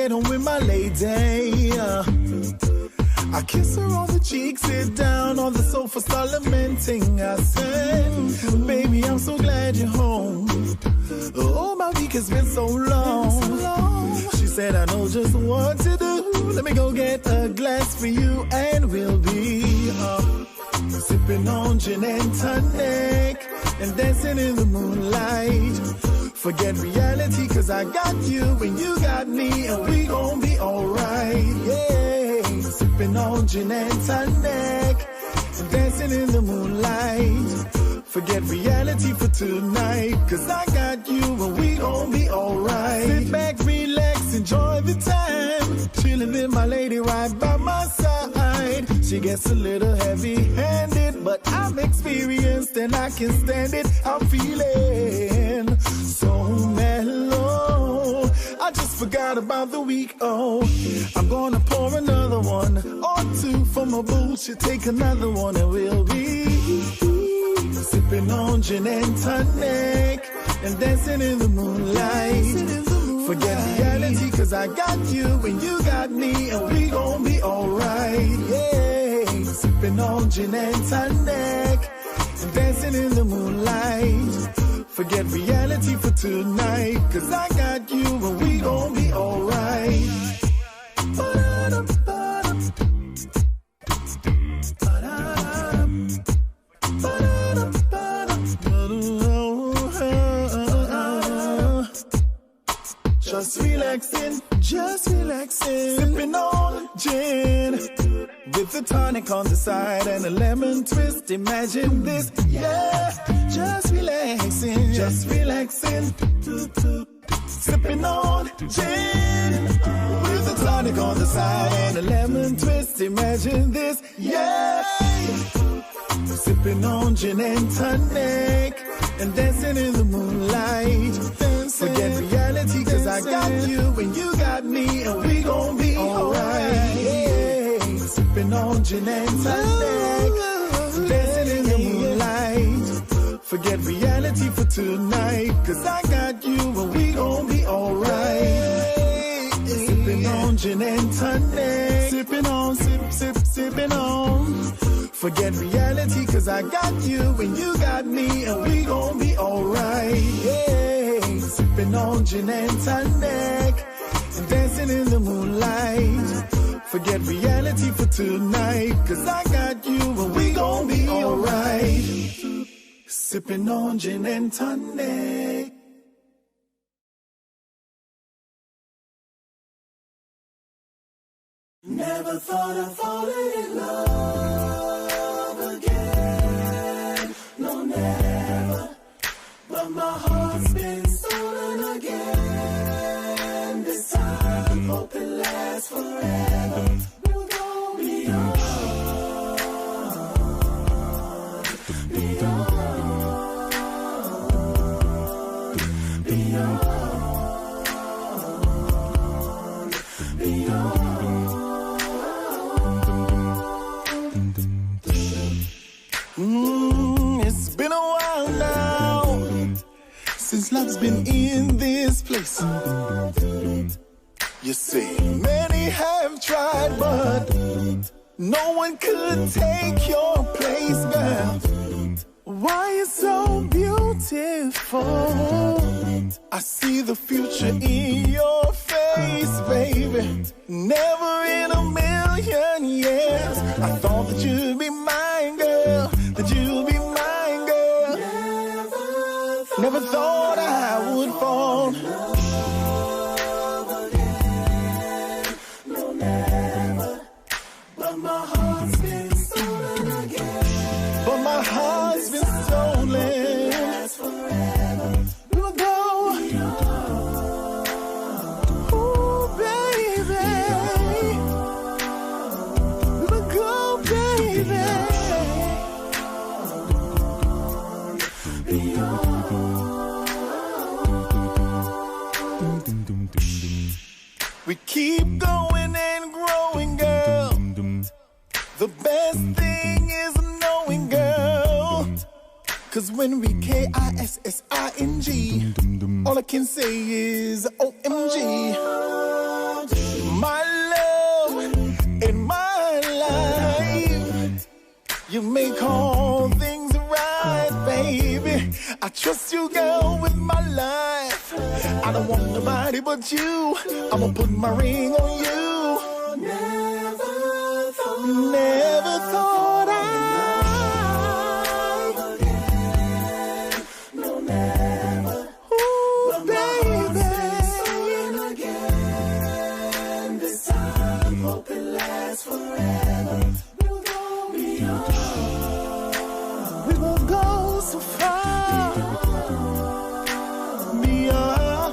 get home with my lady. I kiss her on the cheek, sit down on the sofa, start lamenting. I said, baby, I'm so glad you're home. Oh, my week has been so long. She said, I know just what to do. Let me go get a glass for you, and we'll be sipping on gin and tonic and dancing in the moonlight. Forget reality, cause I got you and you got me, and we gon' be alright, yeah. Sipping on gin and tonic and dancing in the moonlight. Forget reality for tonight, cause I got you and we gon' be alright. Sit back, relax, enjoy the time, chilling with my lady right by my side. She gets a little heavy-handed, but I'm experienced and I can stand it. I'm feeling so mellow, I just forgot about the week. Oh, I'm gonna pour another one or two for my boo. She'll take another one and we'll be sipping on gin and tonic and dancing in the moonlight. Forget reality, cause I got you and you got me, and we gon' be alright, yeah. Sipping on gin and tonic and dancing in the moonlight. Forget reality for tonight, cause I got you and we gon' be alright. Just relaxing, sipping on gin with the tonic on the side and a lemon twist. Imagine this, yeah. Just relaxing, sipping on gin with the tonic on the side and a lemon twist. Imagine this, yeah. Sipping on gin and tonic and dancing in the moonlight. Forget reality, cause I got you and you got me, and we gon' be alright, yeah. Sipping on gin and tonic, dancing in the moonlight. Forget reality for tonight, cause I got you and we gon' be alright. Sipping on gin and tonic, sipping on, sipping on. Forget reality, cause I got you and you got me, and we gon' be alright, yeah. Sipping on gin and tonic and dancing in the moonlight. Forget reality for tonight, cause I got you and we gon' be alright. Sipping on gin and tonic. Never thought I'd fallen in love again, no never, but my heart's been stolen again. This time, hope it lasts forever. We'll go beyond, beyond, beyond, beyond. It's been a while now since love's been in this place. You see, many have tried, but no one could take your place, girl. Why you so beautiful? I see the future in your face, baby. Never in a million years I thought that you'd be mine, girl. That you'd be mine, girl. Never thought I would fall. No, never. But my heart's been stolen again. But my heart's been stolen. That's forever. We'll go. Ooh, baby. We'll go, baby. We keep going and growing, girl. The best thing is knowing, girl. Cause when we KISSING, all I can say is OMG. You make all things right, baby. I trust you, girl, with my life. I don't want nobody but you. I'ma put my ring on you. Never thought I'd no, never. Ooh, baby. Again. This time, hope it lasts forever. We'll go beyond. We will go so far. Beyond.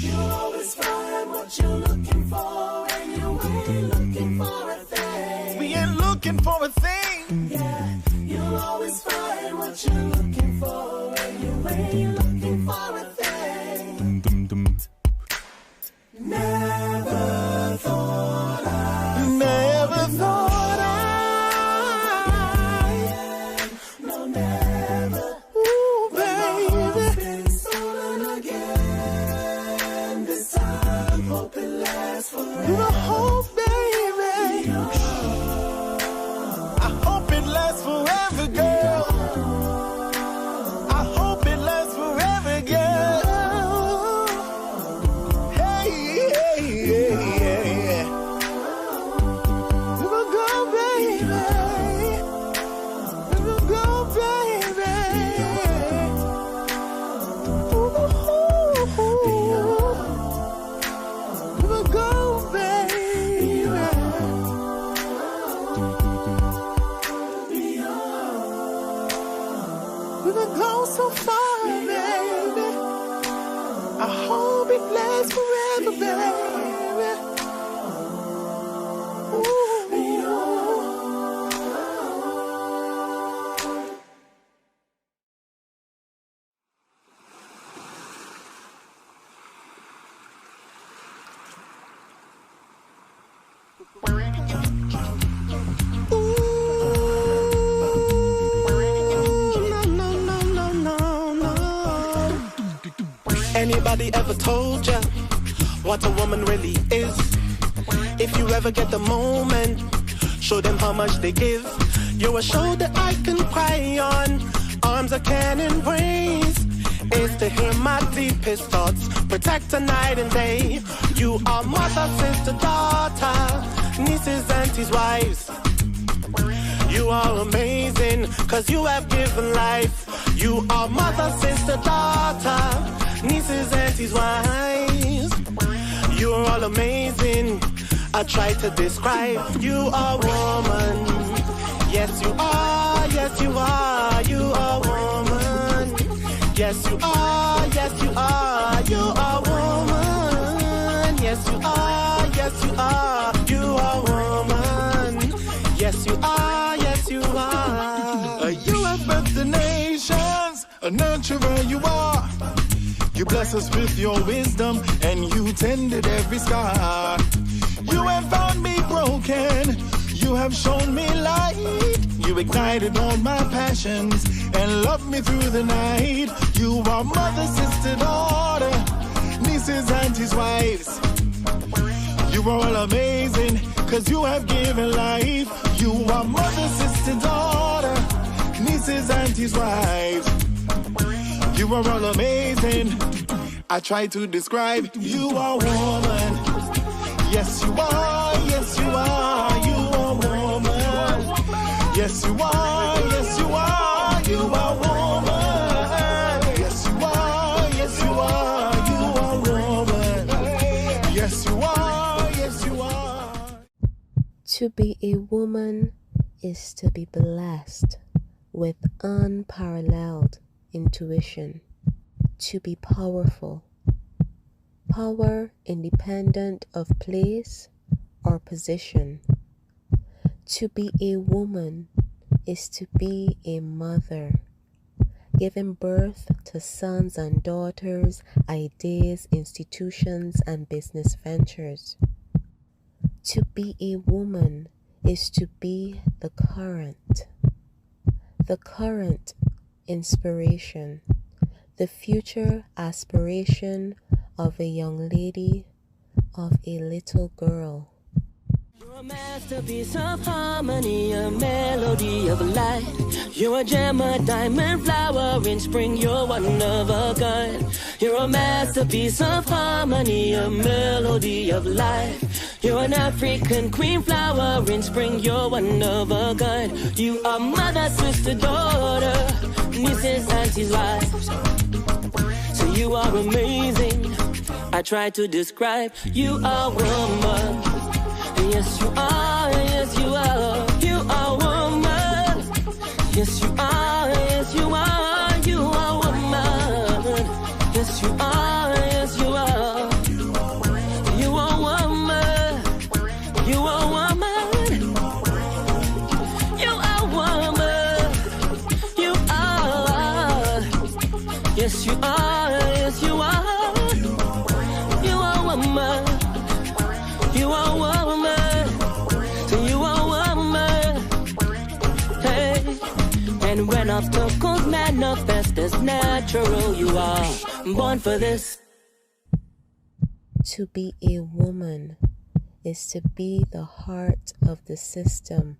You'll always find what you're looking for, and you ain't looking for a thing. We ain't looking for a thing. Yeah, you'll always find what you're looking for, and you ain't looking for a thing. Never thought I no, never. Ooh, baby. Been stolen again. This time, hope it lasts forever. You hope, baby. I hope it lasts forever, girl. I hope it lasts forever, girl. Hey, hey, hey, hey. We will go, baby. We will go, baby. Ooh, we will go, baby. We will go so far, baby. I hope it lasts forever, baby. Anybody ever told ya what a woman really is? If you ever get the moment, show them how much they give. You're a shoulder I can cry on, arms I can embrace. Is to hear my deepest thoughts, protect her night and day. You are mother, sister, daughter, nieces, aunties, wives. You are amazing, cause you have given life. You are mother, sister, daughter, nieces, aunties, wives. You're all amazing. I try to describe. You are woman. Yes, you are. Yes, you are. You are woman. Yes, you are. Yes, you are. You are woman. Yes, you are. Yes, you are. You are woman. Yes, you are. Yes, you are. You have birthed the nations. A nurturer you are. You bless us with your wisdom, and you tended every scar. You have found me broken. You have shown me light. You ignited all my passions and loved me through the night. You are mother, sister, daughter, nieces, aunties, wives. You are all amazing, cause you have given life. You are mother, sister, daughter, nieces, aunties, wives. You are all amazing. I try to describe. You are woman. Yes, you are. Yes, you are. You are woman. Yes, you are. Yes, you are. You are woman. Yes, you are. Yes, you are. You are woman. Yes, you are. Yes, you are. To be a woman is to be blessed with unparalleled intuition, to be powerful, power independent of place or position. To be a woman is to be a mother, giving birth to sons and daughters, ideas, institutions, and business ventures. To be a woman is to be the current inspiration, the future aspiration of a young lady, of a little girl. You're a masterpiece of harmony, a melody of life. You're a gem, a diamond flower in spring, you're one of a kind. You're a masterpiece of harmony, a melody of life. You're an African queen flower in spring, you're one of a kind. You are mother, sister, daughter, nieces, aunties, wives. So you are amazing. I try to describe you are woman. Yes, you are, yes, you are. You are woman. Yes, you are, yes, you are. You are woman. Yes, you are, yes, you are. You are woman. You are woman. You are woman. You are. Yes, you are, yes, you are. You are woman. You are woman. And when obstacles manifest as natural, you are born for this. To be a woman is to be the heart of the system,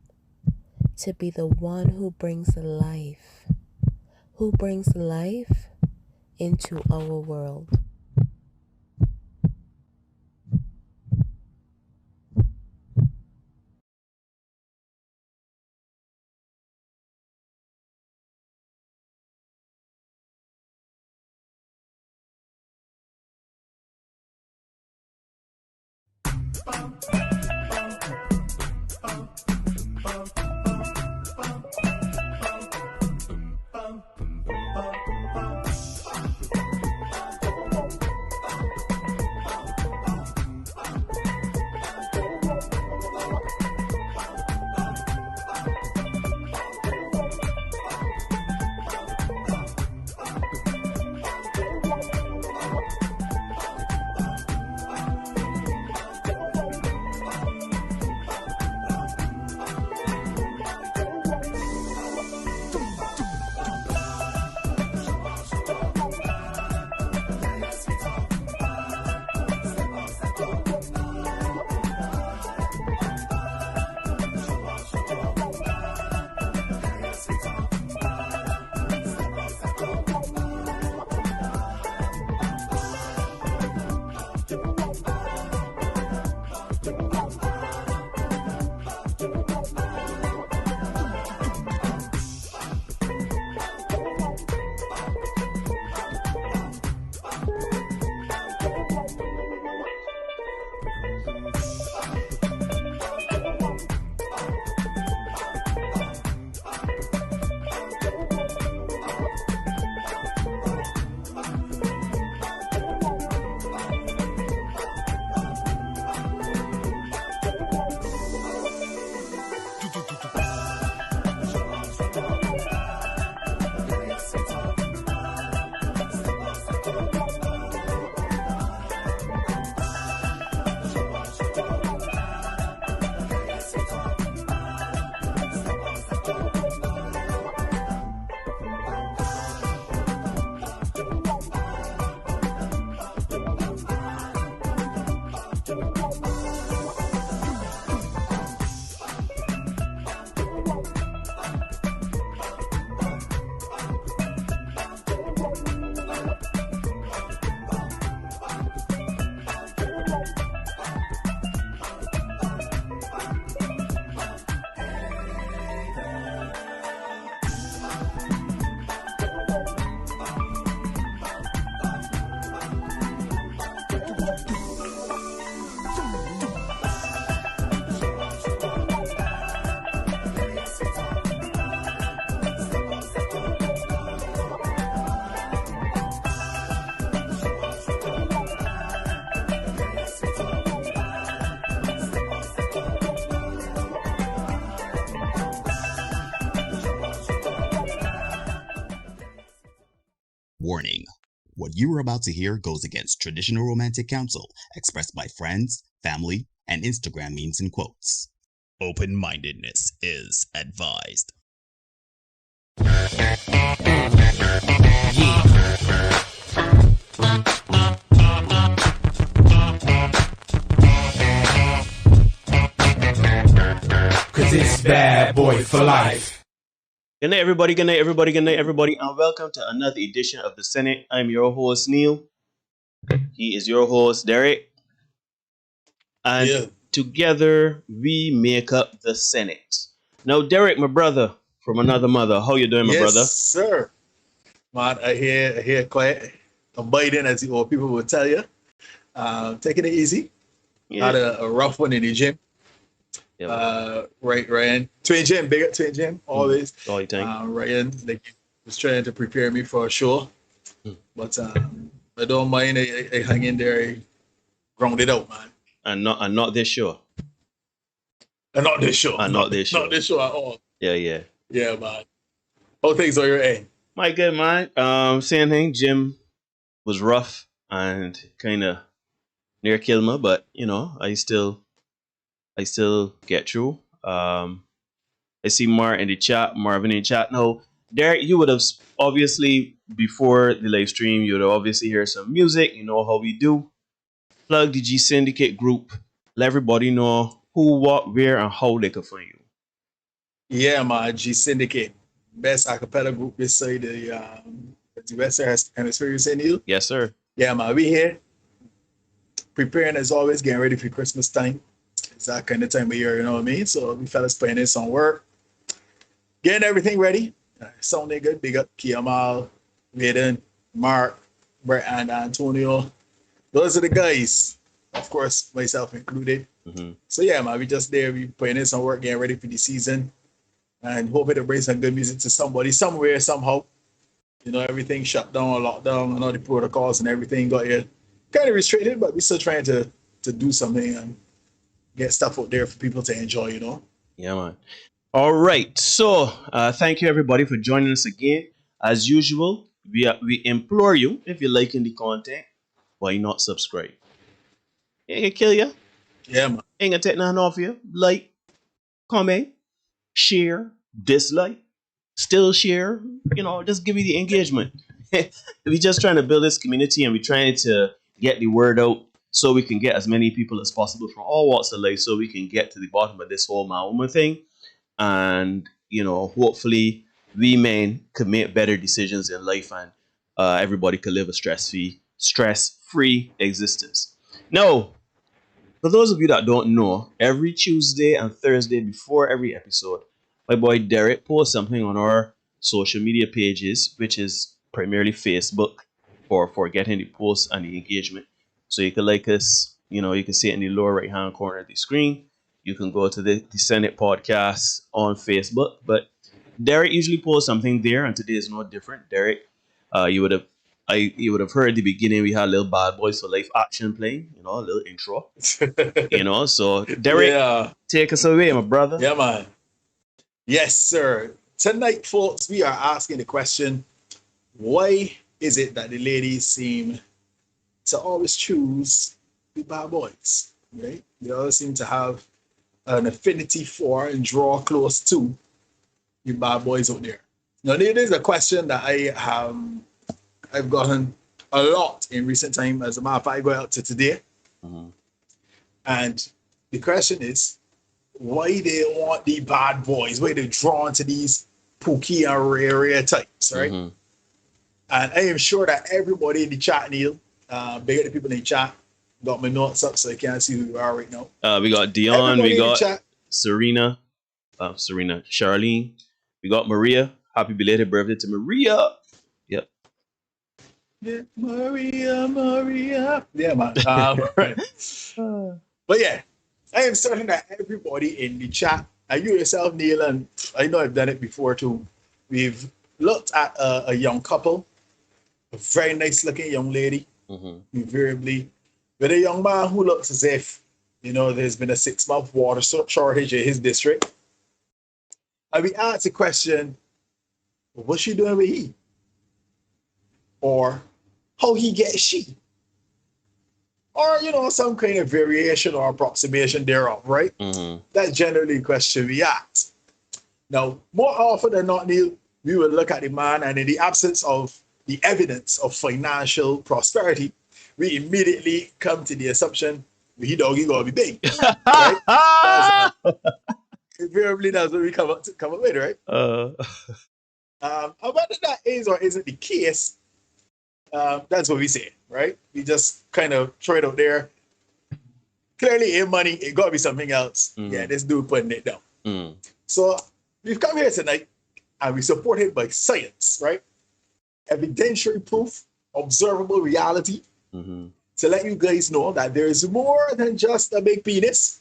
to be the one who brings life into our world. Warning. What you are about to hear goes against traditional romantic counsel expressed by friends, family, and Instagram memes and quotes. Open-mindedness is advised. Yeah. Cause it's bad boy for life. Good night, everybody. Good night, everybody. Good night, everybody. And welcome to another edition of The Senate. I'm your host, Neil. He is your host, Derek. And together, we make up the Senate. Now, Derek, my brother from another mother. How you doing, my brother? Yes, sir. Man, I hear quiet. I'm biting, as the old people will tell you. Taking it easy. Yeah. Had a rough one in the gym. Yeah, Ryan. Twin gym, big up Twin gym, always. all the time. Ryan, they was trying to prepare me for a show. But I don't mind. I hang in there, I ground it out, man. And not this show. And not this show. Not this show. Not this show at all. Yeah. Yeah, man. How things are your end? My good, man. Same thing. Gym was rough and kind of near killed me, but you know, I still get through. I see Marvin in the chat. Now, Derek, you would have obviously before the live stream, you would have obviously heard some music. You know how we do. Plug the G-Syndicate group. Let everybody know who, what, where, and how they can find you. Yeah, man. G-Syndicate. Best acapella group beside the Western Hemisphere, you say, Neil? Yes, sir. Yeah, man. We here. Preparing as always, getting ready for Christmas time. It's that kind of time of year, you know what I mean? So we fellas playing in some work. Getting everything ready. Sounding good. Big up Kiamal, Vaden, Mark, Brett, and Antonio. Those are the guys. Of course, myself included. Mm-hmm. So yeah, man, we just there. We playing in some work, getting ready for the season. And hoping to bring some good music to somebody, somewhere, somehow. You know, everything shut down or locked down, and all the protocols and everything got here kind of restricted, but we're still trying to do something and get stuff out there for people to enjoy, you know? Yeah, man. All right. So, thank you, everybody, for joining us again. As usual, we implore you, if you're liking the content, why not subscribe? Ain't gonna kill you. Yeah, man. Ain't gonna take nothing off you. Like, comment, share, dislike, still share. You know, just give you the engagement. We're just trying to build this community, and we're trying to get the word out so we can get as many people as possible from all walks of life, so we can get to the bottom of this whole man-woman thing. And, you know, hopefully we men could make better decisions in life, and everybody could live a stress-free existence. Now, for those of you that don't know, every Tuesday and Thursday before every episode, my boy Derek posts something on our social media pages, which is primarily Facebook, for getting the posts and the engagement. So you can like us, you know, you can see it in the lower right hand corner of the screen. You can go to the Senate podcast on Facebook. But Derek usually posts something there, and today is no different. Derek, you would have heard at the beginning we had a little Bad Boys for Life action playing, you know, a little intro. You know, so Derek, take us away, my brother. Yeah, man. Yes, sir. Tonight, folks, we are asking the question, why is it that the ladies seem to always choose the bad boys, right? They always seem to have an affinity for and draw close to the bad boys out there. Now, there is a question that I've gotten a lot in recent time. As a matter of fact, I go out to today. Mm-hmm. And the question is, why they want the bad boys? Why they're drawn to these pookie and rare types, right? Mm-hmm. And I am sure that everybody in the chat, Neil, big up the people in the chat, got my notes up so I can't see who we are right now. We got Dion, Everybody we got chat. Serena, Charlene, we got Maria. Happy belated birthday to Maria. Yep. Yeah, Maria. Yeah, man. Right. But yeah, I am certain that everybody in the chat, and you yourself, Neil, and I know I've done it before too, we've looked at a young couple, a very nice looking young lady, invariably, with a young man who looks as if, you know, there's been a 6-month water shortage in his district. And we asked the question, what's she doing with he? Or how he gets she? Or, you know, some kind of variation or approximation thereof, right? Mm-hmm. That's generally the question we ask. Now, more often than not, Neil, we will look at the man, and in the absence of the evidence of financial prosperity, we immediately come to the assumption he doggy gonna be big, right? Invariably, that's what we come up with, right? Whether that is or isn't the case, that's what we say, right? We just kind of throw it out there. Clearly, in money, it got to be something else. Yeah, this dude putting it down. So we've come here tonight, and we support it by science, right? Evidentiary proof, observable reality, to let you guys know that there is more than just a big penis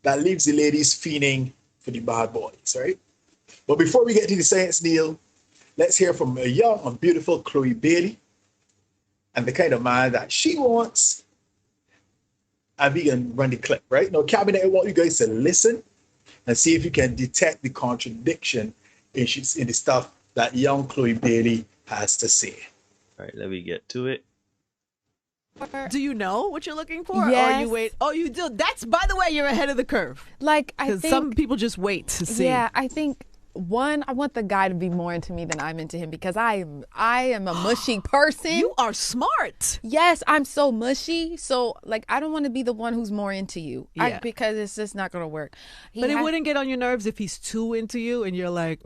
that leaves the ladies fiending for the bad boys, right? But before we get to the science, Neil, let's hear from a young and beautiful Chloe Bailey and the kind of man that she wants. And we can run the clip, right? Now, Cabinet, I want you guys to listen and see if you can detect the contradiction in the stuff that young Chloe Bailey has to say. All right, let me get to it. Do you know what you're looking for? Yes. Or you wait? Oh, you do. That's, by the way, you're ahead of the curve. Like, I Because think some people just wait to see. Yeah, I think one, I want the guy to be more into me than I'm into him because I am a mushy person. You are smart. Yes, I'm so mushy. So like, I don't want to be the one who's more into you. Yeah. Because it's just not gonna work. But it wouldn't get on your nerves if he's too into you and you're like,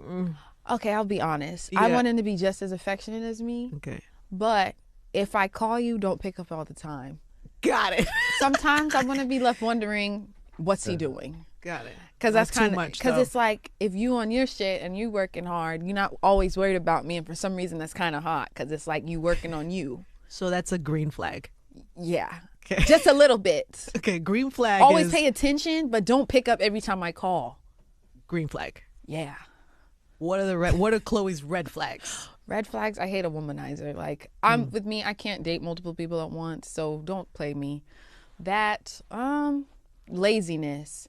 Okay, I'll be honest. I Yeah. want him to be just as affectionate as me. okay. But if I call you, don't pick up all the time. Got it. Sometimes I'm gonna be left wondering, what's he doing? Got it. Because that's Not too kind of, much, because though. it's like, if you on your shit and you working hard, you're not always worried about me. And for some reason, that's kind of hot because it's like you working on you. So that's a green flag. Yeah. Okay. Just a little bit. Okay, green flag Always is pay attention, but don't pick up every time I call. green flag. Yeah. What are Chloe's red flags? Red flags, I hate a womanizer. Like, with me, I can't date multiple people at once, so don't play me. That, laziness.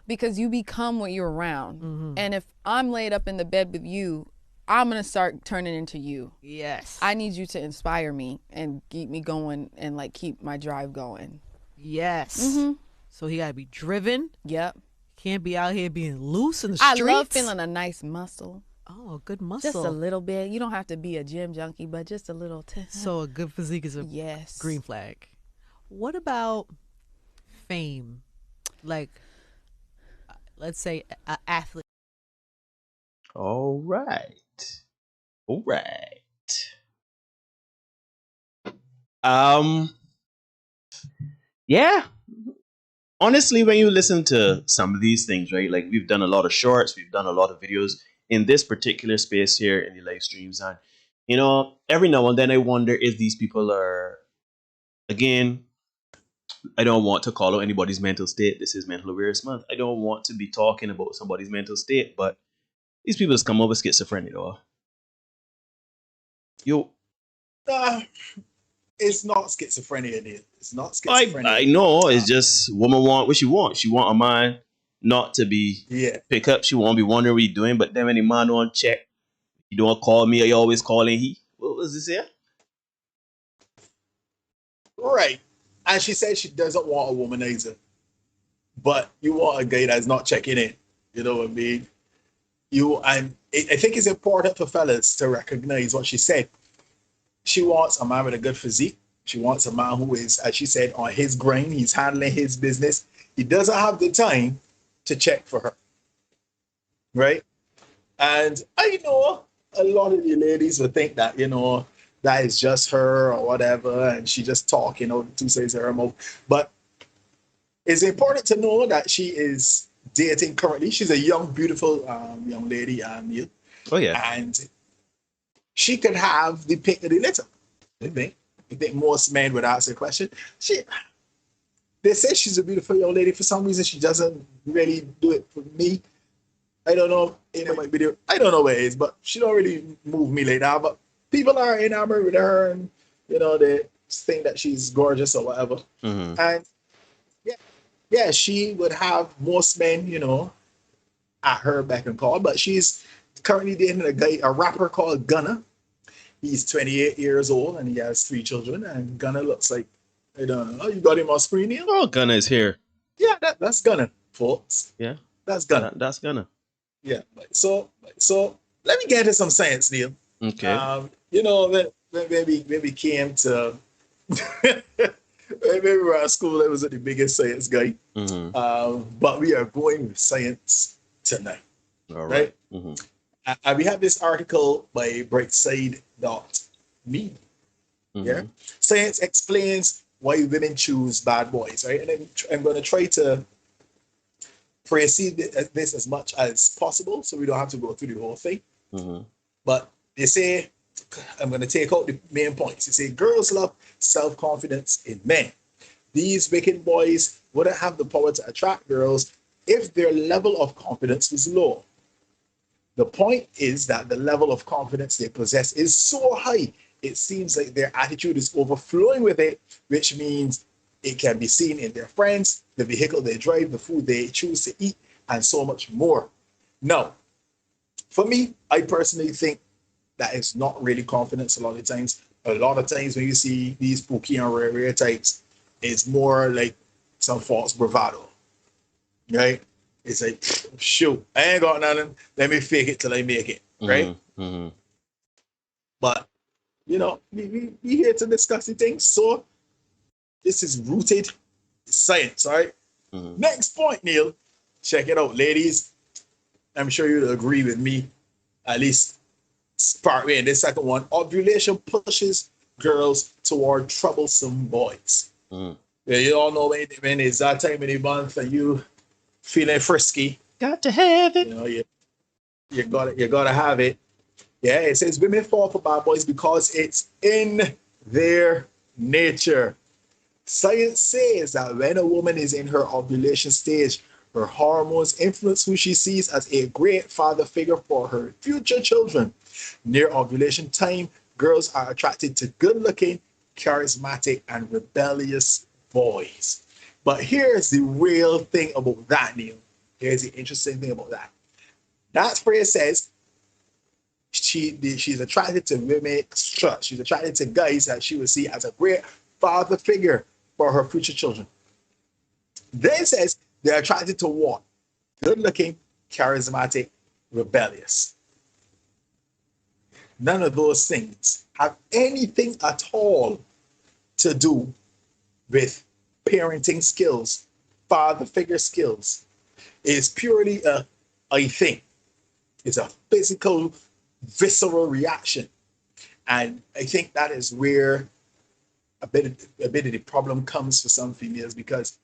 Because you become what you're around. And if I'm laid up in the bed with you, I'm going to start turning into you. Yes. I need you to inspire me and keep me going and like keep my drive going. Yes. So he got to be driven. Yep. Can't be out here being loose in the I streets. love feeling a nice muscle. Oh, good muscle. Just a little bit. You don't have to be a gym junkie, but just a little. So a good physique is a Yes. green flag. What about fame? Like, let's say an athlete. All right. Yeah. Honestly, when you listen to some of these things, right? Like we've done a lot of shorts, we've done a lot of videos in this particular space here in the live streams, and you know, every now and then I wonder if these people are, again, I don't want to call out anybody's mental state. This is Mental Awareness Month. I don't want to be talking about somebody's mental state, but these people just come up with schizophrenia, though. It's not schizophrenia, Neil. It's not schizophrenia. I know. It's just woman want what she wants. She want a man not to be pick up. She won't be wondering what you're doing. But then when the man don't check, you don't call me or you always calling he. What was this here? Right. And she said she doesn't want a womanizer. But you want a guy that's not checking in. You know what I mean? I think it's important for fellas to recognize what she said. She wants a man with a good physique. She wants a man who is, as she said, on his grind. He's handling his business. He doesn't have the time to check for her. Right? And I know a lot of you ladies would think that, you know, that is just her or whatever, and she just talk, you know, two sides of her mouth. But it's important to know that she is dating currently. She's a young, beautiful young lady, Neil. Oh, yeah. And she could have the pick of the litter. I think most men would ask the question. They say she's a beautiful young lady. For some reason, she doesn't really do it for me. I don't know. It might be there. I don't know what it is, but she don't really move me like that. But people are enamored with her, and you know they think that she's gorgeous or whatever. And yeah, she would have most men, you know, at her beck and call. But she's currently dating a rapper called Gunna. He's 28 years old and he has 3 children. And Gunna looks like, I don't know, you got him on screen here? Oh, Gunna is here. Yeah, that's Gunna, folks. Yeah. That's Gunna. That's Gunna. Yeah. So let me get into some science, Neil. Okay. you know, when we came to, maybe we were at school, I was the biggest science guy. But we are going with science tonight. All right? right. And we have this article by brightside.me. Yeah. Science explains why women choose bad boys, right? And I'm going to try to precede this as much as possible so we don't have to go through the whole thing. But they say, I'm going to take out the main points. They say girls love self-confidence in men. These wicked boys wouldn't have the power to attract girls if their level of confidence was low. The point is that the level of confidence they possess is so high, it seems like their attitude is overflowing with it, which means it can be seen in their friends, the vehicle they drive, the food they choose to eat, and so much more. Now, for me, I personally think that it's not really confidence a lot of times. A lot of times when you see these pookie and rare types, it's more like some false bravado, right? It's like, shoot, I ain't got nothing. Let me fake it till I make it, right? But, you know, we here to discuss the things. So this is rooted in science, all right? Next point, Neil. Check it out, ladies. I'm sure you'll agree with me, at least partway in this second one. Ovulation pushes girls toward troublesome boys. Yeah, you all know when it's that time of the month and you feeling frisky. Got to have it. You know, you gotta have it. Yeah, it says women fall for bad boys because it's in their nature. Science says that when a woman is in her ovulation stage, her hormones influence who she sees as a great father figure for her future children. Near ovulation time, girls are attracted to good-looking, charismatic, and rebellious boys. But here's the real thing about that, Neil. Here's the interesting thing about that. That phrase says she's attracted to women, she's attracted to guys that she would see as a great father figure for her future children. Then it says they're attracted to what? Good-looking, charismatic, rebellious. None of those things have anything at all to do with parenting skills, father figure skills. It's purely a thing. It's a physical, visceral reaction. And I think that is where a bit of the problem comes for some females, because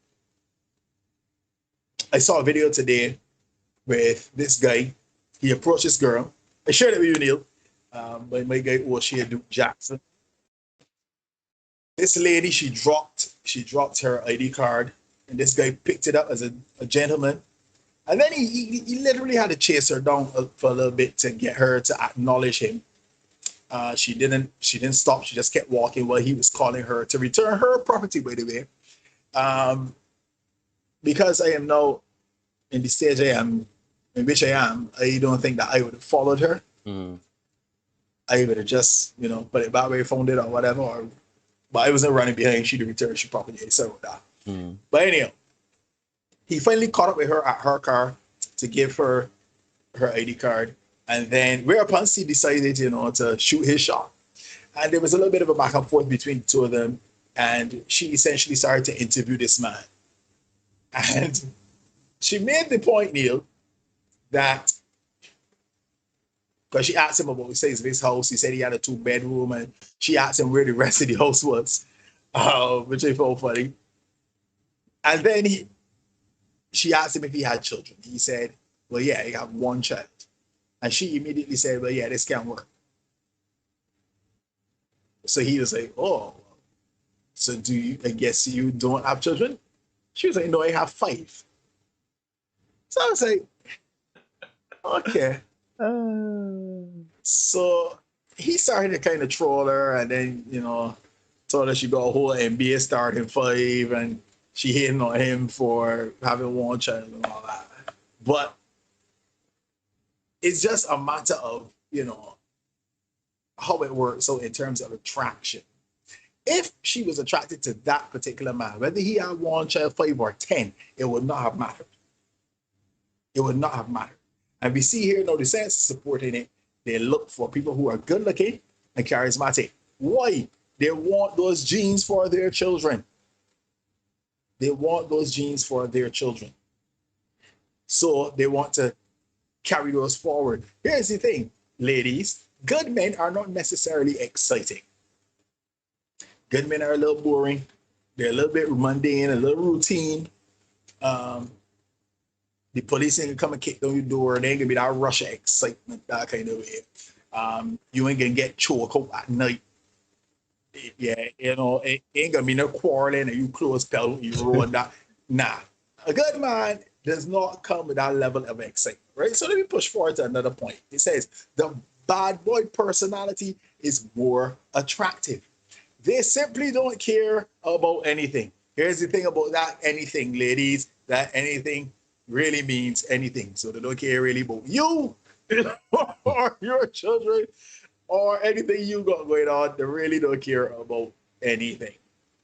I saw a video today with this guy. He approached this girl. I shared it with you, Neil. By my guy O'Shea Duke Jackson. This lady, she dropped her ID card, and this guy picked it up as a gentleman. And then he literally had to chase her down for a little bit to get her to acknowledge him. She didn't stop. She just kept walking while he was calling her to return her property, by the way. Because I am now in the stage in which I am, I don't think that I would have followed her. I would have just, put it back where I found it or whatever. But I wasn't running behind. She'd return her property. So that. But anyhow, he finally caught up with her at her car to give her her ID card. And then whereupon he decided, to shoot his shot. And there was a little bit of a back and forth between the two of them. And she essentially started to interview this man. And she made the point, Neil, that because she asked him about the size of his house. He said he had a 2-bedroom, and she asked him where the rest of the house was, which I found funny. And then she asked him if he had children. He said, well, yeah, I have one child. And she immediately said, well, yeah, this can't work. So he was like, oh, so I guess you don't have children? She was like, no, I have 5. So I was like, okay. So he started to kind of troll her, and then, told her she got a whole MBA starting 5, and she hating on him for having one child and all that. But it's just a matter of, how it works. So in terms of attraction, if she was attracted to that particular man, whether he had 1 child, 5 or 10, it would not have mattered. It would not have mattered. And we see here, the science is supporting it. They look for people who are good looking and charismatic. Why? They want those genes for their children. They want those genes for their children. So they want to carry those forward. Here's the thing, ladies. Good men are not necessarily exciting. Good men are a little boring. They're a little bit mundane, a little routine. The police ain't gonna come and kick down your door. They ain't gonna be that rush of excitement, that kind of way. You ain't gonna get choked out at night. Yeah, you know, it ain't gonna be no quarreling and you close pedal, you roll that. Nah. A good man does not come with that level of excitement, right? So let me push forward to another point. It says the bad boy personality is more attractive. They simply don't care about anything. Here's the thing about that anything, ladies. That anything really means anything. So they don't care really about you or your children or anything you got going on. They really don't care about anything.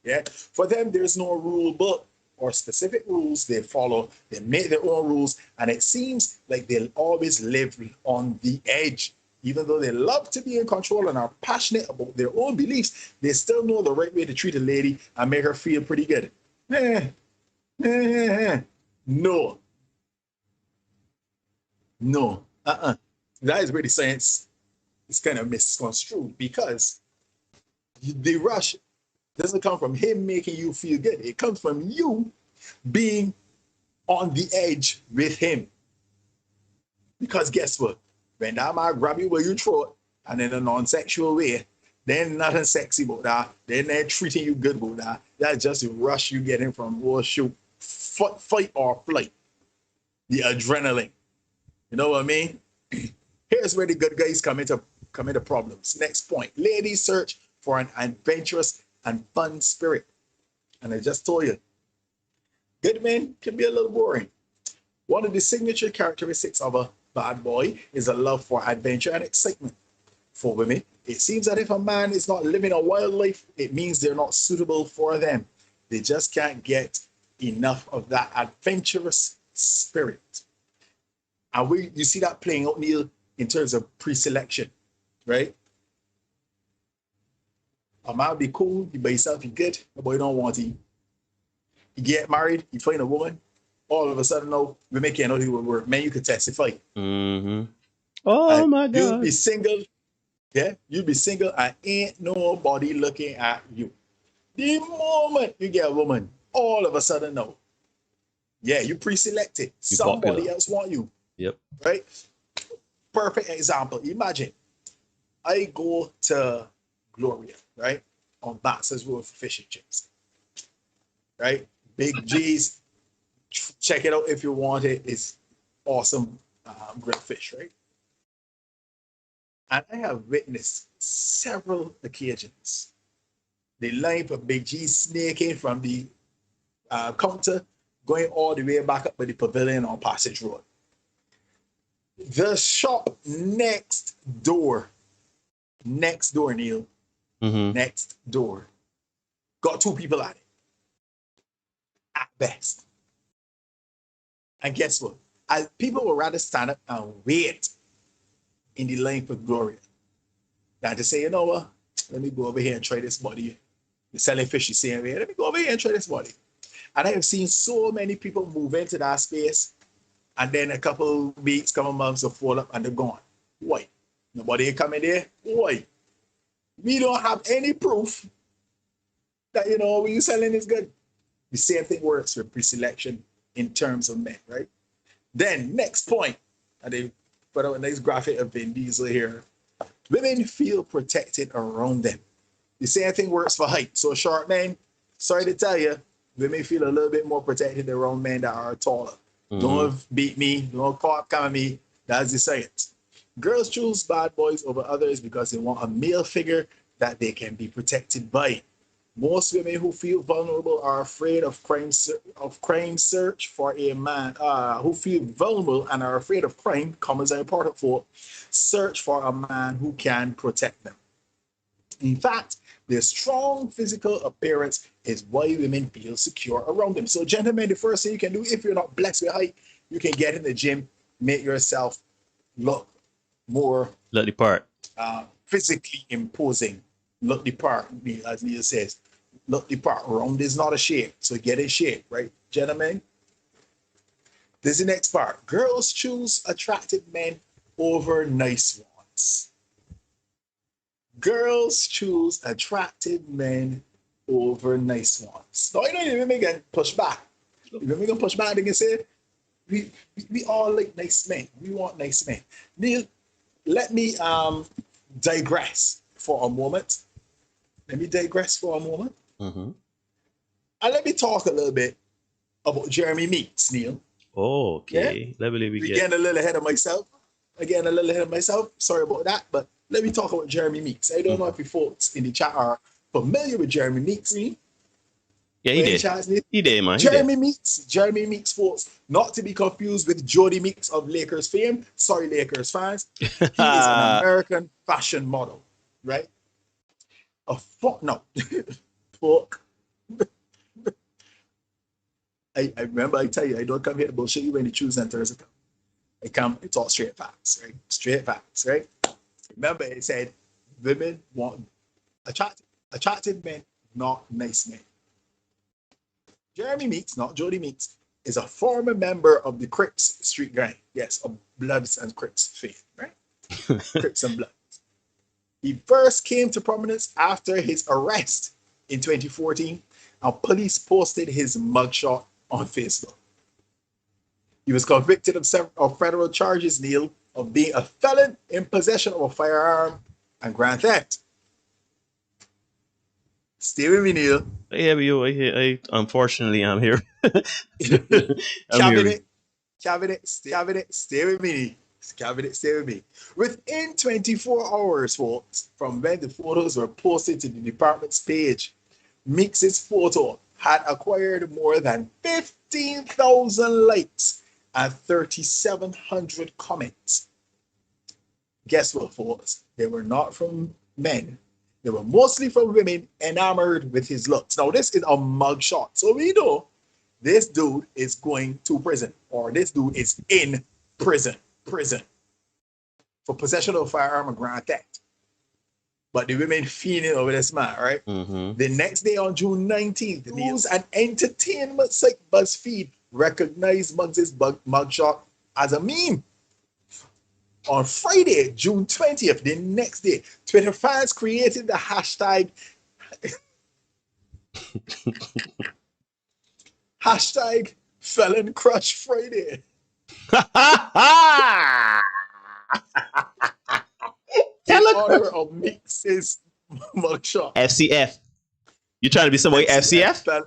Yeah. For them, there's no rule book or specific rules they follow. They make their own rules, and it seems like they'll always live on the edge. Even though they love to be in control and are passionate about their own beliefs, they still know the right way to treat a lady and make her feel pretty good. No. That is where the science is kind of misconstrued, because the rush doesn't come from him making you feel good. It comes from you being on the edge with him. Because guess what? When that man grab you where you throat and in a non-sexual way, then nothing sexy about that. Then they're treating you good about that. That's just the rush you getting from fight or flight. The adrenaline. You know what I mean? Here's where the good guys come into problems. Next point. Ladies search for an adventurous and fun spirit. And I just told you, good men can be a little boring. One of the signature characteristics of a bad boy is a love for adventure and excitement. For women, it seems that if a man is not living a wild life, it means they're not suitable for them. They just can't get enough of that adventurous spirit. And you see that playing out, Neil, in terms of pre-selection, right? A man be cool, you by yourself, you good, the boy don't want you. You get married, you find a woman, all of a sudden, no, we make you know who would work. Man, you could testify. Mm-hmm. Oh my God. You'd be single, yeah? You'd be single and ain't nobody looking at you. The moment you get a woman, all of a sudden, no. Yeah, you pre-selected. Somebody else want you. Yep. Right? Perfect example. Imagine I go to Gloria, right? On Baxter's Road for fish and chips. Right? Big G's. Check it out if you want it. It's awesome grilled fish, right? And I have witnessed several occasions the line for Big G snaking from the counter, going all the way back up by the pavilion on Passage Road. The shop next door, Neil, next door, got two people at it, at best. And guess what? People would rather stand up and wait in the line for Gloria than to say, you know what, let me go over here and try this body. You're selling fish, you see, let me go over here and try this body. And I have seen so many people move into that space, and then a couple weeks, couple months will fall up and they're gone. Why? Nobody coming there? Why? We don't have any proof that, you know, what you're selling is good. The same thing works with pre-selection in terms of men, right? Then, next point, and they put out a nice graphic of Vin Diesel here. Women feel protected around them. The same thing works for height. So short men, sorry to tell you, women feel a little bit more protected around men that are taller. Don't beat me, don't come at me. That's the science. Girls choose bad boys over others because they want a male figure that they can be protected by. Most women who feel vulnerable are afraid of crime search for a man who feel vulnerable and are afraid of crime, commas are important for, search for a man who can protect them. In fact, their strong physical appearance is why women feel secure around them. So gentlemen, the first thing you can do, if you're not blessed with height, you can get in the gym, make yourself look more... Let the part. physically imposing. Look the part, as Neil says. Look the part. Round is not a shape, so get in shape, right, gentlemen? This is the next part. Girls choose attractive men over nice ones. Girls choose attractive men over nice ones. No, you know, the women can push back. The women can push back. They can say, we all like nice men. We want nice men. Neil, let me digress for a moment. Mm-hmm. And let me talk a little bit about Jeremy Meeks, Neil. Oh, okay. Yeah? Let me Getting a little ahead of myself. Sorry about that, but let me talk about Jeremy Meeks. I don't know if you folks in the chat are familiar with Jeremy Meeks, Neil. Yeah, he did. He did, man. Jeremy Meeks, folks, not to be confused with Jody Meeks of Lakers fame. Sorry, Lakers fans. He is an American fashion model, right? Fuck. I remember I tell you, I don't come here to bullshit you when you choose and Thursday. I come, it's all straight facts, right? Straight facts, right? Remember, it said women want attractive men, not nice men. Jeremy Meeks, not Jody Meeks, is a former member of the Crips street gang. Yes, of Bloods and Crips fame, right? Crips and Bloods. He first came to prominence after his arrest in 2014, and police posted his mugshot on Facebook. He was convicted of federal charges, Neil, of being a felon in possession of a firearm and grand theft. Stay with me, Neil. I unfortunately, I'm here. Cabinet, stay with me. Cabinet, stay with me. Within 24 hours, folks, from when the photos were posted to the department's page, Meeks' photo had acquired more than 15,000 likes and 3,700 comments. Guess what, folks? They were not from men. They were mostly from women enamored with his looks. Now, this is a mugshot. So we know this dude is going to prison, or this dude is in prison for possession of a firearm and grand theft. But the women feeling over this man, right? Mm-hmm. The next day on June 19th, the news and entertainment site BuzzFeed recognized Muggs' mugshot as a meme. On Friday, June 20th, the next day, Twitter fans created the hashtag Felon Crush Friday. In honor of Meeks' mugshot. FCF. You trying to be somebody FCF?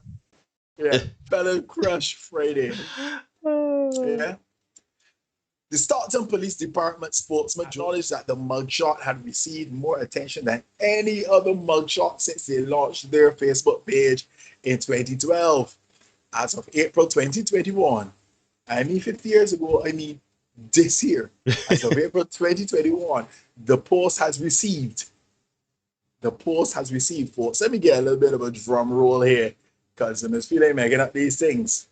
Felon Crush Friday. Yeah. The Stockton Police Department spokesman acknowledged that the mugshot had received more attention than any other mugshot since they launched their Facebook page in 2012. As of April 2021, I mean 50 years ago, I mean this year, as of April 2021, the post has received, folks. Let me get a little bit of a drum roll here, because I'm just feeling making up these things.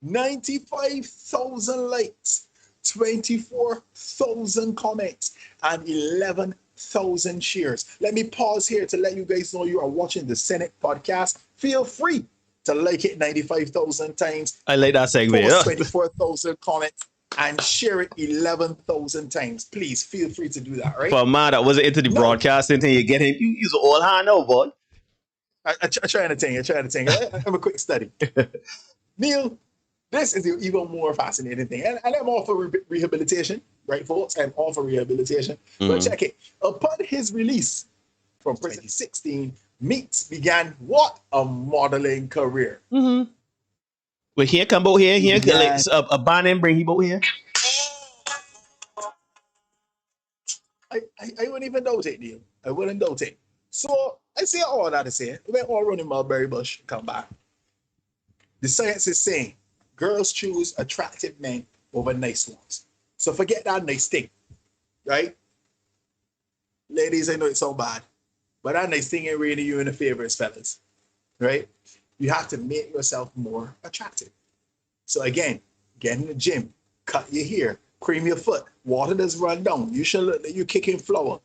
95,000 likes, 24,000 comments, and 11,000 shares. Let me pause here to let you guys know you are watching the Senate podcast. Feel free to like it 95,000 times. I like that segment. Post 24,000 comments and share it 11,000 times. Please feel free to do that, right? For a man that wasn't into the broadcasting thing, you get him. You use all hand now, boy. I try to think. I have a quick study. Neil, this is the even more fascinating thing. And I'm all for rehabilitation, right, folks? I'm all for rehabilitation. Mm-hmm. But check it. Upon his release from 2016, Meeks began what? A modeling career. Mm-hmm. Well, here come out here. Here, like, a band and bring him out here. I wouldn't even doubt it, Neil. I wouldn't doubt it. So I say all that to say, we all running Mulberry Bush, come back. The science is saying girls choose attractive men over nice ones. So forget that nice thing, right? Ladies, I know it sounds bad, but that nice thing ain't really you in the favors, fellas, right? You have to make yourself more attractive. So again, get in the gym, cut your hair, cream your foot, water does run down. You should look like you're kicking flour.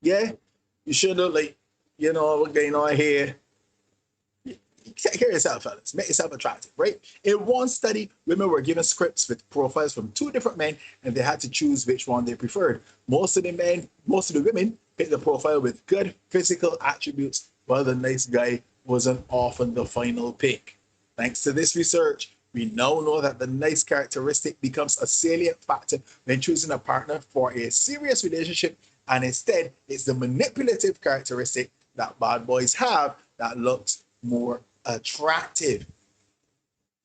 Yeah? You should look like, you know, what's going on here. Take care of yourself, fellas. Make yourself attractive, right? In one study, women were given scripts with profiles from 2 different men, and they had to choose which one they preferred. Most of the women picked the profile with good physical attributes, while the nice guy wasn't often the final pick. Thanks to this research, we now know that the nice characteristic becomes a salient factor when choosing a partner for a serious relationship, and instead, it's the manipulative characteristic that bad boys have that looks more attractive.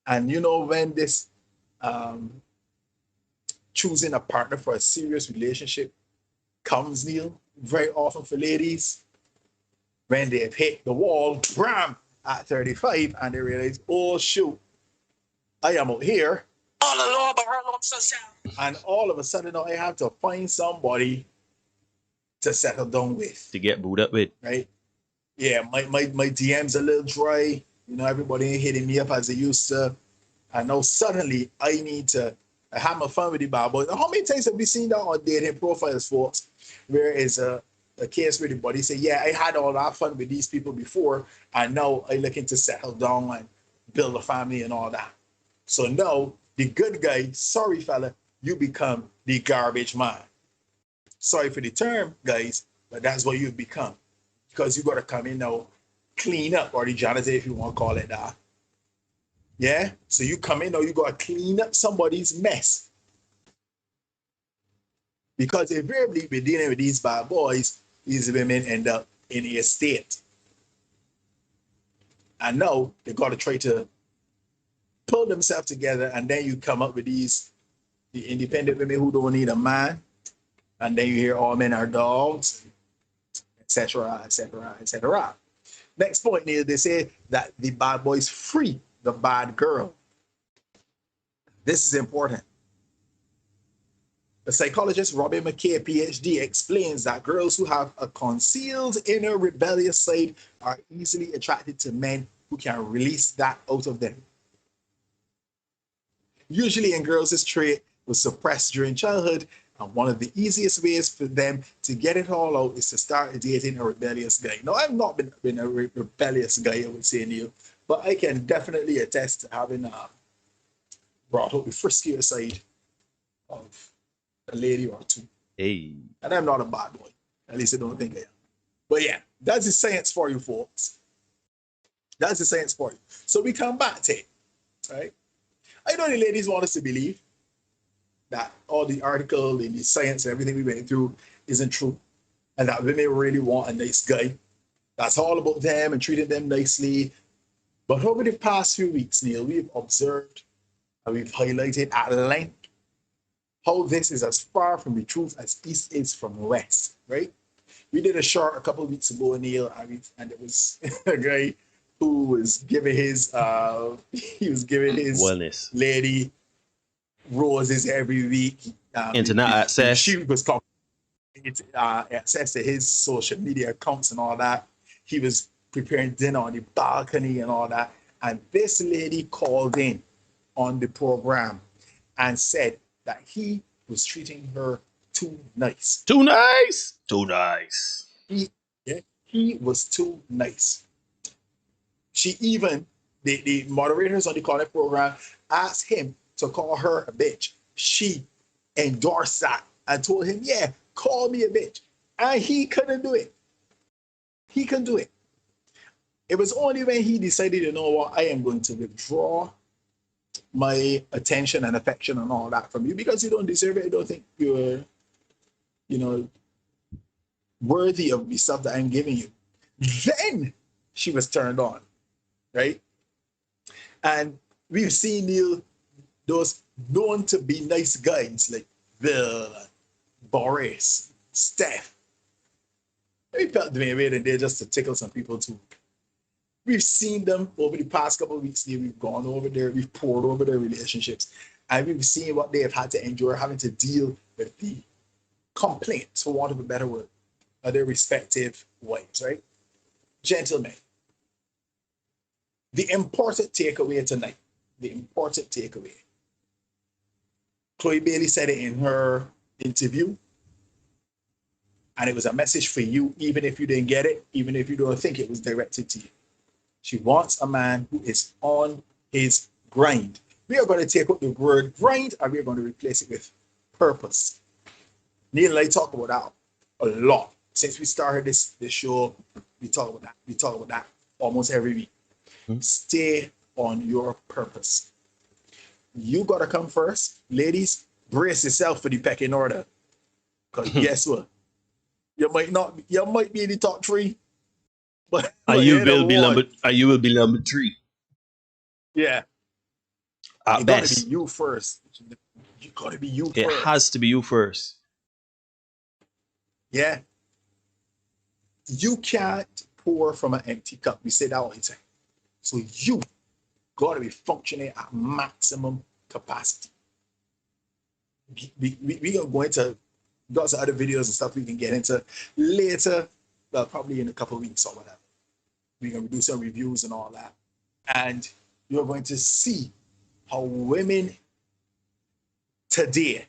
And you know, when this choosing a partner for a serious relationship comes, Neil, very often for ladies, when they've hit the wall, bam, at 35, and they realize, oh shoot, I am out here all alone, but her love so sad. And all of a sudden, now I have to find somebody to settle down with. To get booed up with. Right? Yeah, my DM's a little dry. You know, everybody ain't hitting me up as they used to. I know suddenly I need to have my fun with the bad boys. How many times have we seen that on dating profiles, folks? Where is a case where the body say, yeah, I had all that fun with these people before, and now I looking to settle down and build a family and all that. So now the good guy, sorry fella, you become the garbage man. Sorry for the term, guys, but that's what you've become. Because you got to come in now, clean up, or the janitor, if you want to call it that. Yeah? So you come in now, you got to clean up somebody's mess. Because invariably, we're dealing with these bad boys, these women end up in a state. And now they got to try to pull themselves together, and then you come up with the independent women who don't need a man, and then you hear all men are dogs, etc., etc., etc. Next point, Neil, they say that the bad boys free the bad girl. This is important. The psychologist Robin McKay, PhD, explains that girls who have a concealed inner rebellious side are easily attracted to men who can release that out of them. Usually in girls, this trait was suppressed during childhood, and one of the easiest ways for them to get it all out is to start dating a rebellious guy. Now, I've not been a rebellious guy, I would say, Neil, but I can definitely attest to having brought out the friskier side of a lady or two. Hey. And I'm not a bad boy. At least I don't think I am. But yeah, that's the science for you, folks. That's the science for you. So we come back to it, right? I know the ladies want us to believe that all the article and the science and everything we went through isn't true, and that women really want a nice guy that's all about them and treating them nicely. But over the past few weeks, Neil, we've observed and we've highlighted at length how this is as far from the truth as East is from West, right? We did a short a couple of weeks ago, Neil, and it was a guy who was giving his wellness lady roses every week. Internet access. She was talking access to his social media accounts and all that. He was preparing dinner on the balcony and all that. And this lady called in on the program and said that he was treating her too nice. Too nice? Too nice. He was too nice. She even, the moderators on the Connect program asked him to call her a bitch. She endorsed that and told him, yeah, call me a bitch. And he couldn't do it. He couldn't do it. It was only when he decided, you know what, I am going to withdraw my attention and affection and all that from you because you don't deserve it. I don't think you're, worthy of the stuff that I'm giving you. Then she was turned on, right? And we've seen, Neil, those known to be nice guys like Bill, Boris, Steph. They felt the way they're just to tickle some people too. We've seen them over the past couple of weeks. We've gone over there, we've poured over their relationships, and we've seen what they have had to endure, having to deal with the complaints, for want of a better word, of their respective wives, right? Gentlemen, the important takeaway tonight, the important takeaway. Chloe Bailey said it in her interview, and it was a message for you, even if you didn't get it, even if you don't think it was directed to you. She wants a man who is on his grind. We are going to take out the word grind and we are going to replace it with purpose. Neil and I talk about that a lot. Since we started this show, we talk about that. We talk about that almost every week. Stay on your purpose. You got to come first. Ladies, brace yourself for the pecking order. Because guess what? You might be in the top 3. But you will be number 3. Yeah. At It best. gotta be you first. You gotta be you It first. has to be you first. Yeah. You can't pour from an empty cup. We say that all the time. So you gotta be functioning at maximum capacity. We are going to got some other videos and stuff we can get into later, well, probably in a couple of weeks or whatever. We're going to do some reviews and all that. And you're going to see how women today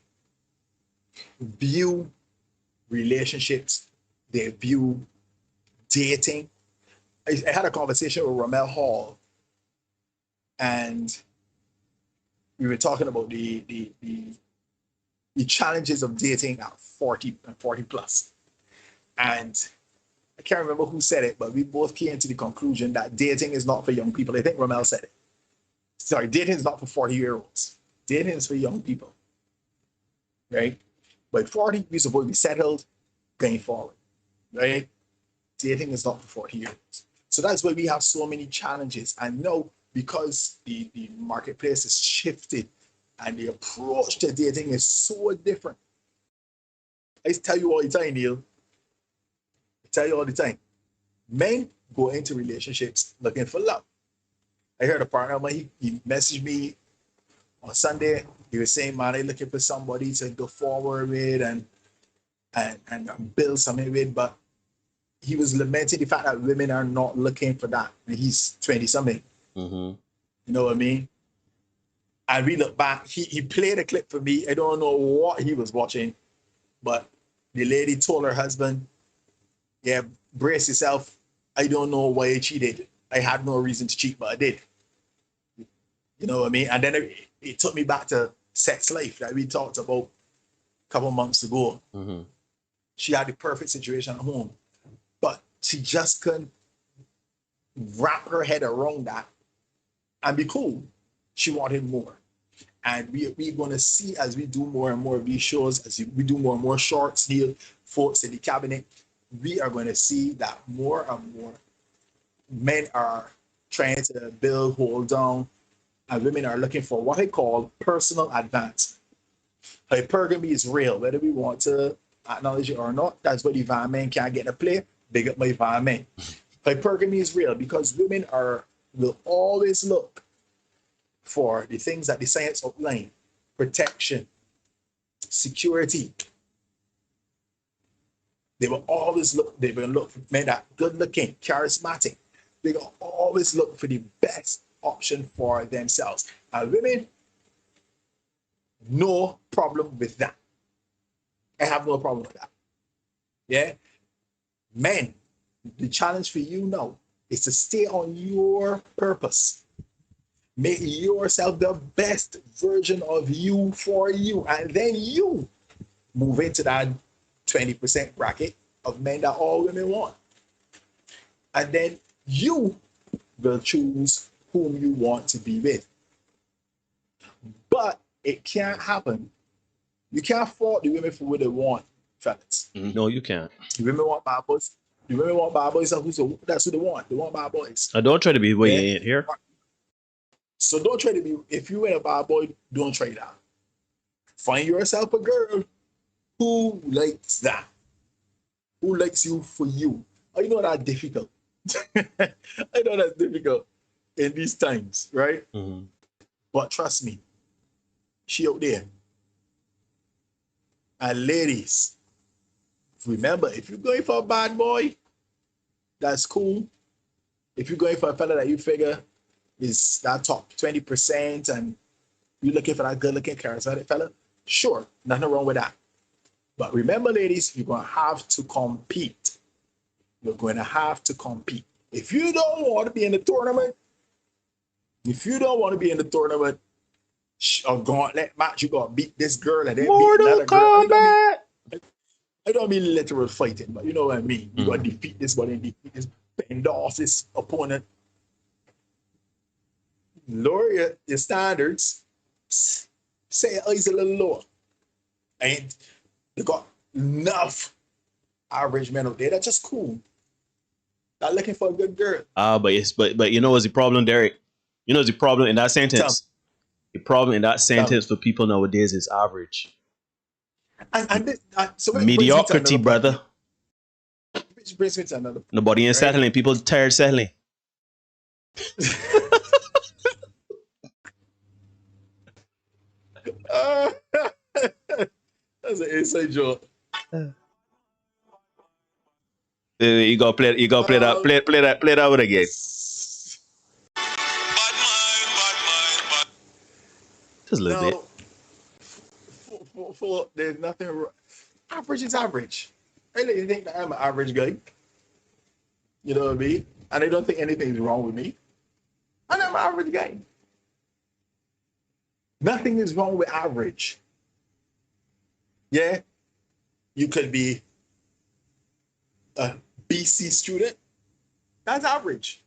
view relationships, they view dating. I had a conversation with Ramel Hall, and we were talking about the challenges of dating at 40 plus. And I can't remember who said it, but we both came to the conclusion that dating is not for young people. I think Ramel said it. Sorry, dating is not for 40-year-olds. Dating is for young people, right? By 40, we're supposed to be settled, going forward, right? Dating is not for 40-year-olds. So that's why we have so many challenges. And now, because the marketplace has shifted and the approach to dating is so different. I tell you all the time, Neil. I tell you all the time. Men go into relationships looking for love. I heard a partner of mine, he messaged me on Sunday. He was saying, man, I'm looking for somebody to go forward with and build something with. But he was lamenting the fact that women are not looking for that. And he's 20-something. Mm-hmm. You know what I mean? And we look back, he played a clip for me. I don't know what he was watching, but the lady told her husband, yeah, brace yourself. I don't know why I cheated. I had no reason to cheat, but I did. You know what I mean? And then it took me back to sex life that we talked about a couple months ago. Mm-hmm. She had the perfect situation at home, but she just couldn't wrap her head around that and be cool. She wanted more. And we're going to see as we do more and more of these shows, as we do more and more shorts here, folks in the cabinet, we are going to see that more and more men are trying to build, hold down, and women are looking for what I call personal advancement. Hypergamy is real, whether we want to acknowledge it or not. That's why the Van men can't get a play. Big up my Van men. Hypergamy is real because women will always look for the things that the science outline: protection, security. They will always look for men that are good looking, charismatic. They will always look for the best option for themselves. And women, no problem with that. I have no problem with that. Yeah. Men, the challenge for you now is to stay on your purpose. Make yourself the best version of you for you. And then you move into that 20% bracket of men that all women want. And then you will choose whom you want to be with. But it can't happen. You can't fault the women for what they want, fellas. No, you can't. The women want bad boys. The women want bad boys. That's who they want. They want bad boys. I don't try to be where you ain't here. So don't try to be, if you ain't a bad boy, don't try that. Find yourself a girl who likes that. Who likes you for you. I know that's difficult. I know that's difficult in these times, right? Mm-hmm. But trust me, she out there. And ladies, remember, if you're going for a bad boy, that's cool. If you're going for a fella that you figure is that top 20%, and you're looking for that good-looking, charismatic fella, sure, nothing wrong with that. But remember, ladies, you're going to have to compete. You're going to have to compete. If you don't want to be in the tournament, a gauntlet match, you got to beat this girl and then beat another girl. I don't mean literal fighting, but you know what I mean. You got to defeat this one and defeat this, bend off this opponent. Lower your standards. Say your eyes a little lower. And you got enough average men out there that's just cool. Not looking for a good girl. But you know what's the problem, Derek? You know what's the problem in that sentence? The problem in that sentence for people nowadays is average. So mediocrity, brother. Which brings me to another point. Nobody ain't settling. People tired settling. That's an inside joke. You gotta play that out again. Just a little bit. There's nothing wrong. Average is average. I really think that I'm an average guy. You know what I mean? And I don't think anything's wrong with me. And I'm an average guy. Nothing is wrong with average. Yeah, you could be a BC student. That's average.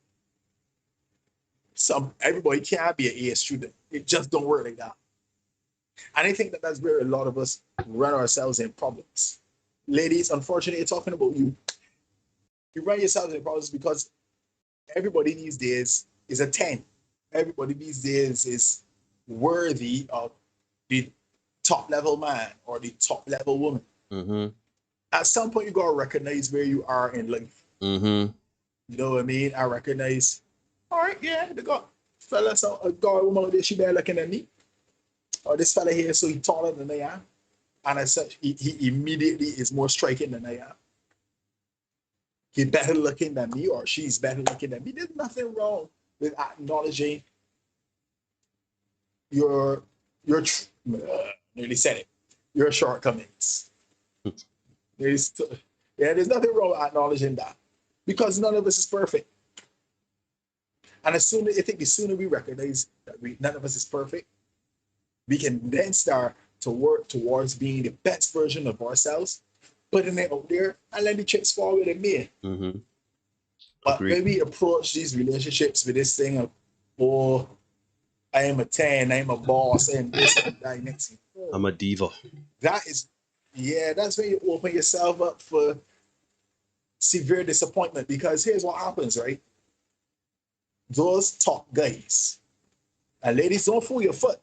Everybody can't be an A student. It just don't work like that. And I think that that's where a lot of us run ourselves in problems. Ladies, unfortunately, talking about you. You run yourselves in problems because everybody these days is a 10. Everybody these days is worthy of the top level man or the top level woman. Mm-hmm. At some point, you gotta recognize where you are in life. Mm-hmm. You know what I mean? I recognize, all right, yeah, they got fellas, a guy, woman out there, she better looking at me. Or this fella here, so he's taller than I am. And as such, he immediately is more striking than I am. He's better looking than me, or she's better looking than me. There's nothing wrong with acknowledging your nearly said it, your shortcomings. There's nothing wrong with acknowledging that, because none of us is perfect. And I think the sooner we recognize that none of us is perfect, we can then start to work towards being the best version of ourselves, putting it out there, and let the chips fall with me. Mm-hmm. But maybe approach these relationships with this thing of, oh, I am a 10, I am a boss, and this and that next thing. I'm a diva. That's when you open yourself up for severe disappointment, because here's what happens, right? Those top guys, and ladies, don't fool your foot.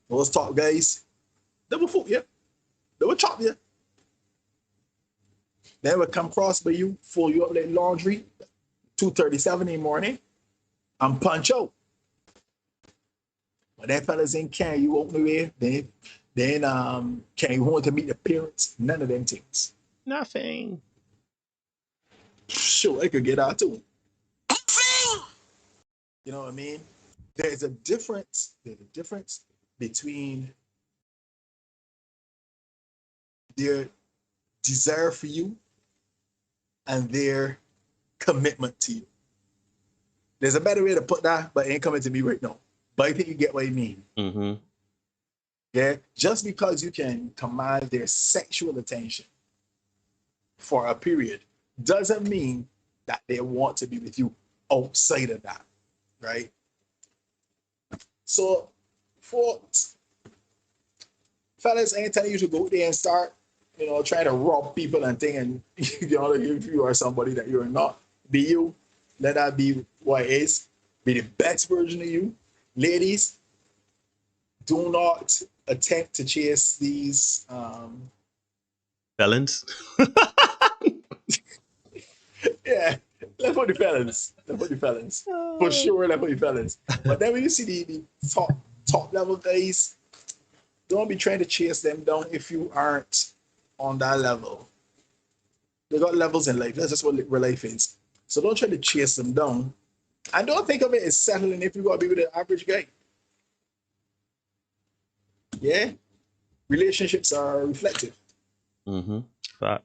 Those top guys, they will fool you. They will chop you. They will come across by you, fold you up like laundry, 2:37 in the morning, and punch out. But that fellas ain't carry you out nowhere. Then carry you home to meet the parents. None of them things. Nothing. Sure, I could get out too. You know what I mean? There's a difference between their desire for you and their commitment to you. There's a better way to put that, but it ain't coming to me right now. But I think you get what I mean. Mm-hmm. Yeah, just because you can command their sexual attention for a period doesn't mean that they want to be with you outside of that, right? So, folks, fellas, I ain't telling you to go there and start, trying to rob people and thing, and if you are somebody that you're not, be you. Let that be what it is. Be the best version of you. Ladies, do not attempt to chase these felons. Yeah, let's put the felons. For sure, let's put the felons. But then when you see the top level guys, don't be trying to chase them down if you aren't on that level. They got levels in life. That's just where life is. So don't try to chase them down. I don't think of it as settling if you got to be with an average guy. Yeah, relationships are reflective. Mm-hmm.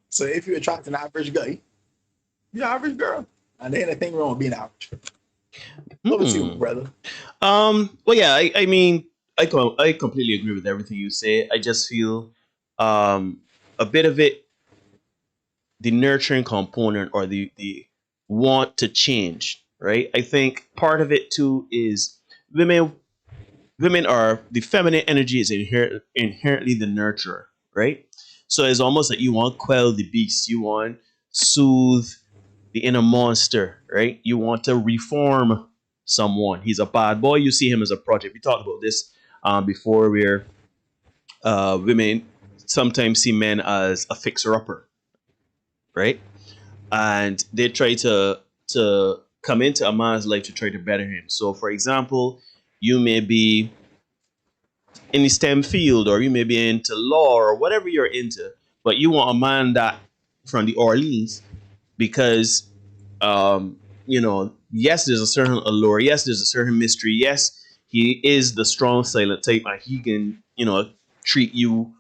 So if you attract an average guy, you're an average girl, and there ain't anything wrong with being average. Over to you, brother. Well, yeah, I mean, I completely agree with everything you say. I just feel a bit of it, the nurturing component or the want to change, right? I think part of it too is women are the feminine energy is inherently the nurturer, right? So it's almost like you want quell the beast, you want soothe the inner monster, right? You want to reform someone. He's a bad boy. You see him as a project. We talked about this before, where women sometimes see men as a fixer-upper, right? And they try to come into a man's life to try to better him. So, for example, you may be in the STEM field, or you may be into law, or whatever you're into, but you want a man that from the Orleans because yes, there's a certain allure, yes, there's a certain mystery, yes, he is the strong silent type, and he can, treat you,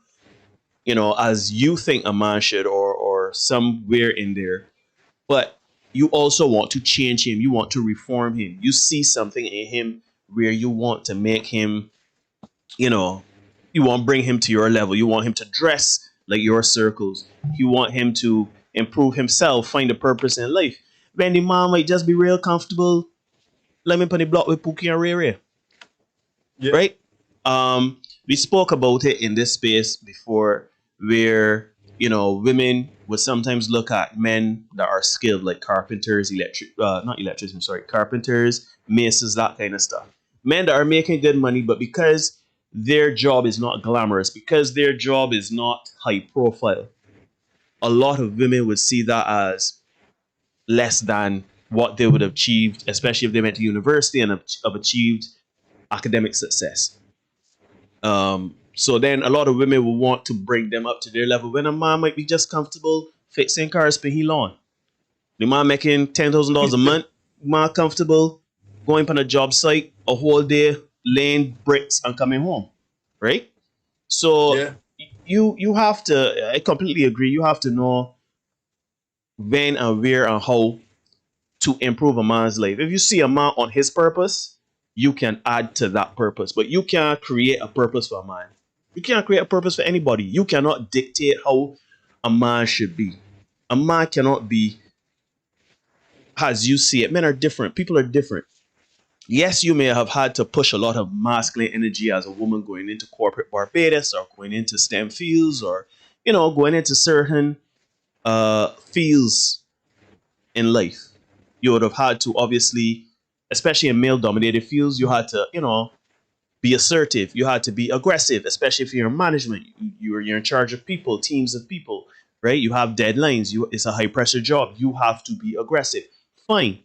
as you think a man should, or somewhere in there. But you also want to change him, you want to reform him. You see something in him where you want to make him, you want to bring him to your level. You want him to dress like your circles. You want him to improve himself, find a purpose in life. When the man might just be real comfortable, let me put the block with Pookie and Ray Ray. Yeah. Right? We spoke about it in this space before, where, women would sometimes look at men that are skilled, like carpenters, carpenters, masons, that kind of stuff. Men that are making good money, but because their job is not glamorous, because their job is not high profile, a lot of women would see that as less than what they would have achieved, especially if they went to university and have achieved academic success. So then a lot of women will want to bring them up to their level, when a man might be just comfortable fixing cars for his lawn. The man making $10,000 a month, man comfortable going on a job site a whole day, laying bricks and coming home, right? So Yeah. you have to, I completely agree, you have to know when and where and how to improve a man's life. If you see a man on his purpose, you can add to that purpose, but you can't create a purpose for a man. You can't create a purpose for anybody. You cannot dictate how a man should be. A man cannot be as you see it. Men are different. People are different. Yes, you may have had to push a lot of masculine energy as a woman going into corporate Barbados, or going into STEM fields, or going into certain fields in life. You would have had to, obviously, especially in male-dominated fields, you had to, be assertive. You had to be aggressive, especially if you're in management. You're in charge of people, teams of people, right? You have deadlines. It's a high-pressure job. You have to be aggressive. Fine.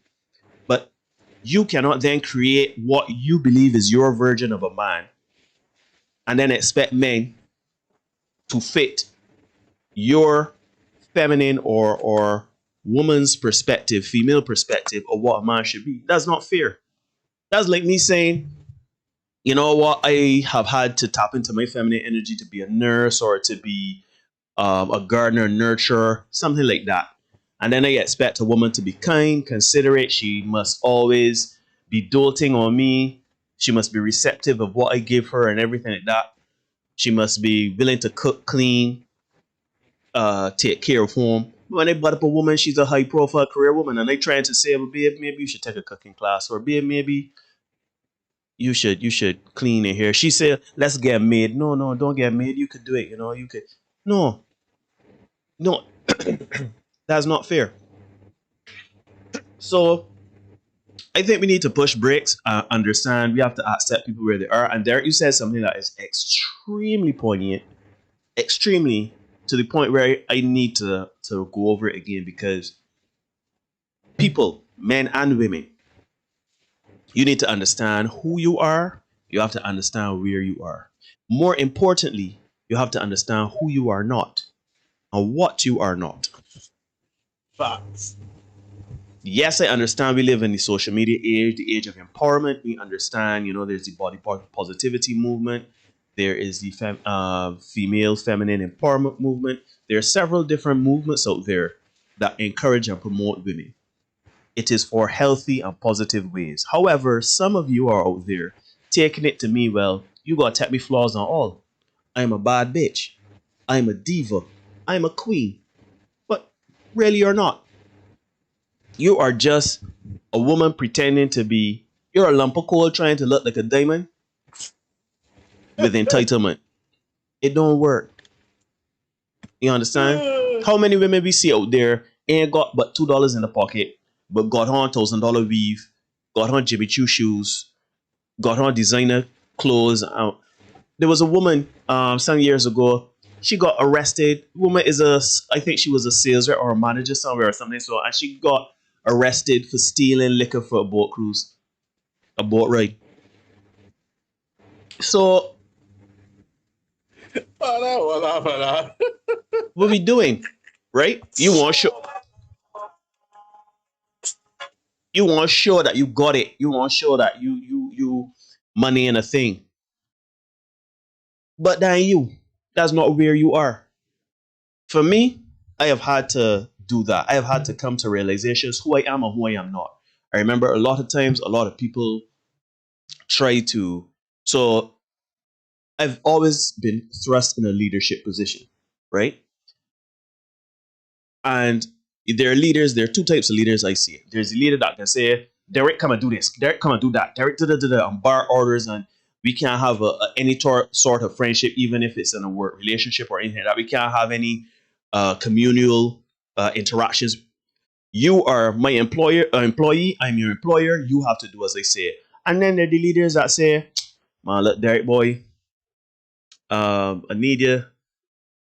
But you cannot then create what you believe is your version of a man and then expect men to fit your feminine or woman's perspective, female perspective of what a man should be. That's not fair. That's like me saying, you know what, I have had to tap into my feminine energy to be a nurse, or to be a gardener, nurturer, something like that. And then I expect a woman to be kind, considerate. She must always be doting on me. She must be receptive of what I give her and everything like that. She must be willing to cook, clean, take care of home. When I butt up a woman, she's a high profile career woman, and I trying to say, well, babe, maybe you should take a cooking class, or babe, maybe you should clean in here. She said, let's get a maid. No, don't get a maid. You could do it, you could. No. That's not fair. So I think we need to push brakes, understand we have to accept people where they are. And Derek, you said something that is extremely poignant, extremely, to the point where I need to go over it again, because people, men and women, you need to understand who you are. You have to understand where you are. More importantly, you have to understand who you are not and what you are not. Facts. Yes, I understand we live in the social media age, the age of empowerment. We understand, there's the body positivity movement. There is the female feminine empowerment movement. There are several different movements out there that encourage and promote women. It is for healthy and positive ways. However, some of you are out there taking it to me, well, you gotta take me flaws and all. I'm a bad bitch. I'm a diva. I'm a queen. But really you're not. You are just a woman pretending to be, you're a lump of coal trying to look like a diamond with entitlement. It don't work. You understand? How many women we see out there ain't got but $2 in the pocket, but got on $1,000 weave, got on Jimmy Choo shoes, got on designer clothes. There was a woman some years ago. She got arrested. Woman I think she was a sales rep or a manager somewhere or something. So, and she got arrested for stealing liquor for a boat cruise, a boat ride. So, what we doing, right? You want to show that you got it. You want to show that you money in a thing. But that's not where you are. For me, I have had to do that. I have had to come to realizations who I am and who I am not. I remember a lot of times, a lot of people try to. So I've always been thrust in a leadership position, right? And there are leaders, there are two types of leaders I see. There's a leader that can say, Derek, come and do this. Derek, come and do that. Derek, and bar orders, and we can't have any sort of friendship, even if it's in a work relationship or anything like that. We can't have any communal interactions. You are my employee. I'm your employer. You have to do as I say. And then there are the leaders that say, man, look, Derek boy, I need you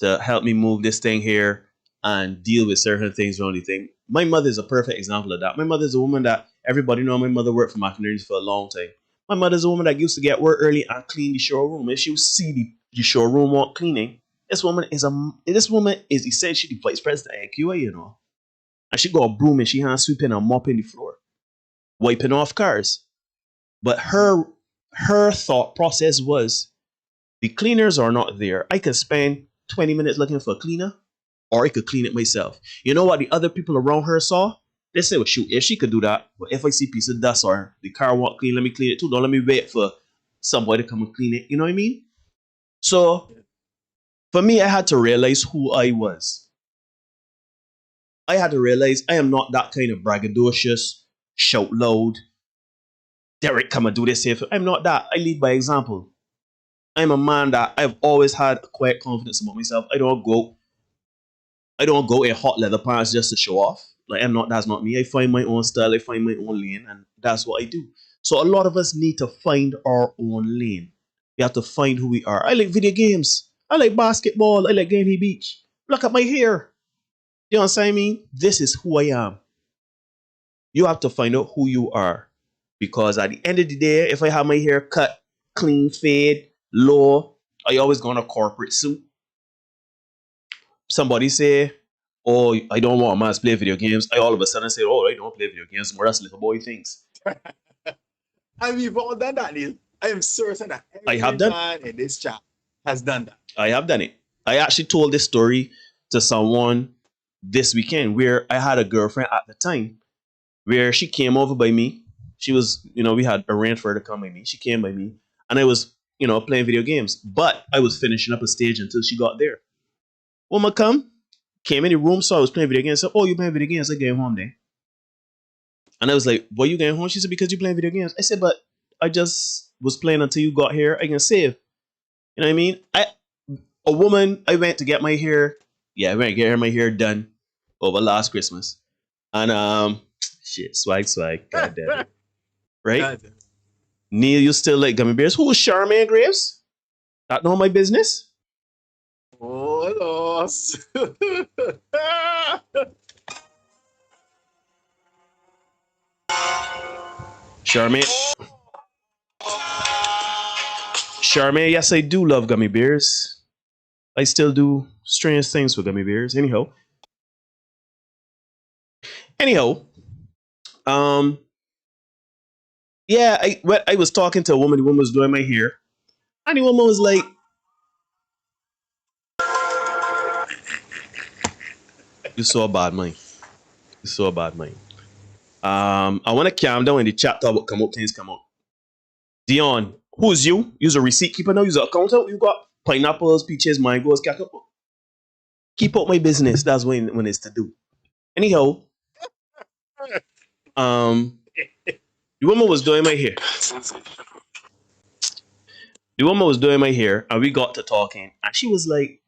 to help me move this thing here and deal with certain things around the thing. My mother is a perfect example of that. My mother is a woman that everybody know. My mother worked for McInerney's for a long time. My mother is a woman that used to get work early and clean the showroom. If she would see the showroom want cleaning, this woman is essentially the vice president at QA, And she got a broom and she hand sweeping and mopping the floor, wiping off cars. But her thought process was, the cleaners are not there. I could spend 20 minutes looking for a cleaner, or I could clean it myself. You know what the other people around her saw? They said, well, shoot, if she could do that, but if I see a piece of dust or the car won't clean, let me clean it too. Don't let me wait for somebody to come and clean it. You know what I mean? So for me, I had to realize who I was. I had to realize I am not that kind of braggadocious, shout loud, Derek, come and do this here. I'm not that. I lead by example. I'm a man that I've always had a quiet confidence about myself. I don't go in hot leather pants just to show off. Like that's not me. I find my own style, I find my own lane, and that's what I do. So a lot of us need to find our own lane. We have to find who we are. I like video games. I like basketball. I like Gamey Beach. Look at my hair. You know what I mean? This is who I am. You have to find out who you are. Because at the end of the day, if I have my hair cut, clean, fade, low, I always go in a corporate suit. Somebody say, oh, I don't want a man to play video games. I all of a sudden say, oh, I don't play video games. More that's little boy things. And we've all done that, Neil. I am certain that every man in this chat has done that. I have done it. I actually told this story to someone this weekend where I had a girlfriend at the time where she came over by me. She was, we had arranged for her to come by me. She came by me and I was, playing video games. But I was finishing up a stage until she got there. Woman came in the room, saw I was playing video games. Said, oh, you playing video games? I get home then. And I was like, why you getting home? She said, because you playing video games. I said, but I just was playing until you got here. I can save. You know what I mean? I went to get my hair. Yeah, I went to get my hair done over last Christmas. And swag. God damn it. Right? Neil, you still like gummy bears? Who was Charmaine Graves? That know my business? Oh, loss. Charmaine, yes, I do love gummy bears. I still do strange things with gummy bears. Anyhow, Yeah, I was talking to a woman. The woman was doing my hair, and the woman was like, "You so bad, man. You so bad, man." I want to calm down when the chat talk about come up, things come up. Dion, who's you? You's a receipt keeper now. You's an accountant. You got pineapples, peaches, mangoes, cucumber. Keep up my business. That's when it's to do. Anyhow, the woman was doing my hair. The woman was doing my hair, and we got to talking, and she was like,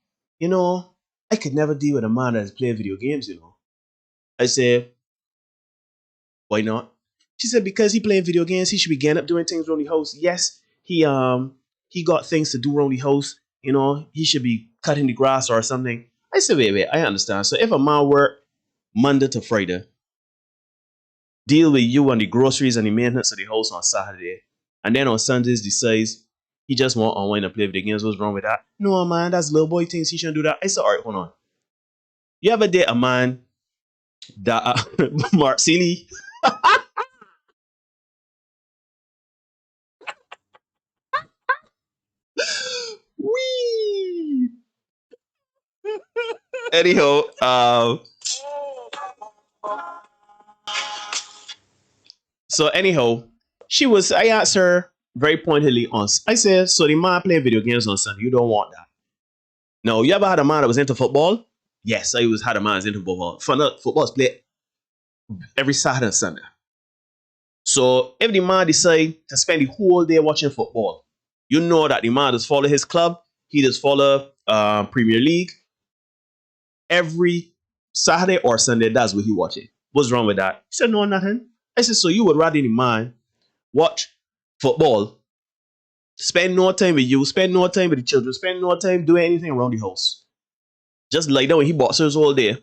I could never deal with a man that's playing video games, I said, why not? She said, because he playing video games, he should be getting up doing things around the house. Yes, he got things to do around the house. He should be cutting the grass or something. I said, wait, I understand. So if a man work Monday to Friday, deal with you on the groceries and the maintenance of the house on Saturday, and then on Sundays decides he just want to unwind and play video games, what's wrong with that? No, man, that's little boy things. He shouldn't do that. I said, all right, hold on. You ever date a man that Marcini? Wee. Anyhow, I asked her very pointedly I said, so the man playing video games on Sunday, you don't want that. No, you ever had a man that was into football? Yes, I had a man that's into football. Football's played every Saturday and Sunday. So if the man decide to spend the whole day watching football, you know that the man does follow his club, he does follow Premier League. Every Saturday or Sunday, that's what he watching. What's wrong with that? He said, no, nothing. I said, so you would rather the man watch football, spend no time with you, spend no time with the children, spend no time doing anything around the house. Just lie down when he boxers all day,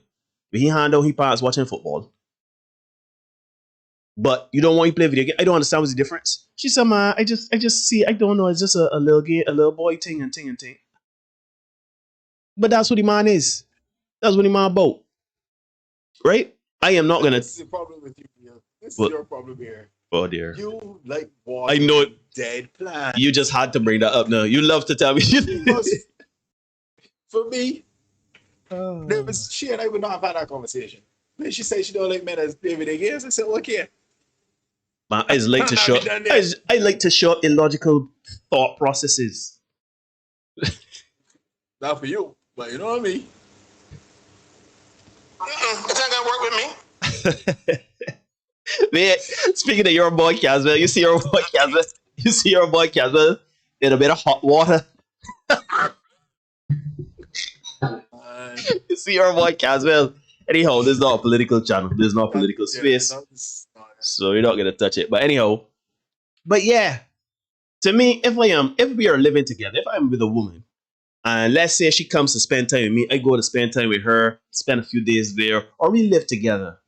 when he hand down his parents watching football. But you don't want to play video game. I don't understand what's the difference. She said, man, I just see, I don't know, it's just a little game, a little boy thing and thing. But that's what the man is. That's what the man about. Right? I am not gonna. This is the problem with you, Neil. This is your problem here. Oh dear. You like I know it. Dead plan. You just had to bring that up now. You love to tell me. For me, she and I would not have had that conversation. Then she said she don't like men as play video games. I said, okay. Man, I like to show. I like to show illogical thought processes. Not for you, but you know what I mean. It's not gonna work with me. Man, speaking of your boy Caswell, you see your boy Caswell in a bit of hot water. You see your boy Caswell. Anyhow, this is not a political channel. This is not a political space. So you're not gonna touch it. But anyhow, yeah. To me, if we are living together, if I'm with a woman, and let's say she comes to spend time with me, I go to spend time with her, spend a few days there, or we live together,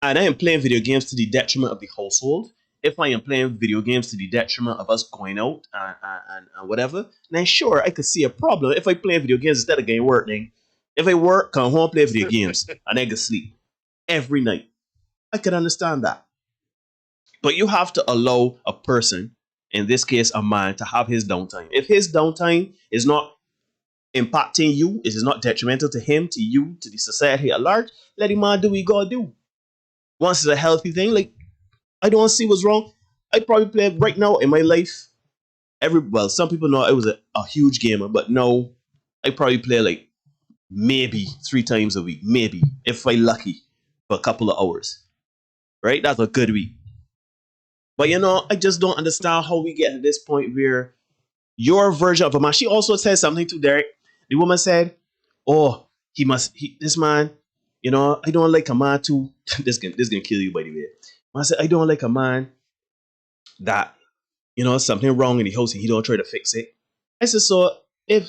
and I am playing video games to the detriment of the household. If I am playing video games to the detriment of us going out and whatever, then sure, I could see a problem. If I play video games instead of getting work, then if I work, come home, play video games, and I can sleep every night, I can understand that. But you have to allow a person, in this case a man, to have his downtime. If his downtime is not impacting you, it is not detrimental to him, to you, to the society at large, let the man do what he gotta do. Once it's a healthy thing, like, I don't see what's wrong. I probably play right now in my life. Some people know I was a huge gamer, but no, I probably play like maybe 3 times a week, maybe, if I'm lucky, for a couple of hours. Right? That's a good week. But I just don't understand how we get to this point where your version of a man. She also said something to Derek. The woman said, "Oh, this man, I don't like a man too." This gonna kill you, by the way. I said, "I don't like a man that, something wrong in the house and he don't try to fix it." I said, "So if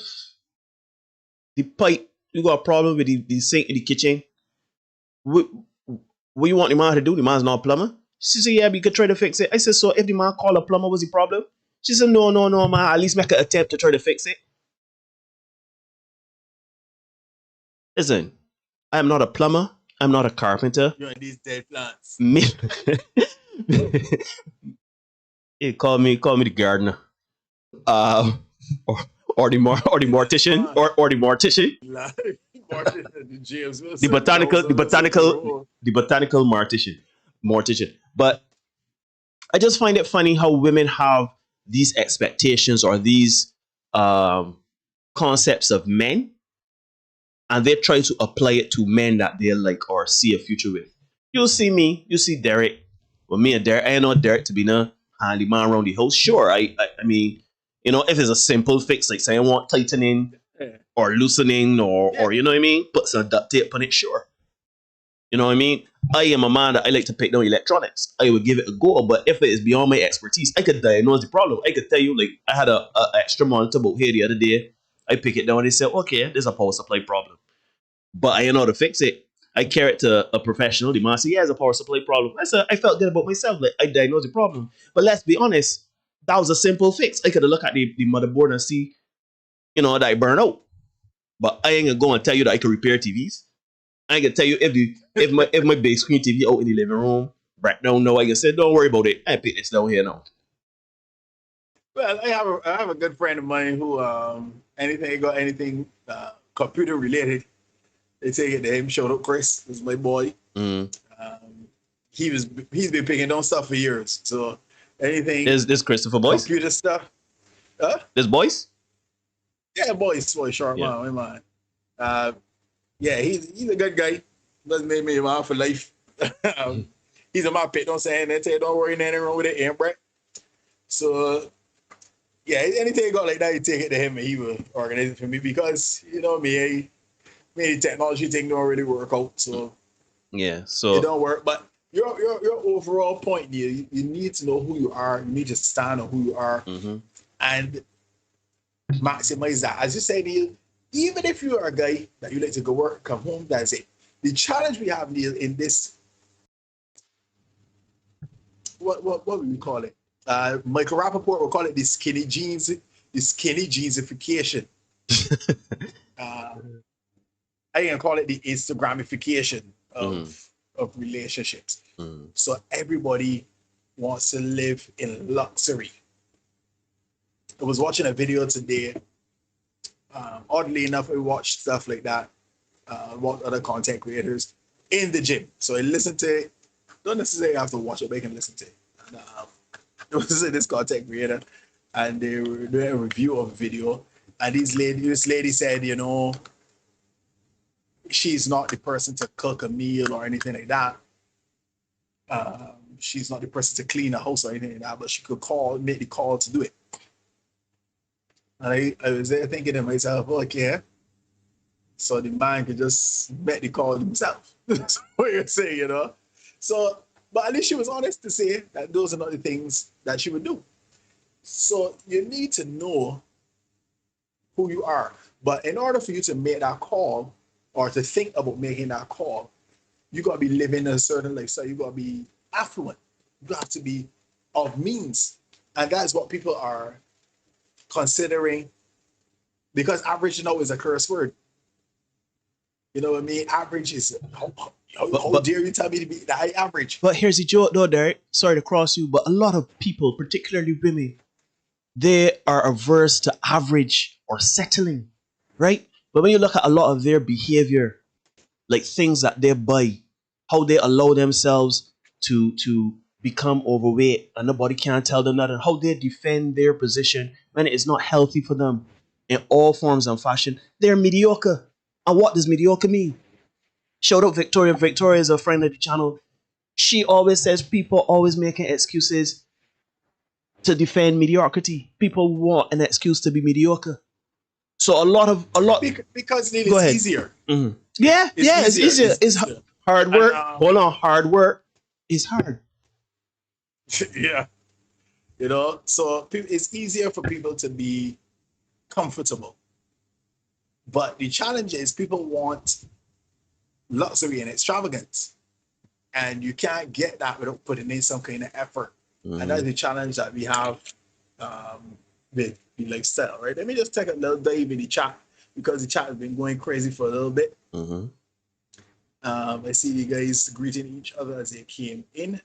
the pipe, you got a problem with the sink in the kitchen, what you want the man to do? The man's not a plumber." She said, "Yeah, but you could try to fix it." I said, "So if the man called a plumber, what's the problem?" She said, no, man, at least make an attempt to try to fix it. Listen, I am not a plumber. I'm not a carpenter. You're in these dead plants. Yeah, call me the gardener. Or the mortician or the mortician. James Wilson, The botanical mortician. But I just find it funny how women have these expectations or these concepts of men, and they try to apply it to men that they like or see a future with. You'll see me, you see Derek. Well, me and Derek, I know Derek to be the handy man around the house. Sure, I mean, you know, if it's a simple fix, like say I want tightening or loosening or you know what I mean, put some duct tape on it, sure. You know what I mean? I am a man that I like to pick down electronics. I would give it a go, but if it is beyond my expertise, I could diagnose the problem. I could tell you, like, I had a extra monitor about here the other day. I pick it down and they said, okay, there's a power supply problem. But I know how to fix it. I carry it to a professional. The man said, yeah, it's a power supply problem. I said, I felt good about myself. Like, I diagnosed the problem. But let's be honest, that was a simple fix. I could have looked at the motherboard and see, you know, that I burn out. But I ain't gonna go and tell you that I can repair TVs. I can tell you if my big screen TV out in the living room break down now, I can say, don't worry about it. I put this down here now. Well, I have a good friend of mine who anything computer related, they take it to him. Shout out Chris, this is my boy. He's been picking down stuff for years. So anything there's Christopher Boyce? Computer stuff. There's Boyce? Yeah, Boyce short man. Yeah, he's a good guy. Doesn't make me around for life. He's in my pit, don't say anything. Don't worry, nothing wrong with it, and Brett. So, yeah, anything got like that, you take it to him and he will organize it for me because, you know me, the technology thing don't really work out. So, yeah, so it don't work. But your overall point, you need to know who you are. You need to stand on who you are and maximize that. As you say, Neil, even if you are a guy that you like to go work, come home, that's it. The challenge we have, Neil, in this, what would we call it? Michael Rappaport will call it the skinny jeansification. I can call it the Instagramification of relationships. So everybody wants to live in luxury. I was watching a video today. Oddly enough, I watched stuff like that. Watch other content creators in the gym. So I listened to it. Don't necessarily have to watch it, but I can listen to it. And, it was this content creator, and they were doing a review of a video. And this lady said, you know, she's not the person to cook a meal or anything like that. She's not the person to clean a house or anything like that, but she could make the call to do it. And I was there thinking to myself, okay, so the man could just make the call himself. That's what you're saying, you know? So, but at least she was honest to say that those are not the things that she would do. So you need to know who you are. But in order for you to make that call or to think about making that call, you got to be living a certain lifestyle. You got to be affluent. You have to be of means. And that's what people are considering, because average now is a curse word. You know what I mean? Average is, how dare you tell me to be the high average? But here's the joke though, Derek. Sorry to cross you, but a lot of people, particularly women, they are averse to average or settling, right? But when you look at a lot of their behavior, like things that they buy, how they allow themselves to become overweight and nobody can tell them that, and how they defend their position when it is not healthy for them in all forms and fashion, they're mediocre. And what does mediocre mean? Shout out Victoria. Victoria is a friend of the channel. She always says people always making excuses to defend mediocrity. People want an excuse to be mediocre. So because it's easier. Mm-hmm. Yeah, it's easier. It's hard work. Hold on, hard work is hard. Yeah, you know, so it's easier for people to be comfortable. But the challenge is people want luxury and extravagance, and you can't get that without putting in some kind of effort. And that's the challenge that we have with the lifestyle, right? Let me just take a little dive in the chat because the chat has been going crazy for a little bit. I see the guys greeting each other as they came in.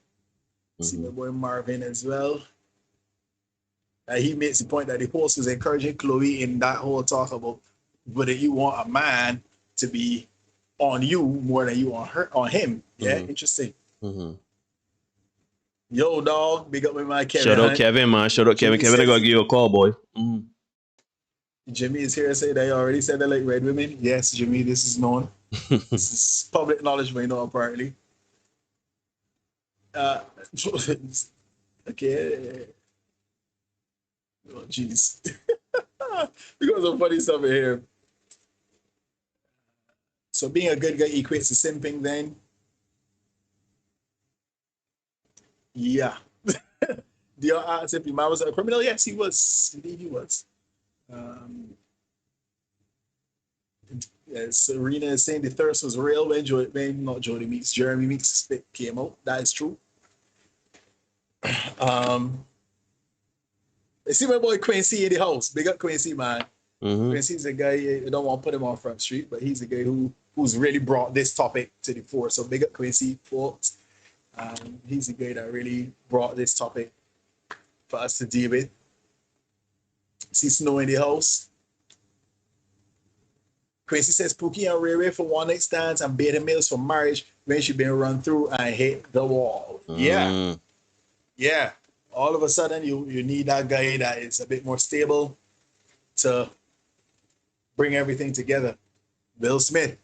See my boy Marvin as well. He makes the point that the post was encouraging Chloe in that whole talk about whether you want a man to be on you more than you on him. Yeah, interesting. Yo, dog, big up with my Kevin. Shout out Kevin, man. Shout out Kevin. Kevin, I gotta give you a call, boy. Jimmy is here to say they already said they like red women. Yes, Jimmy, this is known. This is public knowledge, we know apparently. Okay. Oh, jeez. We got some funny stuff in here. So being a good guy equates to simping then? Yeah. Dion asked if your man was a criminal. Yes, he was. Indeed, he was. Yes, Serena is saying the thirst was real when Jody Meeks, Jeremy Meeks' spit came out. That is true. I see my boy Quincy in the house. Big up Quincy, man. Quincy's a guy, you don't want to put him on Front Street, but he's a guy who's really brought this topic to the fore. So big up Quincy, folks. He's the guy that really brought this topic for us to deal with. See Snow in the house. Quincy says Pookie and Ray Ray for one night stands and beta males for marriage when she been run through and hit the wall. Yeah. Yeah. All of a sudden you need that guy that is a bit more stable to bring everything together. Will Smith.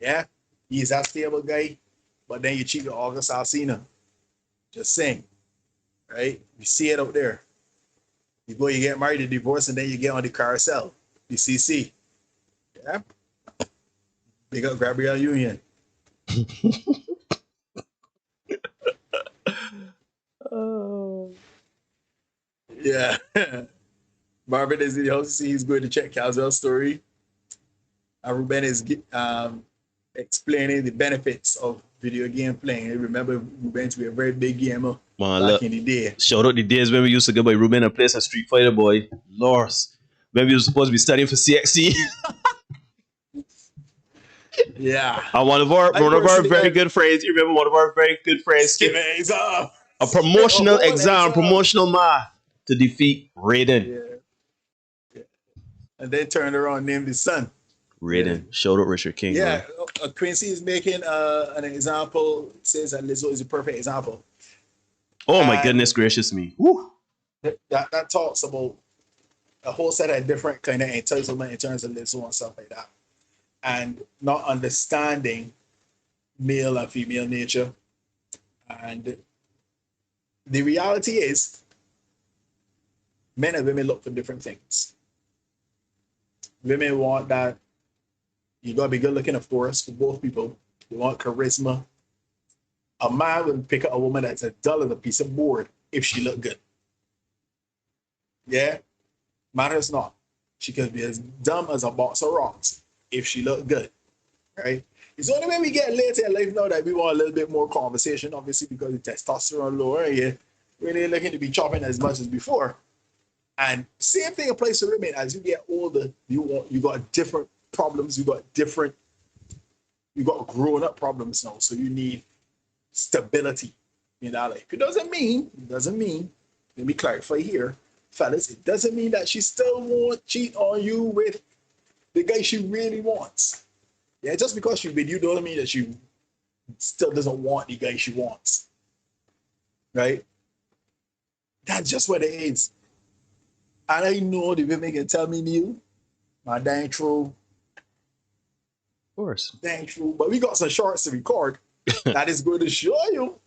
Yeah. He's that stable guy. But then you cheat with August Alsina. Just saying. Right? You see it out there. You go, you get married, you divorce, and then you get on the carousel. The CC. Yeah. Big up Gabrielle Union. Yeah. Marvin is in the house. He's going to check Caswell's story. And Ruben is explaining the benefits of video game playing. I remember Ruben to be a very big gamer back in the day. Shout out the days when we used to go by Ruben and play some Street Fighter, boy. Lors. When we were supposed to be studying for CXC. Yeah. And one of our very good friends, you remember one of our very good friends skipped a promotional exam, promotional math to defeat Raiden. Yeah. And then turned around, named his son Raiden. Yeah. Shout out Richard King. Yeah. Quincy is making an example, says that Lizzo is a perfect example. Oh my goodness gracious me. Woo. That talks about a whole set of different kind of entitlement in terms of Lizzo and stuff like that. And not understanding male and female nature. And the reality is, men and women look for different things. Women want that, you gotta be good looking, of course, for both people. They want charisma. A man will pick up a woman that's as dull as a piece of board if she look good. Yeah? Matters not. She can be as dumb as a box of rocks if she look good, right? It's only when we get later in life now that we want a little bit more conversation, obviously, because the testosterone lower and you're really looking to be chopping as much as before. And same thing applies to women. As you get older, you got different problems, you got grown up problems now. So you need stability in that life. It doesn't mean, let me clarify here, fellas, it doesn't mean that she still won't cheat on you with the guy she really wants. Yeah, just because she's with you doesn't mean that she still doesn't want the guy she wants. Right? That's just what it is. And I know the women can tell me, Neil, that ain't true. Of course. That ain't true. But we got some shorts to record that is going to show you.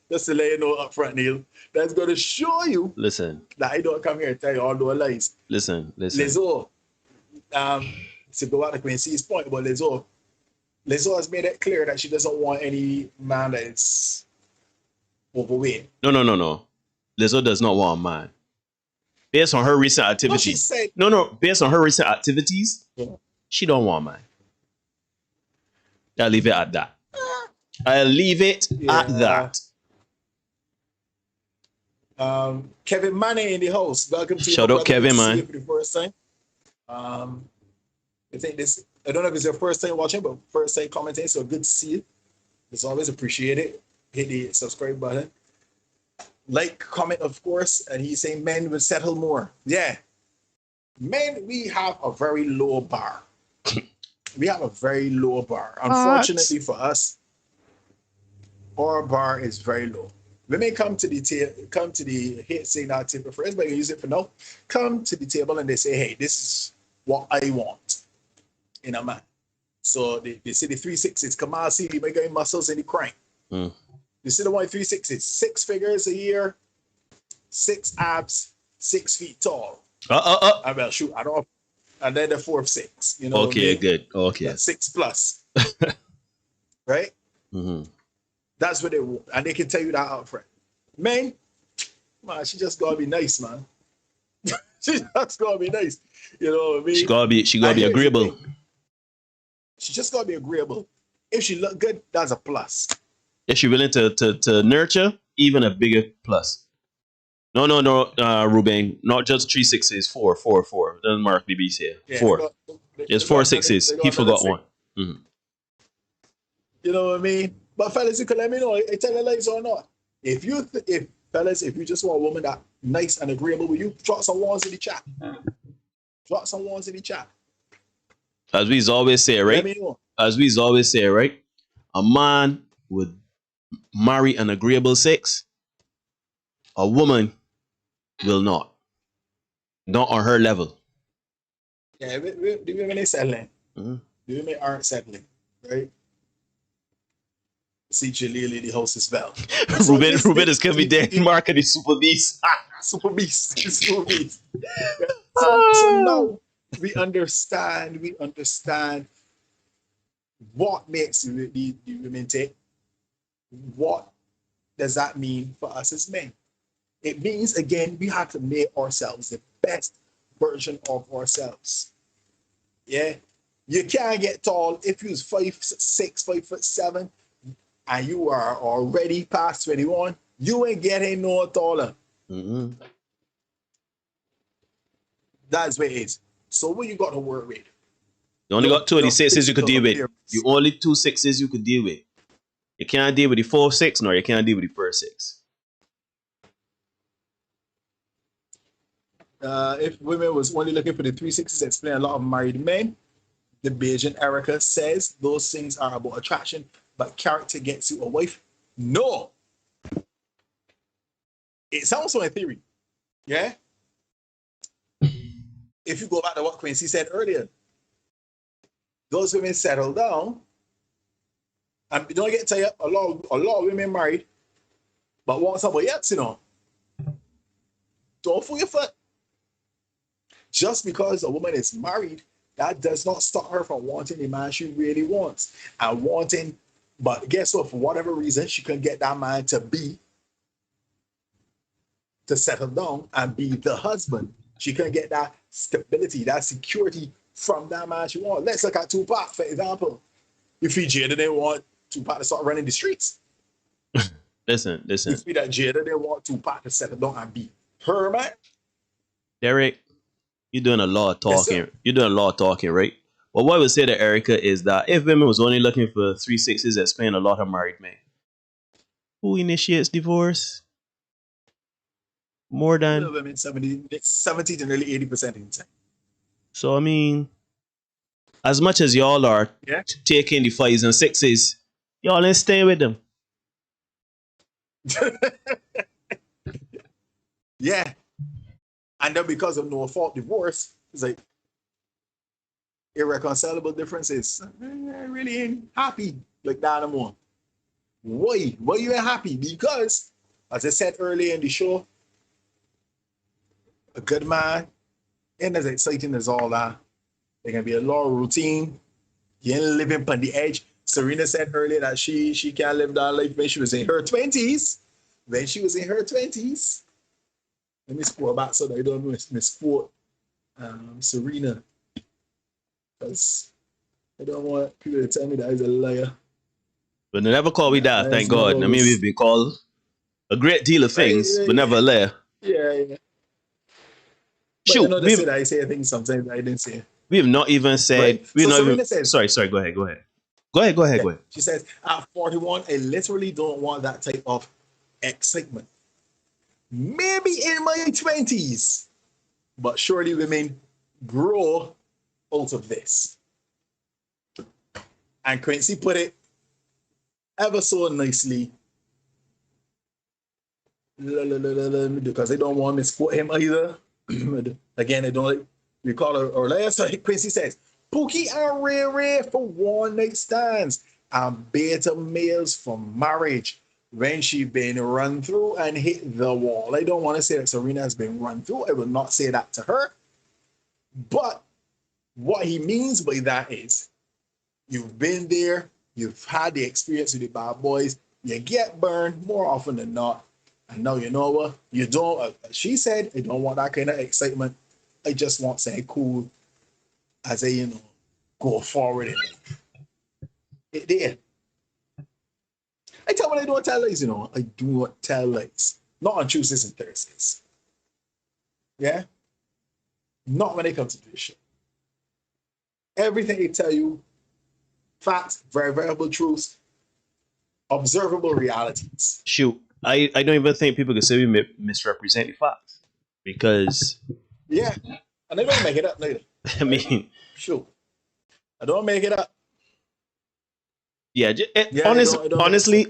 Just to let you know up front, Neil. That's going to show you. Listen. That I don't come here and tell you all those lies. Listen. Lizzo. To go back to Quincy's point about Lizzo has made it clear that she doesn't want any man that is overweight. No. Lizzo does not want a man. Based on her recent activities. Based on her recent activities, she don't want a man. I'll leave it at that. At that. Kevin Manning in the house. Welcome to Shout out Kevin, man. For the first time. I think this I don't know if it's your first time watching, but first time commenting, so good to see you. It's always appreciated. Hit the subscribe button. Like, comment, of course. And he's saying men will settle more. Yeah. Men, we have a very low bar. We have a very low bar. Unfortunately for us, our bar is very low. Women come to the hate saying that table first, but you use it for now. Come to the table and they say, hey, this is what I want in a man. So they say the 3/6s, Kamal Seeley, my guy muscles in the crank. You see the one 3/6s, 6 figures a year, 6 abs, 6 feet tall. I will shoot. I don't. And then the 4th 6. You know. Okay, good. Okay. That's 6 plus. Right. That's what they want, and they can tell you that out front. Man, she just gotta be nice, man. She just gotta be nice. You know what I mean? She gotta be agreeable. She just gotta be agreeable. If she look good, that's a plus. If she willing to nurture, even a bigger plus. No, Ruben, not just 3 6s, 4. Doesn't mark the BC here. Yeah, 4. There's 4 6s. He forgot one. You know what I mean? But fellas, you can let me know. I tell you lies or not. If you just want a woman that nice and agreeable with you, drop some ones in the chat. Drop some ones in the chat. As we always say, right? A man would marry an agreeable 6. A woman will not. Not on her level. Yeah, the women are settling. The women aren't settling, right? See Jalili, the host as well. Ruben is coming there. Mark and the Super Beast. Super Beast. So now we understand what makes the women take. What does that mean for us as men? It means, again, we have to make ourselves the best version of ourselves. Yeah? You can't get tall if you're 5'6", 5'7", and you are already past 21. You ain't getting no taller. That's what it is. So what you got to work with? You only got 2 of the 6s you could deal with. You only 2 6s you could deal with. You can't deal with the 4 6, nor you can't deal with the first 6. If women was only looking for the 3 6s, explain a lot of married men. The Bajan Erica says those things are about attraction, but character gets you a wife. No. It sounds like a theory. Yeah? If you go back to what Quincy said earlier, those women settle down, and don't get tired. A lot of women married, but want somebody else, you know. Don't fool your foot. Just because a woman is married, that does not stop her from wanting the man she really wants. And wanting, but guess what? For whatever reason, she couldn't get that man to settle down and be the husband. She couldn't get that stability, that security from that man she wants. Let's look at Tupac, for example. If Jada didn't want Tupac to start running the streets. Listen. If that Jada didn't want Tupac to settle down and be her man. Derek, you're doing a lot of talking. You're doing a lot of talking, right? But what I would say to Erica is that if women was only looking for 3 6s, explain a lot of married men. Who initiates divorce? More than women, 70 to nearly 80% in time. So I mean, as much as y'all are taking the 5s and 6s, y'all ain't staying with them. Yeah. And then because of no fault divorce, it's like irreconcilable differences. I really ain't happy like that anymore. Why? Why you ain't happy? Because, as I said earlier in the show, a good man ain't as exciting as all that. There can be a lot of routine. You ain't living on the edge. Serena said earlier that she can't live that life when she was in her 20s. When she was in her 20s. Let me scroll back so that I don't misquote Serena. Because I don't want people to tell me that I'm a liar. But they never call me that, thank God. I mean, we've been called a great deal of things, but never a liar. Yeah. But Shoot, you know, they say that I say things sometimes I didn't say. We have not even said. Right? We have So not Serena even. says, Sorry. Go ahead. Go ahead. she says, at 41, I literally don't want that type of excitement. Maybe in my 20s, but surely women grow out of this. And Quincy put it ever so nicely, because they don't want to misquote him either. Again, they don't recall her or last. So Quincy says, Pookie and Ray Ray for one night stands and beta males for marriage when she been run through and hit the wall. I don't want to say that Serena has been run through. I will not say that to her. But what he means by that is you've been there, you've had the experience with the bad boys, you get burned more often than not. And now you know what? You don't, she said, I don't want that kind of excitement. I just want something cool as I, go forward in it. There. I tell when I don't tell lies, I do not tell lies. Not on Tuesdays and Thursdays. Yeah? Not when it comes to this shit. Everything I tell you, facts, verifiable truths, observable realities. Shoot, I don't even think people can say we misrepresent the facts because. Yeah, and I don't make it up later. I mean, shoot, I don't make it up. Yeah, honestly,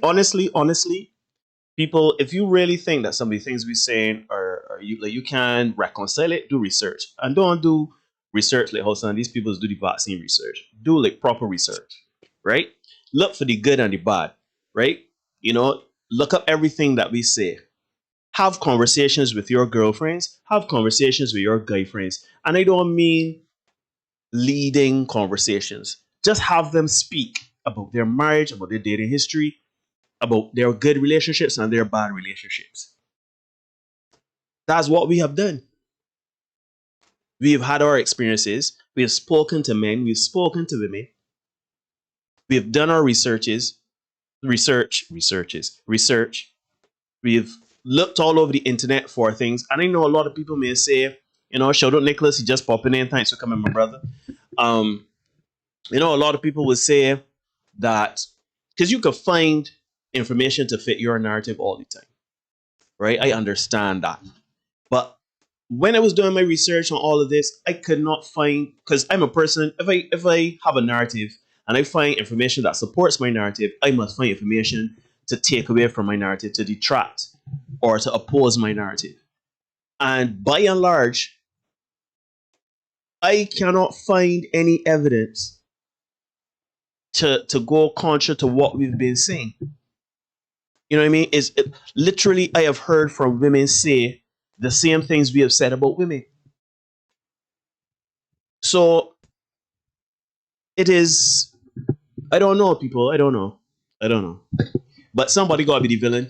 people, if you really think that some of the things we're saying are you can reconcile it, do research. And don't do research like how some of these people do the vaccine research. Do like proper research, right? Look for the good and the bad, right? Look up everything that we say. Have conversations with your girlfriends. Have conversations with your guy friends. And I don't mean leading conversations. Just have them speak about their marriage, about their dating history, about their good relationships and their bad relationships. That's what we have done. We've had our experiences. We have spoken to men. We've spoken to women. We have done our research. We've looked all over the internet for things. And I know a lot of people may say, shout out Nicholas, he just popping in. Thanks for coming, my brother. A lot of people would say that because you could find information to fit your narrative all the time, right? I understand that. But when I was doing my research on all of this, I could not find, because I'm a person, if I have a narrative and I find information that supports my narrative, I must find information to take away from my narrative, to detract or to oppose my narrative. And by and large, I cannot find any evidence to go contrary to what we've been saying. You know what I mean? Literally, I have heard from women say the same things we have said about women. So it is, I don't know, people. I don't know. But somebody got to be the villain.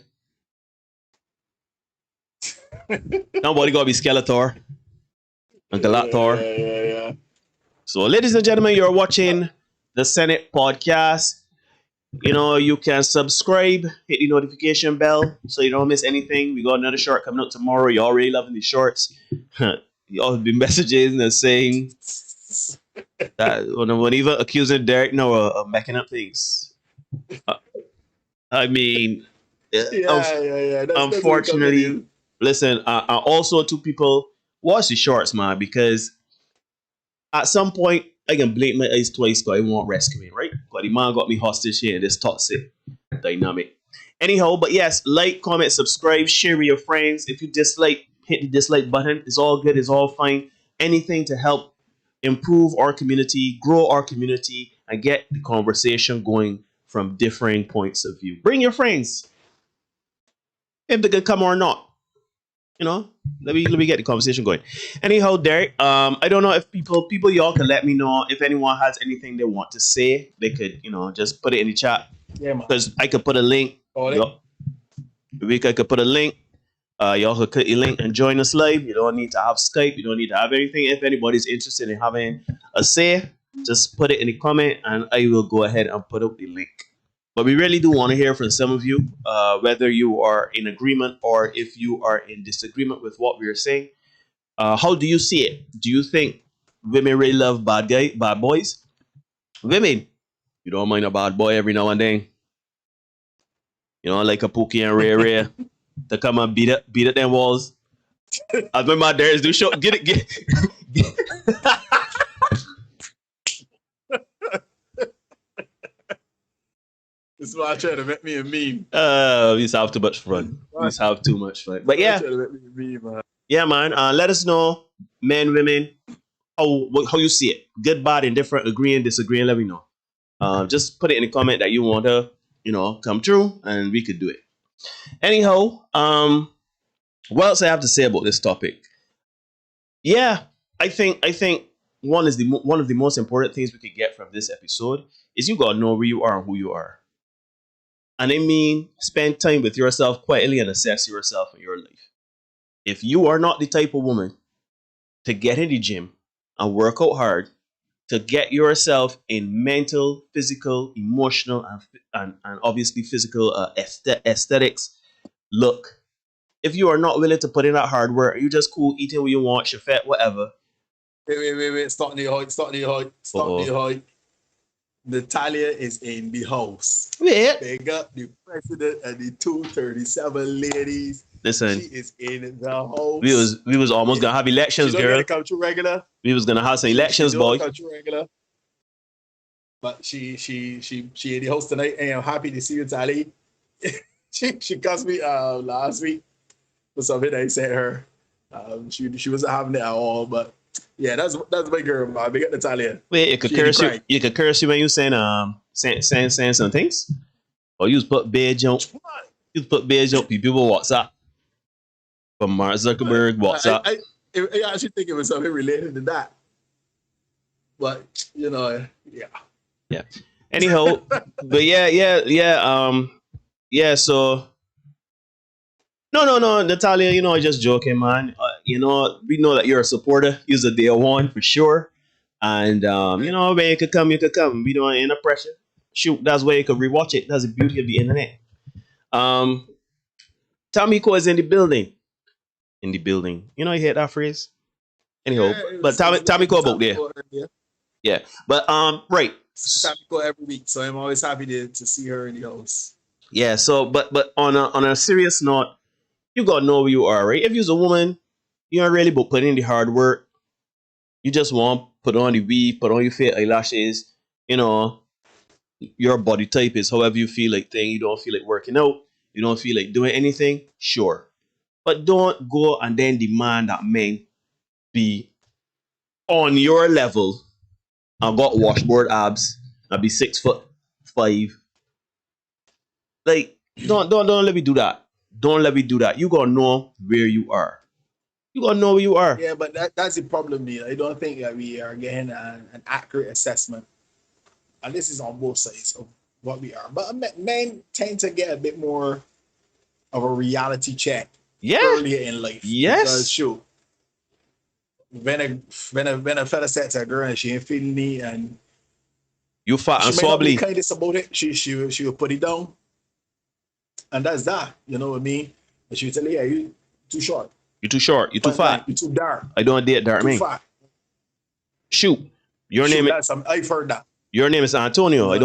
Somebody got to be Skeletor and Galactor. Yeah. So, ladies and gentlemen, you're watching the Senate podcast. You can subscribe, hit the notification bell so you don't miss anything. We got another short coming out tomorrow. Y'all really loving the shorts. Y'all have been messaging and saying that when even accusing Derek of making up things. I mean, unfortunately, listen, also to people, watch the shorts, man, because at some point, I can blink my eyes twice because I won't rescue me, right? Because the man got me hostage here in this toxic dynamic. Anyhow, but yes, like, comment, subscribe, share with your friends. If you dislike, hit the dislike button. It's all good. It's all fine. Anything to help improve our community, grow our community, and get the conversation going from differing points of view. Bring your friends. If they can come or not. Let me get the conversation going. Anyhow, Derek, I don't know if people y'all can let me know if anyone has anything they want to say. They could, just put it in the chat. Yeah, man. Because I could put a link. I could put a link. Y'all could click the link and join us live. You don't need to have Skype. You don't need to have anything. If anybody's interested in having a say, just put it in the comment and I will go ahead and put up the link. But we really do want to hear from some of you, whether you are in agreement or if you are in disagreement with what we are saying. How do you see it? Do you think women really love bad boys. Women, you don't mind a bad boy every now and then. You know, like a Pookie and Ray Ray to come and beat up them walls. As when my dads do show, get it. This is why I try to make me a meme. We used to have too much fun. But yeah. Yeah, man. Let us know, men, women, how you see it. Good, bad, indifferent, agreeing, disagreeing, let me know. Just put it in the comment that you want to, come true, and we could do it. Anyhow, what else I have to say about this topic? Yeah, I think one of the most important things we could get from this episode is you gotta know where you are and who you are. And I mean, spend time with yourself quietly and assess yourself and your life. If you are not the type of woman to get in the gym and work out hard to get yourself in mental, physical, emotional, and obviously physical aesthetics look, if you are not willing to put in that hard work, you just cool eating what you want, you're fat, whatever. Wait. Stop the height. Natalia is in the house. Yeah. They got the president and the 237 ladies. Listen, she is in the house. We was almost gonna have elections, she girl. Come to regular. We was gonna have some elections, boy. Come to regular. But she in the house tonight, and I'm happy to see you, Tally. she cussed me last week for something I said her. She wasn't having it at all, but yeah, that's my girl, man. Big up Natalia. Wait, you could curse you. You could curse you when you saying some things, or you put bad jump. You put bad jump. People WhatsApp from Mark Zuckerberg WhatsApp. I actually think it was something related to that, but yeah. Yeah. Anyhow, but yeah. So. No, Natalia, I'm just joking, man. We know that you're a supporter. You're a day one for sure. And, when you could come. We don't have any pressure. Shoot, that's where you could rewatch it. That's the beauty of the internet. Tamiko is in the building. You hear that phrase? Anyhow, but Tamiko about there. Yeah, but, right. Tamiko every week, so I'm always happy to see her in the house. Yeah, so, but on a serious note, you gotta know who you are, right? If you're a woman, you aren't really about putting in the hard work. You just want to put on the weave, put on your fake eyelashes. Your body type is however you feel like thing. You don't feel like working out. You don't feel like doing anything. Sure, but don't go and then demand that men be on your level and got washboard abs and be 6'5". Like, don't let me do that. Don't let me do that. You gotta know where you are. Yeah, but that's the problem, Neil. I don't think that we are getting an accurate assessment. And this is on both sides of what we are. But men tend to get a bit more of a reality check earlier in life. Yes. Because shoot, when a fella says to a girl and she ain't feeling me and you fat and she might not be swabbly. kindness about it, she will put it down. And that's that, you know what I mean? And she would tell you, yeah, you too short. You're too short. You're too fat. You're too dark. I don't date dark men. Fat. Shoot. I've heard that. Your name is Antonio. You I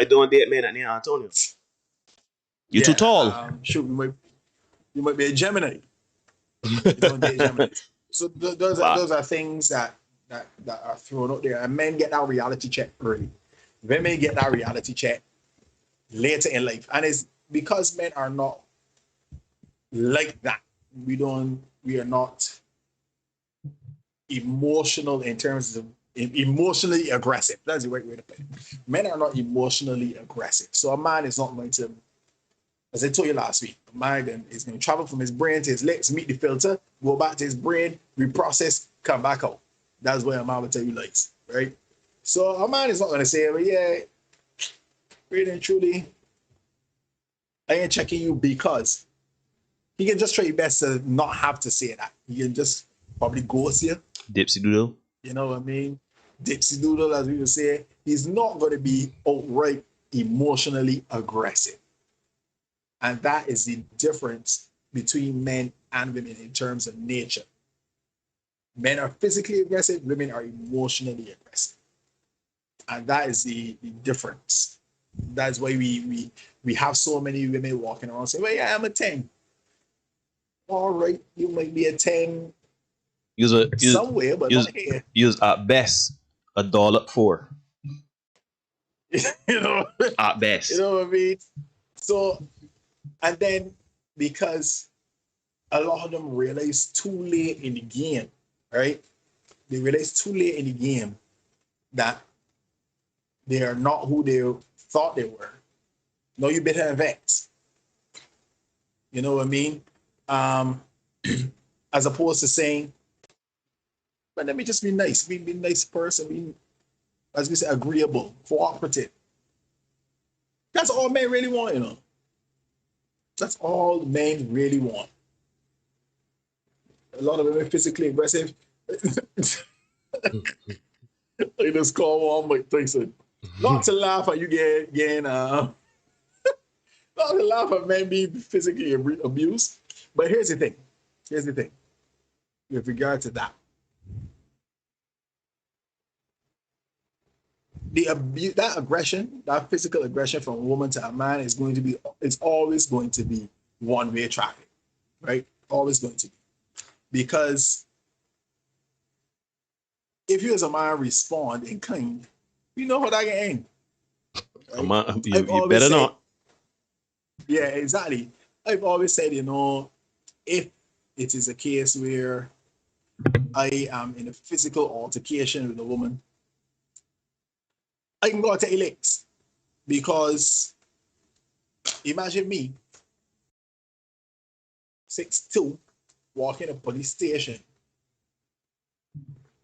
don't date men that name Antonio. You're too tall. Shoot, you might be a Gemini. You don't date Gemini. So those are things that are thrown out there. And men get that reality check early. Women get that reality check later in life. And it's because men are not like that. We are not emotional in terms of emotionally aggressive. That's the right way to put it. Men are not emotionally aggressive. So a man is not going to, as I told you last week, a man is going to travel from his brain to his lips, meet the filter, go back to his brain, reprocess, come back out. That's what a man will tell you likes, right? So a man is not going to say, well, yeah, really and truly, I ain't checking you because he can just try his best to not have to say that. He can just probably ghost you. Dipsy doodle. You know what I mean? Dipsy doodle, as we would say. He's not going to be outright emotionally aggressive. And that is the difference between men and women in terms of nature. Men are physically aggressive, women are emotionally aggressive. And that is the difference. That's why we have so many women walking around saying, well, yeah, I'm a 10. All right, you might be a 10 somewhere, but not here. Use at best $1.04. You know, At best. You know what I mean? So, and then because a lot of them realize too late in the game, right? They realize too late in the game that they are not who they thought they were. No, you better vex. You know what I mean? As opposed to saying, but let me just be nice. Be a nice person. Be, as we say, agreeable, cooperative. That's all men really want, you know. That's all men really want. A lot of women physically aggressive. I just call one Mike Tyson. Not to laugh at you getting not to laugh at men being physically abused. But here's the thing. With regard to that. That aggression, that physical aggression from a woman to a man is always going to be one-way traffic, right? Always going to be. Because if you as a man respond in kind, you know how that can end. Right? You better not. Yeah, exactly. I've always said, you know, if it is a case where I am in a physical altercation with a woman, I can go out to licks. Because imagine me, 6'2", walking a police station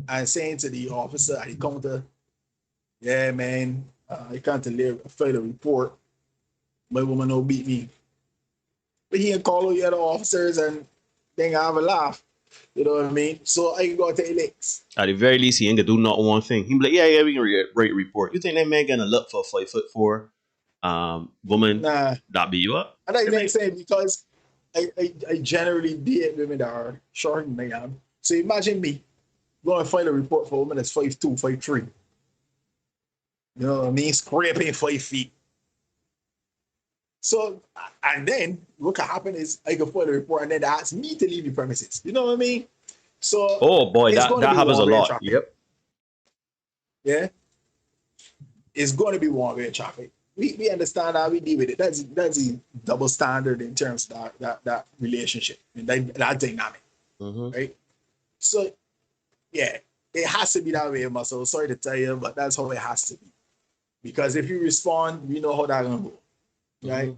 and saying to the officer at the counter, yeah, man, I can't file a report. My woman don't beat me. But he can call all the other officers and then I have a laugh. You know what I mean? So I can go to Alex. At the very least, he ain't gonna do not one thing. He be like, yeah, we can write a report. You think that man gonna look for a 5'4" woman that beat you up? And I ain't saying because I generally date women that are shorter than I am. So imagine me going to file a report for a woman that's 5'2", 5'3". You know what I mean? Scraping 5 feet. So, and then what can happen is I can file a report and then they ask me to leave the premises. You know what I mean? So, oh boy, that happens a lot. Traffic. Yep. Yeah. It's going to be one-way traffic. We understand how we deal with it. That's the double standard in terms of that relationship and that dynamic, right? So, yeah, it has to be that way, Muscle. Sorry to tell you, but that's how it has to be. Because if you respond, we know how that's going to go. Right?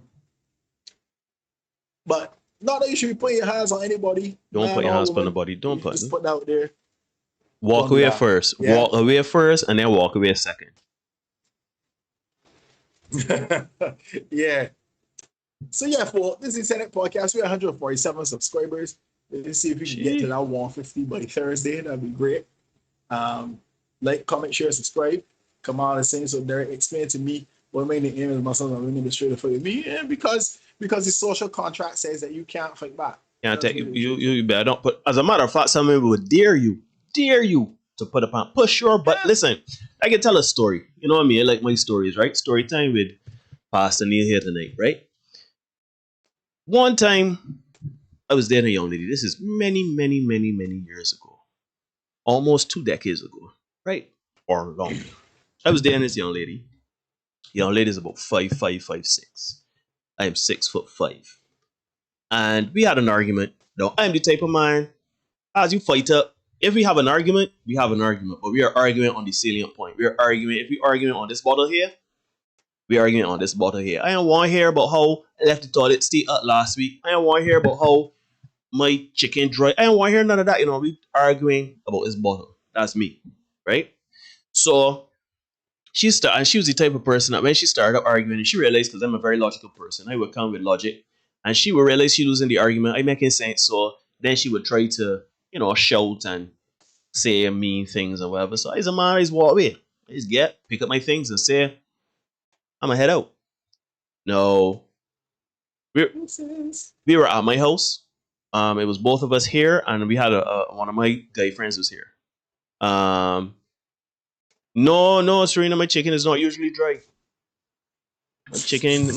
But not that you should be putting your hands on anybody. Don't put your hands on anybody. Don't put. Just put that out there. Walk away first. Yeah. Walk away first, and then walk away second. Yeah. So yeah, for this Internet podcast, we're 147 subscribers. Let's see if we can get to that 150 by Thursday. That'd be great. Like, comment, share, subscribe. Come on and sing. So Derek, explain to me what made the aim of muscles and winning the straight for me. And because the social contract says that you can't fight back. Can't take you better don't put. As a matter of fact, some people would dare you to put up on push your butt. Listen, I can tell a story. You know what I mean? I like my stories, right? Story time with Pastor Neil here tonight, right? One time I was dating a young lady. This is many years ago. Almost 2 decades ago, right? Or longer. I was dating this young lady. Young lady is about 5'5", 5'6". I am 6'5". And we had an argument. Now, I'm the type of man, as you fight up, if we have an argument, we have an argument. But we are arguing on the salient point. We are arguing, if we arguing on this bottle here, we are arguing on this bottle here. I don't want to hear about how I left the toilet seat up last week. I don't want to hear about how my chicken dry. I don't want to hear none of that. You know, we arguing about this bottle. That's me, right? So, she was the type of person that when she started up arguing, and she realized, because I'm a very logical person, I would come with logic, and she would realize she losing the argument. I making sense, so then she would try to, you know, shout and say mean things or whatever. So I just walk away. I just pick up my things and say, I'm gonna head out. No, we were at my house. It was both of us here, and we had one of my guy friends was here. No, Serena, my chicken is not usually dry. My chicken,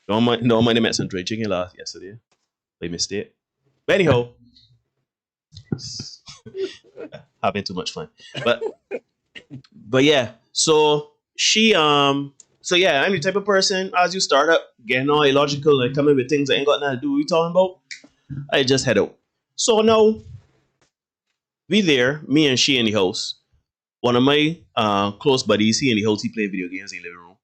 don't mind the met some dry chicken last yesterday. By mistake. But anyhow, having too much fun. But yeah, so she so yeah, I'm the type of person as you start up getting all illogical and coming with things that ain't got nothing to do with what you talking about, I just head out. So now we there, me and she in the house. One of my close buddies, he in the house, he playing video games in the living room.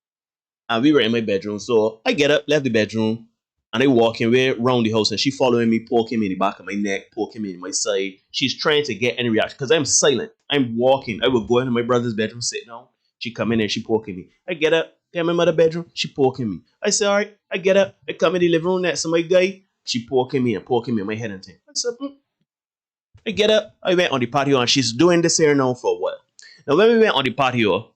And we were in my bedroom. So I get up, left the bedroom, and I walking way around the house, and she following me, poking me in the back of my neck, poking me in my side. She's trying to get any reaction because I'm silent. I'm walking. I would go into my brother's bedroom, sit down. She come in and she poking me. I get up, get in my mother's bedroom, she poking me. I say, all right, I get up, I come in the living room next to my guy, she poking me in my head and thing. I said, I get up, I went on the patio, and she's doing this here now for a while. Now when we went on the patio,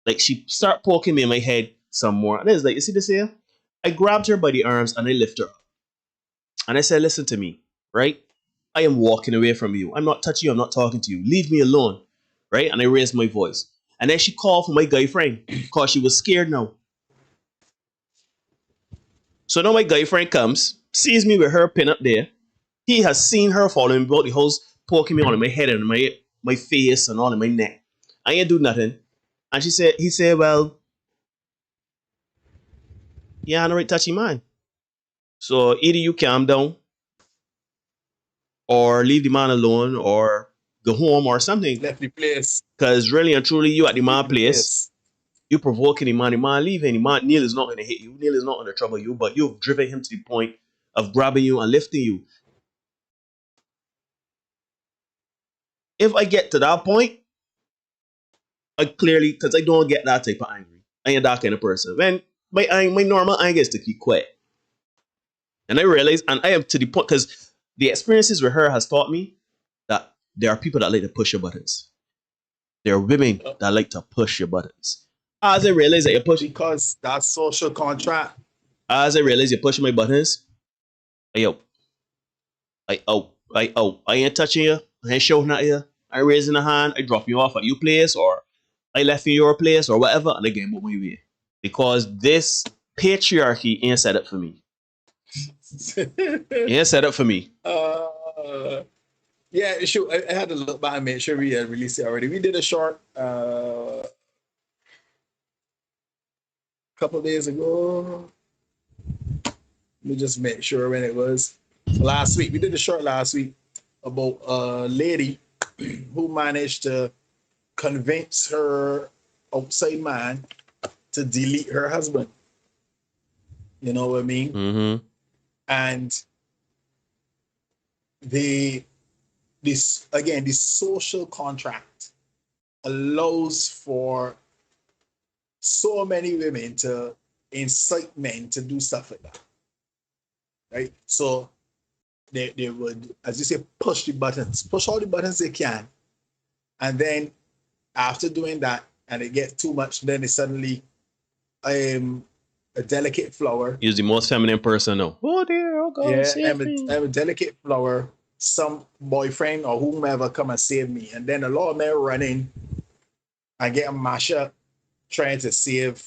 like she start poking me in my head some more. And it's like, you see this here? I grabbed her by the arms and I lift her up. And I said, listen to me, right? I am walking away from you. I'm not touching you. I'm not talking to you. Leave me alone, right? And I raised my voice. And then she called for my guy friend because she was scared now. So now my guy friend comes, sees me with her pin up there. He has seen her following me about the house, poking me on my head and my face and all in my neck. I ain't do nothing. And he said, well, yeah, I'm not touching mine. So either you calm down or leave the man alone or go home or something. Left the place. Because really and truly, you at the man place, you provoking the man leaving. The man, Neil is not going to hit you. Neil is not going to trouble you, but you've driven him to the point of grabbing you and lifting you. If I get to that point, I clearly, because I don't get that type of angry. I ain't that kind of person. When my normal anger is to keep quiet. And I realize, and I am to the point, because the experiences with her has taught me that there are people that like to push your buttons. There are women that like to push your buttons. As I realize that you're pushing, because that's social contract. As I realize you're pushing my buttons, I ain't touching you. I ain't shouting at you. I ain't raising a hand. I drop you off at your place, or I left in your place, or whatever, and I get my way. Because this patriarchy ain't set up for me. Yeah, set up for me. Yeah, sure. I had to look back and make sure we had released it already. We did a short couple days ago. Let me just make sure when it was. Last week. We did a short last week about a lady who managed to convince her outside man to delete her husband. You know what I mean? Mm-hmm. And this social contract allows for so many women to incite men to do stuff like that. Right? So they would, as you say, push all the buttons they can. And then after doing that, and it gets too much, then they suddenly a delicate flower. Use the most feminine person now. Oh dear, oh God, yeah, I'm a delicate flower. Some boyfriend or whomever come and save me. And then a lot of men run in and get a mashup trying to save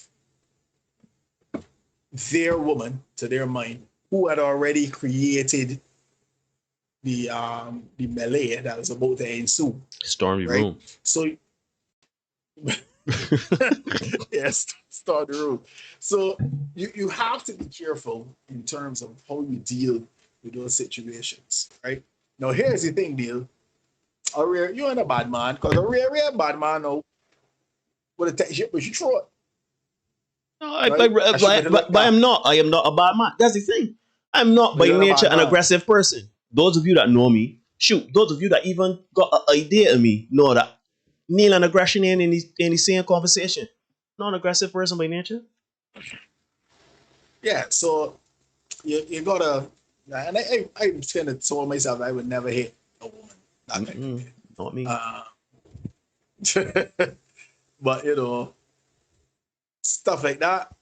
their woman, to their mind, who had already created the melee that was about to ensue. Stormy room. So yes, start the room. So you have to be careful in terms of how you deal with those situations, right? Now here's the thing, Neil. You ain't a bad man, because a real bad man now would have taken shit, but you throw it. No, but I'm not. I am not a bad man. That's the thing. I'm not by nature an aggressive person. Those of you that know me, those of you that even got an idea of me know that Neil and aggression in the same conversation. Not an aggressive person by nature. Yeah, so you gotta, and I kind of told myself I would never hit a woman. Not me. But you know, stuff like that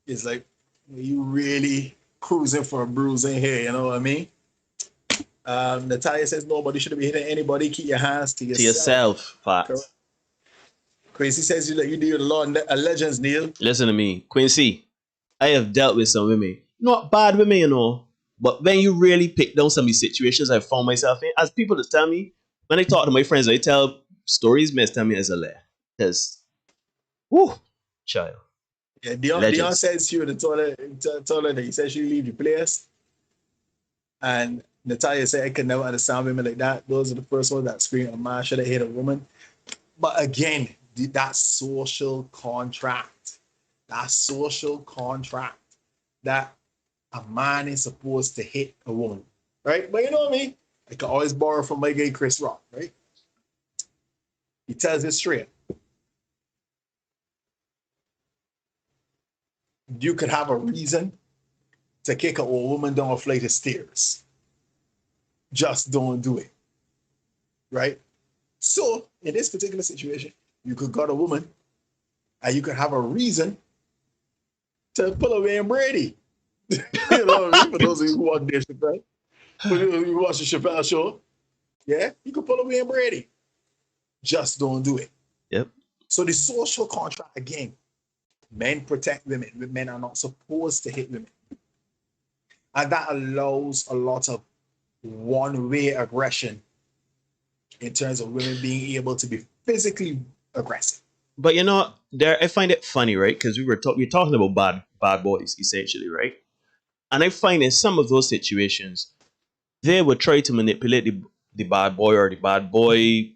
is like you really cruising for a bruising here, you know what I mean? Natalia says nobody should be hitting anybody. Keep your hands to yourself. To yourself, facts. Quincy says you do a lot of legends, Neil. Listen to me, Quincy. I have dealt with some women, not bad women, you know, but when you really pick down some of these situations I found myself in, as people that tell me, when I talk to my friends, I tell stories, men tell me as a lair. Because, whoo, child. Yeah, Dion says she would have told her that he said she leave the place. And Natalia said, I could never understand women like that. Those are the first ones that scream, a man should have hit a woman. But again, that social contract, that a man is supposed to hit a woman, right? But you know what I mean? I can always borrow from my guy Chris Rock, right? He tells it straight. You could have a reason to kick a old woman down a flight of stairs. Just don't do it, right? So in this particular situation, you could got a woman and you could have a reason to pull away and Brady. You know what I mean? For those of you who watch Dave Chappelle, for those of you who watch the Chappelle show, yeah, you could pull away and Brady. Just don't do it. Yep. So the social contract again, men protect women. Men are not supposed to hit women. And that allows a lot of one-way aggression in terms of women being able to be physically aggressive. But you know, I find it funny, right? Because we're talking about bad boys, essentially, right? And I find in some of those situations, they would try to manipulate the bad boy, or the bad boy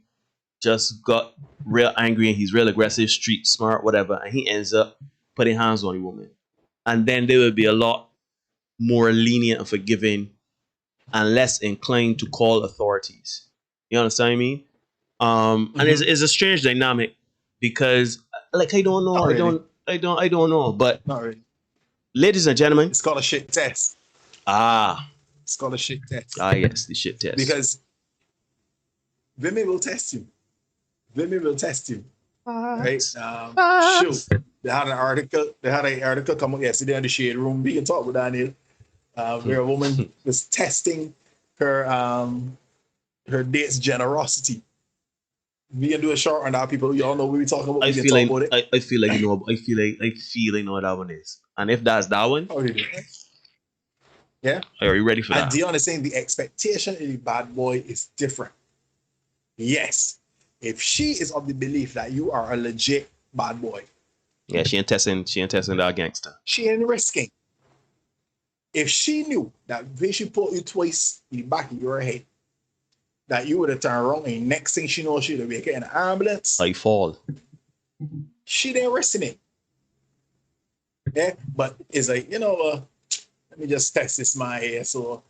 just got real angry and he's real aggressive, street smart, whatever, and he ends up putting hands on the woman. And then they will be a lot more lenient and forgiving and less inclined to call authorities. You understand what I mean? And it's a strange dynamic because, like, I don't know, I don't know, but not really. Ladies and gentlemen, it's called a shit test. It's called a shit test. Yes, the shit test. Because women will test you. Right? Shoot. They had an article come up yesterday in the shade room. We can talk with Daniel. Where a woman was testing her date's generosity. We can do a short on that, people. Y'all know what we're talking about. I feel like I know what that one is. And if that's that one, yeah. Are you ready for that? And Dion is saying the expectation in the bad boy is different. Yes. If she is of the belief that you are a legit bad boy. Yeah, she ain't testing that gangster. She ain't risking. If she knew that when she put you twice in the back of your head, that you would have turned around and next thing she knows, she would be getting an ambulance. I fall. She didn't risking it. Yeah, but it's like, let me just test this my hair. So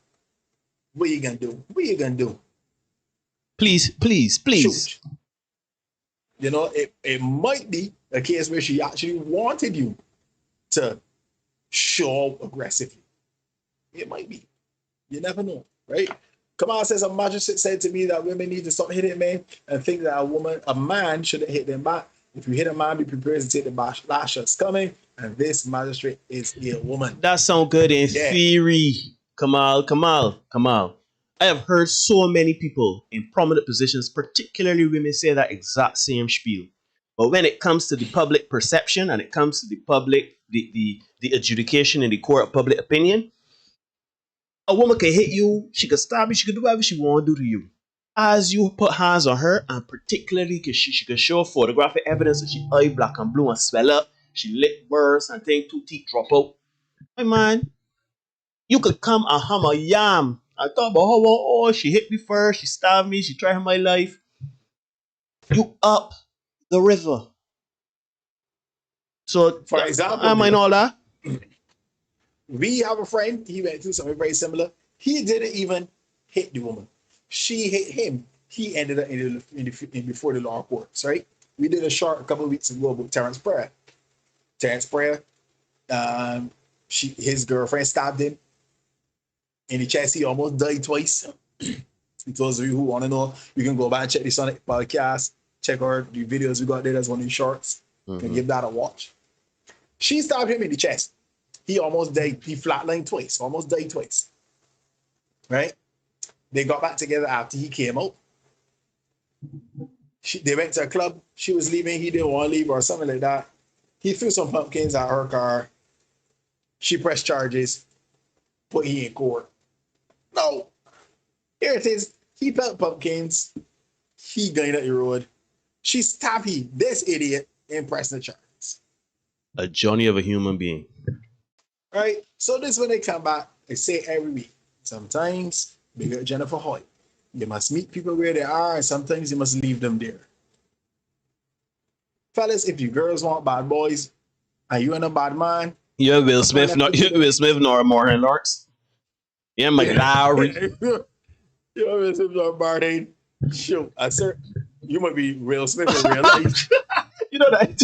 what you gonna do? Please. Shoot. It might be a case where she actually wanted you to show up aggressively. It might be. You never know, right? Kamal says a magistrate said to me that women need to stop hitting men and think that a man shouldn't hit them back. If you hit a man, be prepared to take the last shots coming. And this magistrate is a woman. That sounds good in theory. Kamal. I have heard so many people in prominent positions, particularly women, say that exact same spiel. But when it comes to the public perception and it comes to the public, the adjudication in the court of public opinion, a woman can hit you, she can stab you, she can do whatever she want to do to you. As you put hands on her, and particularly because she can show photographic evidence that she eye black and blue and swell up, she lip burst and thing, 2 teeth drop out. My man, you could come and hum a yam. I thought about how she hit me first, she stabbed me, she tried my life. You up the river. So, for example, I mind all that. We have a friend, he went through something very similar. He didn't even hit the woman. She hit him. He ended up in before the law courts, right? We did a short a couple of weeks ago about Terrence Pryor. His girlfriend stabbed him in the chest. He almost died twice. Those of you who want to know, you can go back and check the Sonic podcast, check out the videos we got there. That's one of the shorts. You can give that a watch. She stabbed him in the chest. He almost died. He flatlined twice. Almost died twice. Right? They got back together after he came out. They went to a club. She was leaving. He didn't want to leave or something like that. He threw some pumpkins at her car. She pressed charges. Put he in court. No. Here it is. He felt pumpkins. He going up the road. She stabbed him. This idiot and pressed the charges. A journey of a human being. Right? So this is when they come back. They say every week. Sometimes they get Jennifer Hoyt. You must meet people where they are, and sometimes you must leave them there. Fellas, if you girls want bad boys, and you ain't a bad man, you're Will Smith, not Will Smith, nor Martin Lawrence. Yeah, Mike Lowry. You're Will Smith, nor Martin. Shoot, I sir, you might be Will Smith in real life. You know that.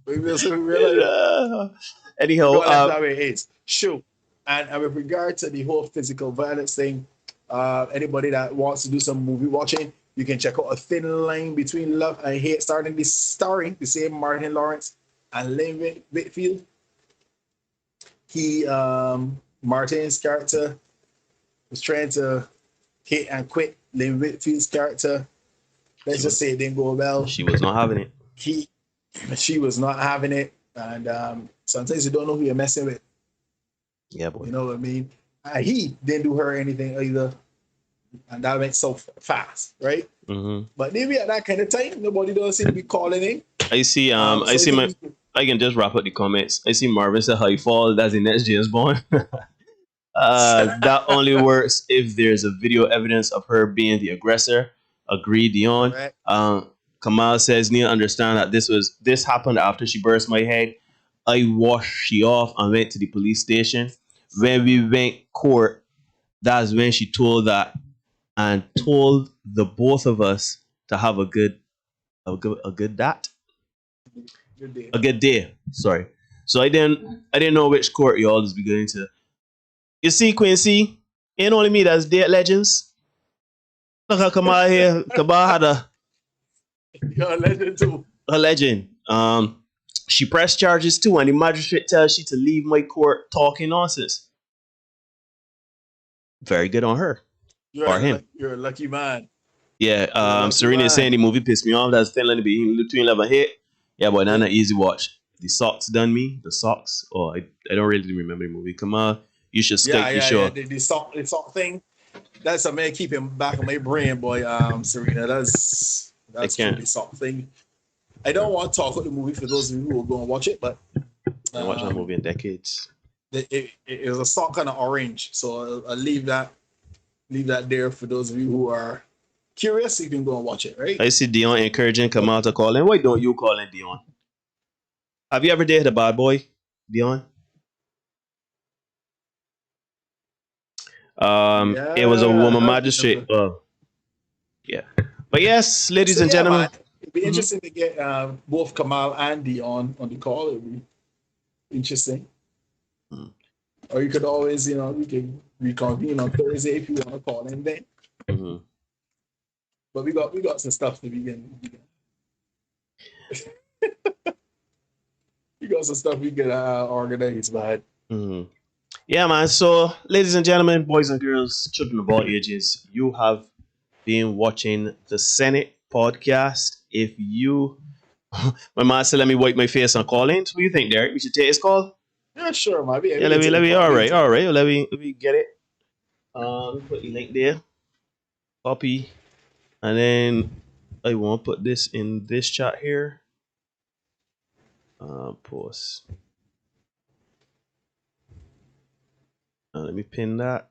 Will Smith in real life. Anyhow, that way it is. Shoot, and with regard to the whole physical violence thing. Anybody that wants to do some movie watching, you can check out A Thin Line Between Love and Hate, starring the same Martin Lawrence and Lynn Whitfield. Martin's character was trying to hit and quit Lynn Whitfield's character. Let's just say it didn't go well. She was not having it. She was not having it, and sometimes you don't know who you're messing with. Yeah, boy. You know what I mean? He didn't do her anything either, and that went so fast, right? Mm-hmm. But maybe at that kind of time, nobody does seem to be calling in. I see. I can just wrap up the comments. I see Marvin said, "How you fall? That's the next James Bond." That only works if there's a video evidence of her being the aggressor. Agree, Dion. Right. Kamal says, "Neil, understand that this happened after she burst my head. I washed she off and went to the police station. When we went court, that's when she told that and told the both of us to have a good day. Sorry. So I didn't know which court y'all is be going to. You see, Quincy, ain't only me that's dead legends. Look how Kamal here. Kamal had You're a legend too. A legend. She pressed charges too, and the magistrate tells she to leave my court talking nonsense. Very good on her. Him. You're a lucky man. Yeah, Serena is saying the movie pissed me off. That's Thin Line Between Love and Hate. Yeah, but that's not easy watch. The socks done me. The socks. Oh, I don't really remember the movie. Come on, you should Skype the show. Yeah, the sock thing. That's a man keeping back in my brain, boy. Serena, that's the sock thing. I don't want to talk about the movie for those of you who will go and watch it, but I watched that movie in decades. It was a sock kind of orange, so I'll leave that there for those of you who are curious. You can go and watch it, right? I see Dion encouraging Kamal to call in. Why don't you call in, Dion? Have you ever dated a bad boy, Dion? It was a woman magistrate. Yeah, but yes, ladies and gentlemen, man, it'd be interesting to get both Kamal and Dion on the call. It'd be interesting. Or you could always, we can reconvene on Thursday if you want to call in then. Mm-hmm. But we got some stuff to begin. We got some stuff we can organize, man. Mm-hmm. Yeah, man. So, ladies and gentlemen, boys and girls, children of all ages, you have been watching the Senate podcast. If you, my man said, let me wipe my face and call in. So what do you think, Derek? We should take his call? Yeah, sure, man. Yeah, let me. All right. Let me get it. Let me put the link there. Copy, and then I want to put this in this chat here. Post. Let me pin that.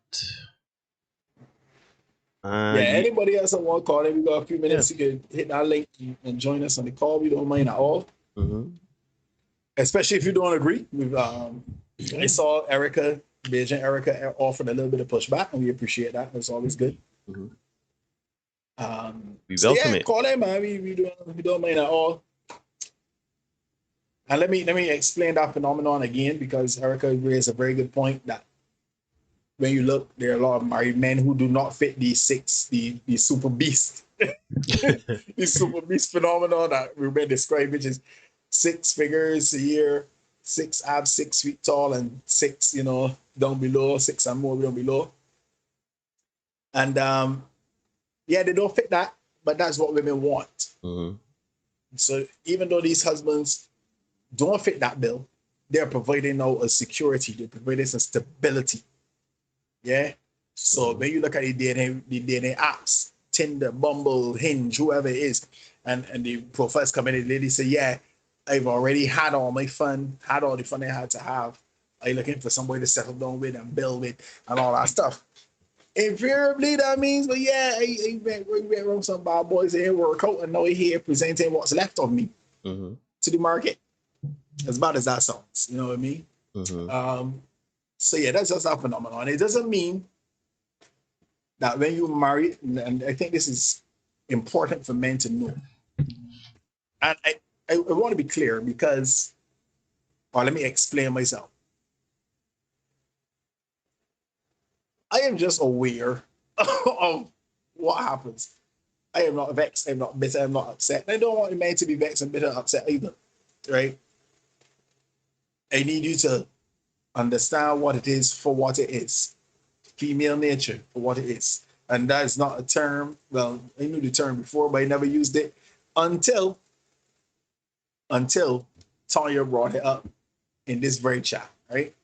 Anybody else that want to call in, we got a few minutes. You can hit that link and join us on the call. We don't mind at all. Mm-hmm. Especially if you don't agree with I saw Agent Erica offered a little bit of pushback, and we appreciate that. That's always good. Mm-hmm. We welcome it. Call in, man. We don't mind at all. And let me explain that phenomenon again, because Erica raised a very good point that when you look, there are a lot of married men who do not fit the super beast, the super beast phenomenon that we've been described, which is 6 figures a year, I'm 6 feet tall and 6, down below, 6 and more down below. And yeah, they don't fit that, but that's what women want. Mm-hmm. So even though these husbands don't fit that bill, they're providing now a security, they're providing some stability. Yeah. So when you look at the dating apps, Tinder, Bumble, Hinge, whoever it is, and the profiles come in, the lady say, yeah, I've already had all my fun, had all the fun I had to have. I'm looking for somebody to settle down with and build with and all that stuff. Invariably, that means, but yeah, I went around some bad boys and work out, and now here presenting what's left of me to the market. As bad as that sounds, you know what I mean? So yeah, that's just a phenomenon. It doesn't mean that when you marry, and I think this is important for men to know. And I want to be clear because, or let me explain myself. I am just aware of what happens. I am not vexed, I'm not bitter, I'm not upset. And I don't want a man to be vexed and bitter and upset either, right? I need you to understand what it is for what it is. Female nature for what it is. And that is not a term, well, I knew the term before, but I never used it until Tanya brought it up in this very chat, right?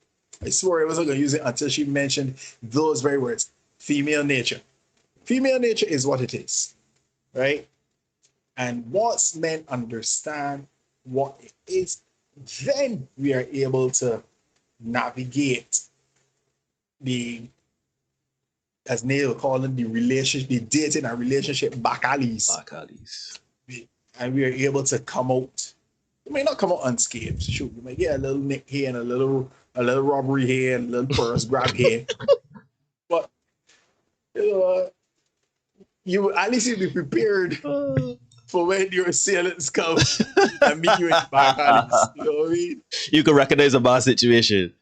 I swore I wasn't going to use it until she mentioned those very words. Female nature. Female nature is what it is, right? And once men understand what it is, then we are able to navigate the, as Neil called it, the relationship, the dating and relationship back alleys. And we are able to come out. You may not come out unscathed. Shoot, you may get a little nick here and a little robbery here and a little purse grab here. But you at least be prepared for when your assailants come and meet you in the back alleys. You know what I mean? You can recognize a bad situation.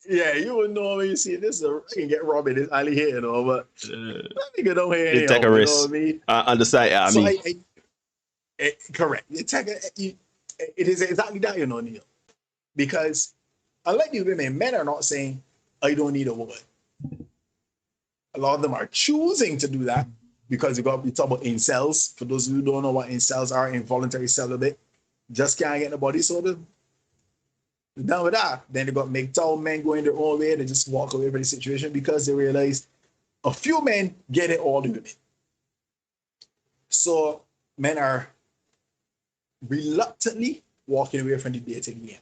Yeah, you would know when you see this. I can get robbed in this alley here, but let me get over here. You take a risk. You know what I mean? Understand? Yeah, I mean, correct. It is exactly that, Neil. Because unlike the women, men are not saying, I don't need a woman. A lot of them are choosing to do that because we talk about incels. For those who don't know what incels are, involuntary celibate, just can't get nobody, so they're done with that. Then they got MGTOW men going their own way. They just walk away from the situation because they realize a few men get it all the women. So men are reluctantly walking away from the dating game,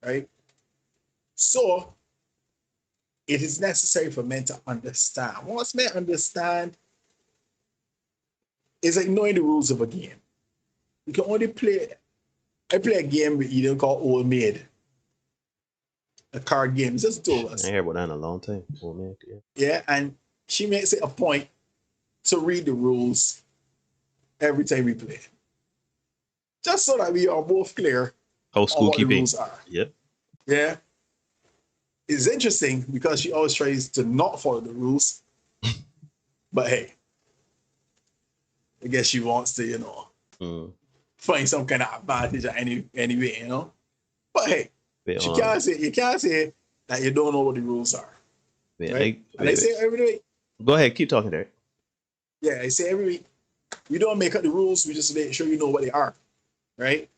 right? So it is necessary for men to understand. Once men understand, it's like knowing the rules of a game. You can only play. I play a game with Eden called Old Maid. A card game. It's just 2 of us. I heard about that in a long time. Old Maid, yeah. Yeah, and she makes it a point to read the rules every time we play. Just so that we are both clear on what the rules are. Yep. Yeah. It's interesting because she always tries to not follow the rules. But hey, I guess she wants to, find some kind of advantage anyway, But hey, you can't say that you don't know what the rules are. Yeah, right? I say every week. Go ahead, keep talking there. Yeah, I say every week. We don't make up the rules, we just make sure you know what they are. Right?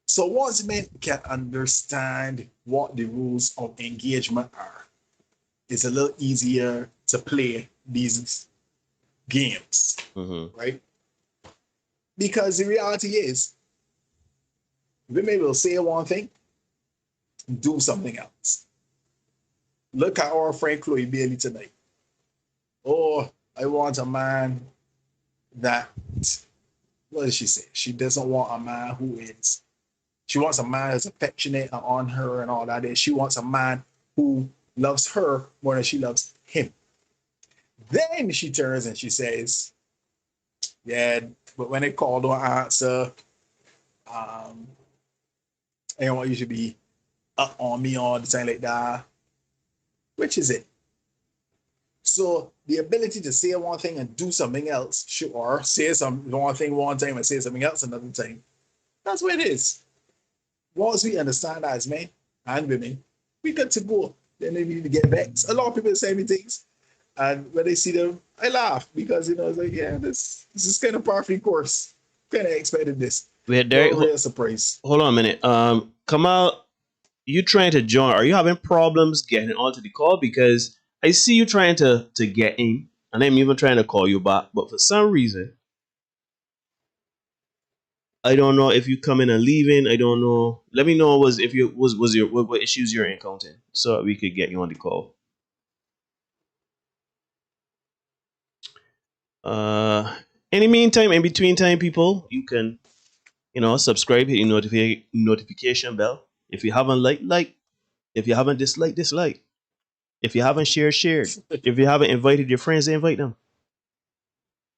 So once men can understand what the rules of engagement are, it's a little easier to play these games, right? Because the reality is, women will say one thing, do something else. Look at our friend Chloe Bailey tonight. Oh, I want a man that, what does she say? She doesn't want a man who is, she wants a man who's affectionate and on her and all that. She wants a man who loves her more than she loves him. Then she turns and she says, yeah, but when they call, don't answer. I don't want you to be up on me all the time like that. Which is it? So the ability to say one thing and do something else, or say one thing one time and say something else another time, that's what it is. once we understand that as men and women, we good to go. Then they need to get vexed. A lot of people say me things, and when they see them, I laugh because it's like, yeah, this is kind of par for the course. Kind of expected this. Wait, No Derek, real surprise. hold on a minute. Kamal, you trying to join? Are you having problems getting onto the call? Because I see you trying to get in, and I'm even trying to call you back, but for some reason, I don't know if you coming and leaving. I don't know. Let me know if you was your what issues you're encountering, so we could get you on the call. In the meantime, in between time, people, you can subscribe, hit the notification bell. If you haven't like. If you haven't disliked, dislike. If you haven't shared. If you haven't invited your friends, invite them.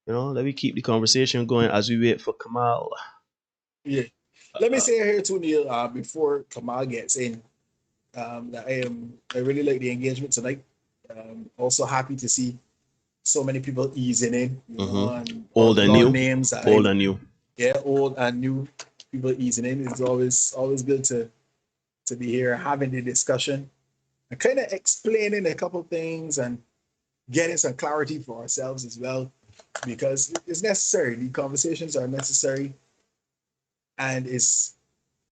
Let me keep the conversation going as we wait for Kamal. Yeah. Let me say here too, Neil, before Kamal gets in, that I really like the engagement tonight. Also happy to see so many people easing in, and Old a and lot new. of names that Old and new. yeah, old and new people easing in. It's always good to be here having the discussion and kind of explaining a couple things and getting some clarity for ourselves as well, because it's necessary. The conversations are necessary, and it's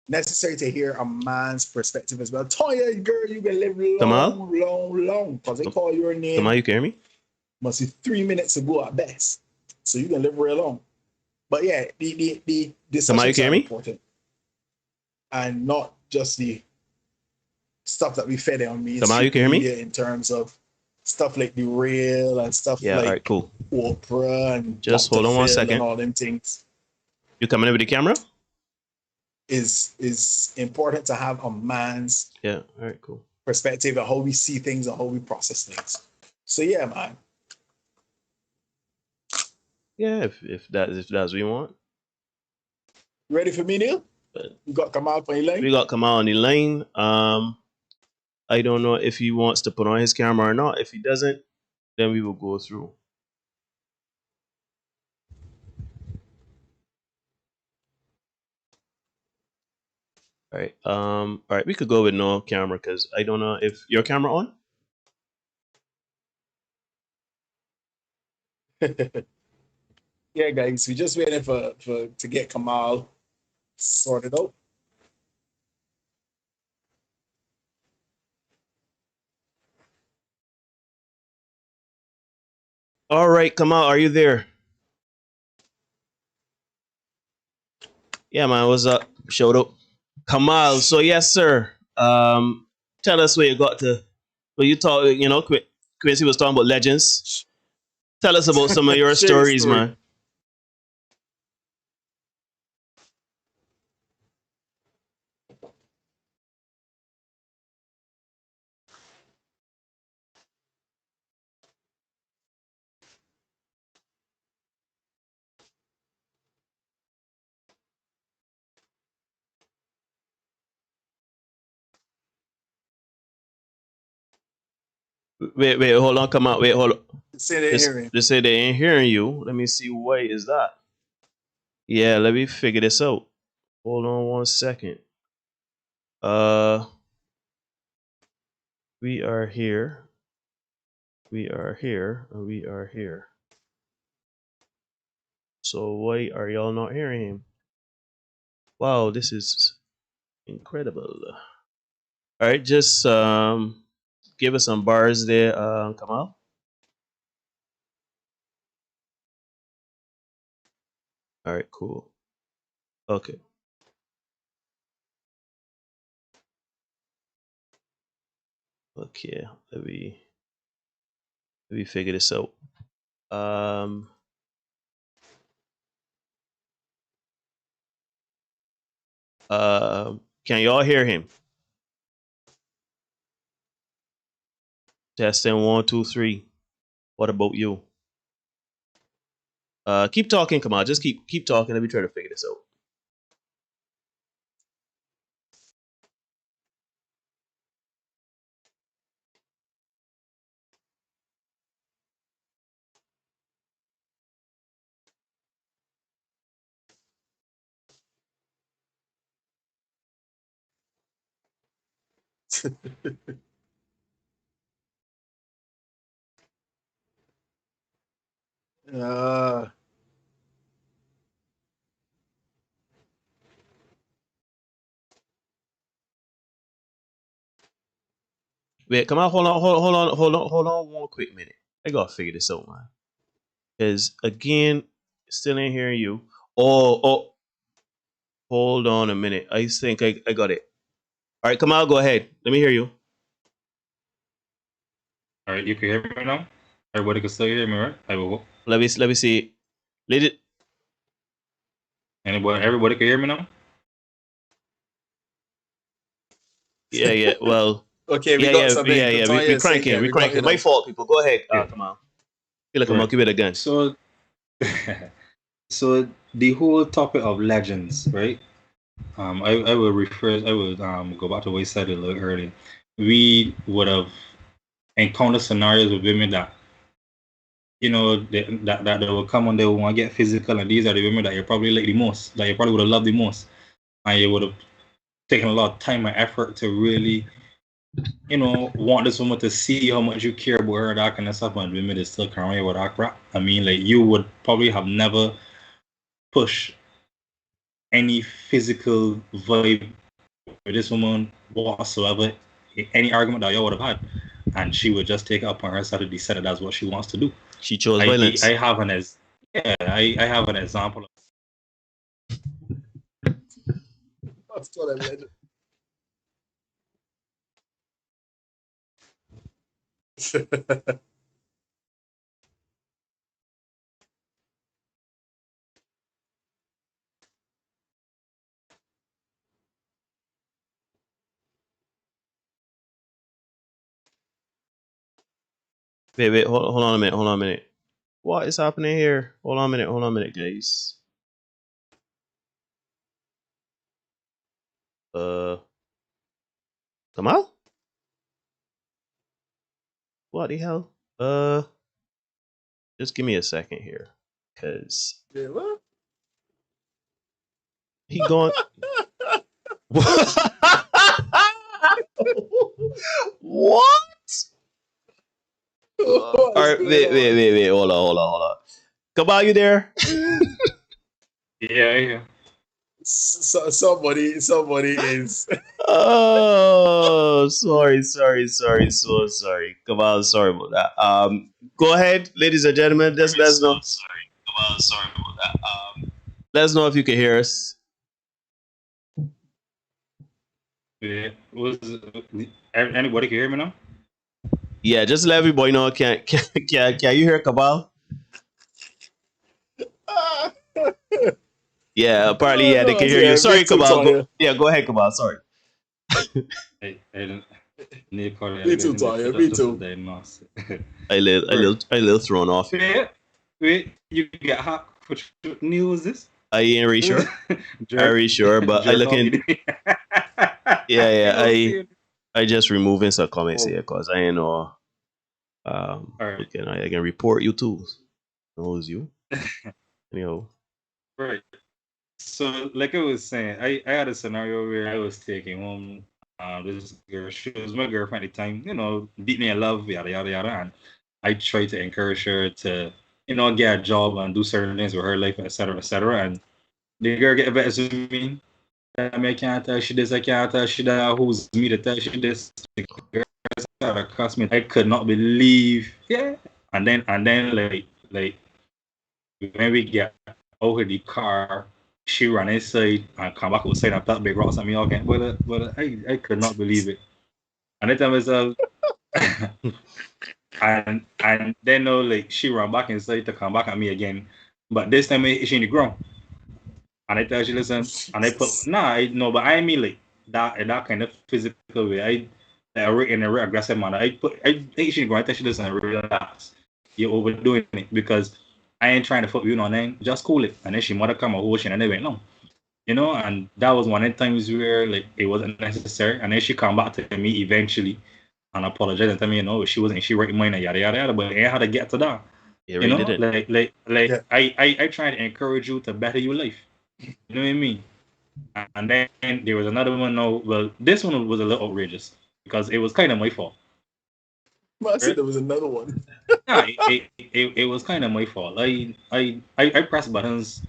necessary to hear a man's perspective as well. Toya, girl, you can live Kamal? long, because they call your name. Kamal, you can hear me? Must be 3 minutes ago at best. So you can live real long. But yeah, the discussions are important. And not just the stuff that we fed on mainstream media in terms of stuff like the real and stuff like all right, cool. Oprah and just Dr. hold on 1 second and all them things. You coming in with the camera? Is important to have a man's all right, cool. perspective of how we see things and how we process things. So yeah, man. Yeah, if that's what you want. You ready for me, Neil? We got Kamal on the line. We got Kamal on the line. I don't know if he wants to put on his camera or not. If he doesn't, then we will go through. All right, we could go with no camera because I don't know if your camera on. Yeah, guys, we just waiting to get Kamal sorted out. All right, Kamal, are you there? Yeah, man, what's up? Showed up. Kamal, so yes, sir. Tell us where you got to. Well, you talk, Quincy was talking about legends. Tell us about some of your stories, man. Wait, hold on, come out. Wait, hold on. They say they ain't hearing you. Let me see, why is that? Yeah, let me figure this out. Hold on 1 second. We are here. We are here. And we are here. So why are y'all not hearing him? Wow, this is incredible. All right, just give us some bars there, Kamal. All right, cool. Okay. Okay, let me figure this out. Can y'all hear him? Testing 1, 2, 3. What about you? Keep talking, come on. Just keep talking. Let me try to figure this out. Uh, Wait, come on, hold on one quick minute. I gotta figure this out, man. Because again, still ain't hearing you. Oh, hold on a minute. I think I got it. All right, come on, go ahead. Let me hear you. All right, you can hear me now. Everybody can still hear me, right? I will. Let me see. Let it. Everybody can hear me now. Yeah. Well. okay, we got something. We cranking. My fault, people. Go ahead. Come on. Feel like a monkey with a gun. So, so the whole topic of legends, right? I will go back to what you said a little earlier. We would have encountered scenarios with women that, you know, that they will come and they will want to get physical, and these are the women that you probably like the most, that you probably would have loved the most, and you would have taken a lot of time and effort to really, you know, want this woman to see how much you care about her, that kind of stuff, and women is still coming with that crap. I mean, like, you would probably have never pushed any physical vibe with this woman whatsoever, any argument that y'all would have had, and she would just take it upon herself to decide that that's what she wants to do. She chose violence. I have an example. That's what I meant. Wait, hold on a minute. What is happening here? Hold on a minute, guys. Come out? What the hell? Just give me a second here, cause what? He going. What? All right, wait. Hold on. Come on, you there? Yeah. Somebody is. Oh, sorry. So sorry. Come on, sorry about that. Go ahead, ladies and gentlemen. Just let us know. Sorry. Come on, sorry about that. Let us know if you can hear us. Yeah. Anybody can hear me now? Yeah, just let everybody know. Can you hear Cabal? Yeah, apparently, they can hear you. Sorry, Cabal. Go ahead, Cabal. Sorry. Me too, Tanya. Me too. I little thrown off. Wait, you get hacked? Which news is this? I ain't really sure. Very sure, but I looking. Yeah. I just removing some comments here because I ain't know. Right. I can report you too. Knows you. Anyhow. Right. So, like I was saying, I had a scenario where I was taking home this girl. She was my girlfriend at the time. You know, beat me in love, yada yada yada, and I tried to encourage her to, you know, get a job and do certain things with her life, etc., etc. And the girl get better to me. I can't tell she this, I can't tell she that. Who's me to tell she this? The girl started across me. I could not believe. Yeah. And then like when we get out of the car, she ran inside and come back outside and thought big rocks at me again. But I could not believe it. And I tell myself, and then like she ran back inside to come back at me again. But this time she in the ground. And I tell she listen, and I put but I mean like that kind of physical way. In a real aggressive manner. I she in the ground. I tell she listen, relax. You're overdoing it because I ain't trying to fuck you on then just cool it. And then she mother come a ocean and they went no. You know, and that was one of the times where like it wasn't necessary. And then she come back to me eventually and apologize and tell me, you know, she wasn't right in mind and yada yada yada, but I ain't how to get to that. Yeah, you know, did it. I try to encourage you to better your life. You know what I mean? And then there was another one. No, well, this one was a little outrageous. because it was kind of my fault. I said there was another one. Yeah, it was kind of my fault. I pressed buttons.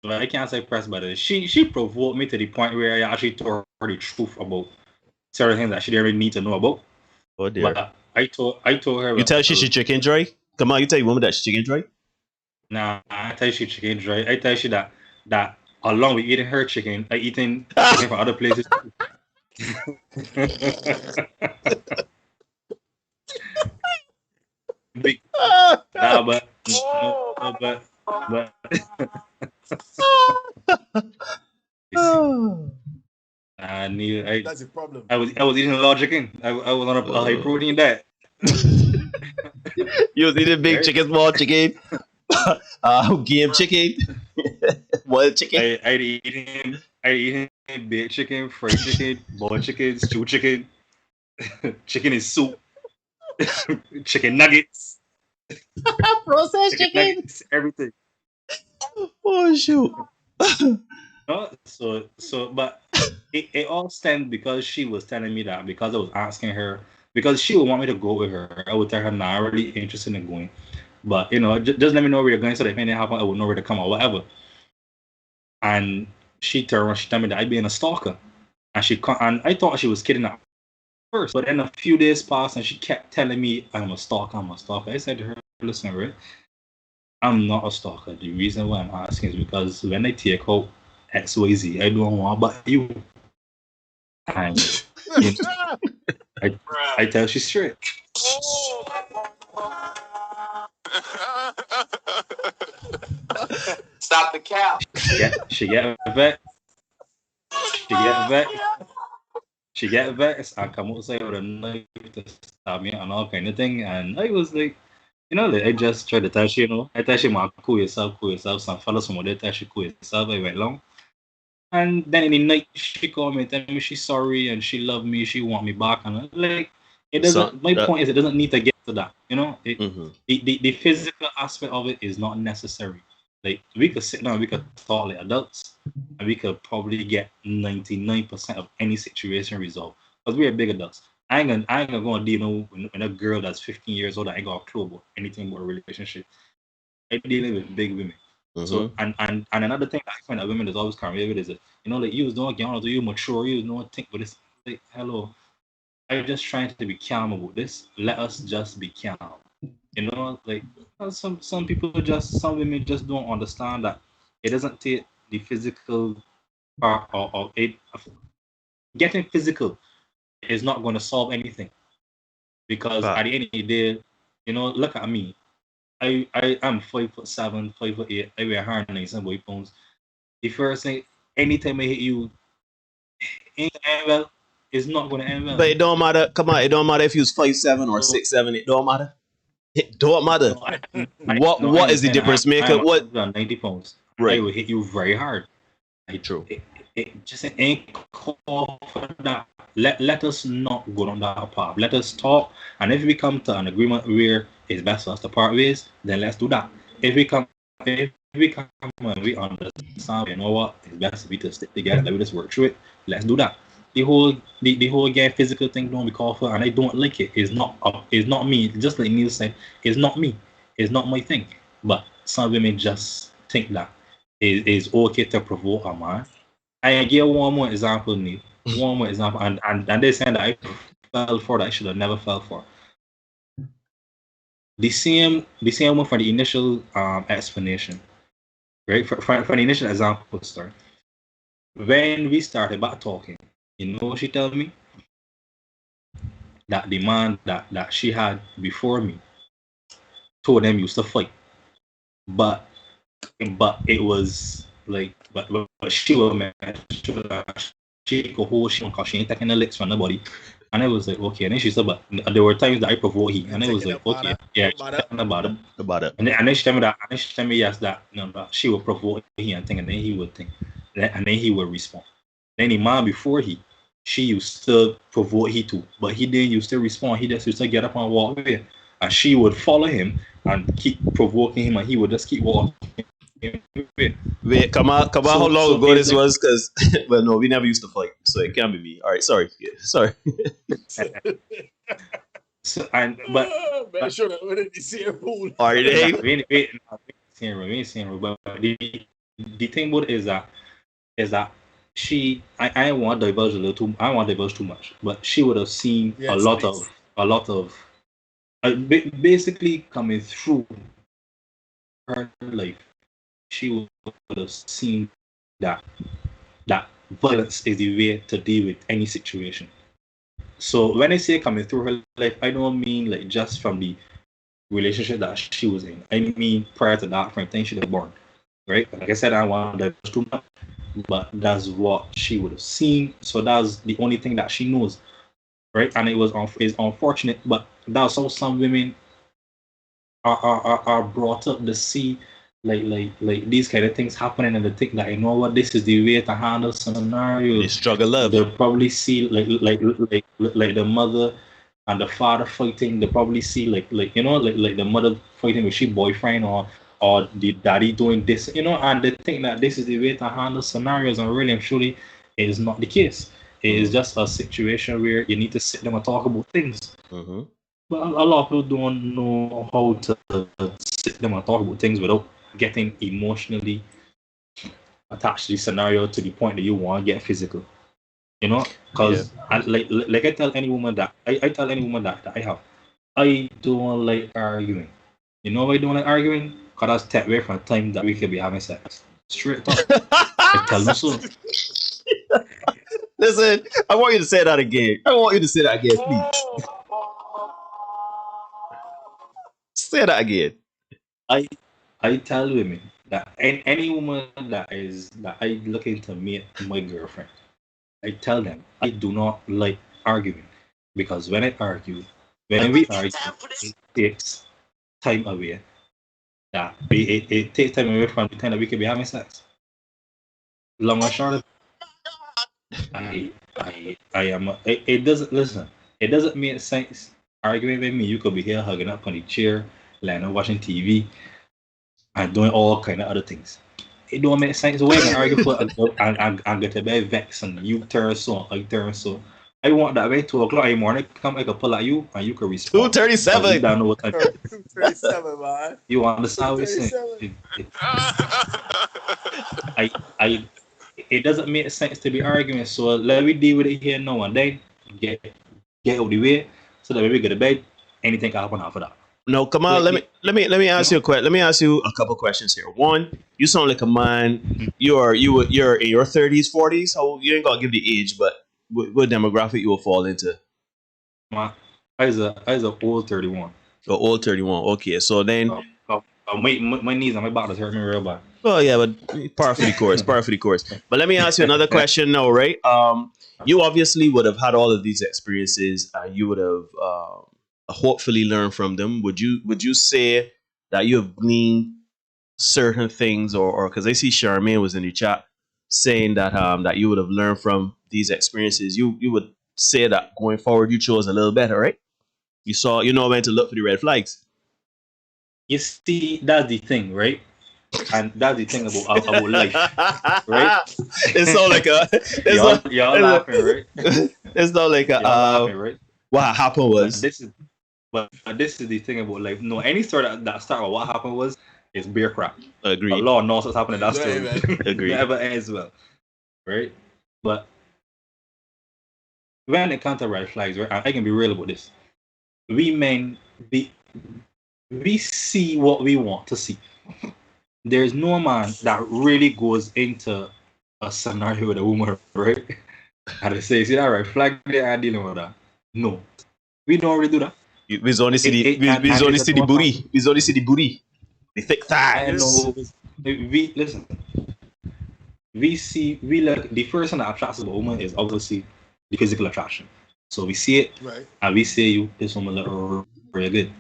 But I can't say press buttons. She provoked me to the point where I actually told her the truth about certain things that she didn't really need to know about. Oh dear. But I told her. You tell her she should chicken dry? Come on, you tell your woman that she chicken dry? Nah, I tell you she chicken dry. I tell you that along with eating her chicken, I eating chicken from other places. Big, nah, but I knew that's a problem. I was eating a lot of chicken. I was on a high protein diet. You was eating big chicken, small chicken, game chicken, wild chicken. I eating big chicken, fried chicken, boiled chicken, stewed chicken, chicken in soup, chicken nuggets, processed chicken, nuggets, everything. Oh shoot! But it all stemmed because she was telling me that, because I was asking her, because she would want me to go with her. I would tell her, nah, I'm really interested in going, but just let me know where you're going, so that if anything happens, I would know where to come or whatever. And she turned around, she told me that I'd been a stalker, and I thought she was kidding at first, but then a few days passed and she kept telling me I'm a stalker. I said to her, listen, right, I'm not a stalker. The reason why I'm asking is because when I take out XYZ, I don't want but you. And I tell she straight. Stop the cow. She get vexed. She get vexed and come outside with a knife to stab me and all kind of thing. And I was like, I just tried to tell she, I tell she, man, cool yourself. Some fellas from there tell she, cool yourself. I went long. And then in the night, she called me and told me she's sorry and she loved me, she want me back. And like, it doesn't. My point is, it doesn't need to get to that. The physical aspect of it is not necessary. Like, we could sit down, we could talk like adults, and we could probably get 99% of any situation resolved, because we're big adults. I ain't gonna go and deal with a girl that's 15 years old that ain't got a clue about anything about a relationship. I'm dealing with big women. Mm-hmm. So and another thing I find that women is always carrying with is that, like, you don't get on, do you mature, you don't think with this. Like, hello, I'm just trying to be calm about this. Let us just be calm. Like, some women just don't understand that it doesn't take the physical part of it. Getting physical is not going to solve anything, because at the end of the day, look at me. I'm 5'7", 5'8". I weigh 190 pounds. The first thing, anytime I hit you, ain't end well. It's not going to end well. But it don't matter. Come on, it don't matter if you was 5'7" or 6'7". It don't matter. It don't matter. What is the difference maker? What? 90 pounds. Right. I will hit you very hard. True. It just ain't call for that. Let us not go down that path. Let us talk, and if we come to an agreement where it's best for us to part ways, then let's do that. If we come and we understand, what, it's best for we to stick together, let me just work through it. Let's do that. The whole again physical thing don't be called for, and I don't like it. It's not me. Just like Neil said, it's not me. It's not my thing. But some women just think that it's okay to provoke a man. I give one more example, Neil. One more example, and they saying that I fell for that I should have never fell for. The same one for the initial explanation, right? For the initial example start. When we started back talking, she told me that the man that she had before me told them used to fight, but it was like, but she was mad. She could hold she because she ain't taking the licks from nobody. And I was like, okay. And then she said, but there were times that I provoked him. And I was like, okay, yeah, she's talking about it. And then she told me that, and then she told me yes, that she would provoke him and think, and then he would think, and then he would respond. Then the man before she used to provoke he too, but he didn't used to respond. He just used to get up and walk away, and she would follow him and keep provoking him, and he would just keep walking. Wait, come on, how long ago this was? Because well, no, we never used to fight. so it can't be me. All right, sorry. Sorry. So, but Man, sure that we didn't see a fool. Are they? we ain't seeing her, but the thing about it is that I don't want to divulge I don't want to divulge too much, but she would have seen Yes, a lot of basically coming through her life. She would have seen that violence is the way to deal with any situation. So when I say coming through her life, I don't mean like just from the relationship that she was in. I mean prior to that, from the time she was born, right? Like I said, I want to divulge too much, but that's what she would have seen. So that's the only thing that she knows, right? And it's unfortunate, but that's how some women are brought up to see like these kind of things happening, and they think that, you know what, this is the way to handle scenarios. They struggle love. They'll probably see like the mother and the father fighting. They probably see like the mother fighting with she boyfriend or the daddy doing this, and they think that this is the way to handle scenarios, and really and truly it is not the case. It is just a situation where you need to sit down and talk about things. Mm-hmm. But a lot of people don't know how to sit down and talk about things without getting emotionally attached to the scenario to the point that you want to get physical. Because like I tell any woman that I tell any woman that I have, I don't like arguing. You know why I don't like arguing? Because that's take away from the time that we could be having sex. Straight up. I tell them so. Listen, I want you to say that again. Please. Say that again. I tell women that any woman that I looking to meet my girlfriend, I tell them I do not like arguing, because when we argue, it takes time away. It takes time away from the time that we could be having sex. Long and short of I am. It doesn't listen. It doesn't make sense arguing with me. You could be here hugging up on the chair, lying and watching TV, and doing all kind of other things. It don't make sense. Why you argue for and get a bit vexed and you turn so, I turn so. I want that way 2 o'clock in the morning. Come, I can pull at you and you can respond. 2:37. You don't know what time. 2:37, man. You understand what I'm saying? It doesn't make sense to be arguing. So let me deal with it here now and then. Get out of the way so that when we get to bed, anything can happen after that. No, come on. Let me ask you a question. Let me ask you a couple questions here. One, you sound like a man. You're in your 30s, 40s. How you ain't gonna give the age, but what demographic you will fall into? I was a old 31. The old 31. Okay, so then my knees and my back is hurting me real bad. Oh yeah, but par for the course. But let me ask you another question now, right? You obviously would have had all of these experiences, and you would have hopefully learned from them. Would you say that you have gleaned certain things, or because I see Charmaine was in the chat saying that that you would have learned from these experiences, you would say that going forward you chose a little better, right? You know when to look for the red flags. You see, that's the thing, right? And that's the thing about life, right? It's not like y'all laughing, right? It's not like laughing, right? What happened was but this is the thing about life. No, any story that start with what happened was is beer crap. Agreed. A lot of nonsense happened in that story. Agreed. Never ends well, right? But when it comes to red flags, right? I can be real about this. We men, we see what we want to see. There's no man that really goes into a scenario with a woman, right? And they say, see that red flag there, I'm dealing with that. No. We don't really do that. We only see the booty. We only see the booty. The thick thighs. Listen. We look, the first thing that attracts a woman is obviously the physical attraction. So we see it, right, and we say this woman look really good.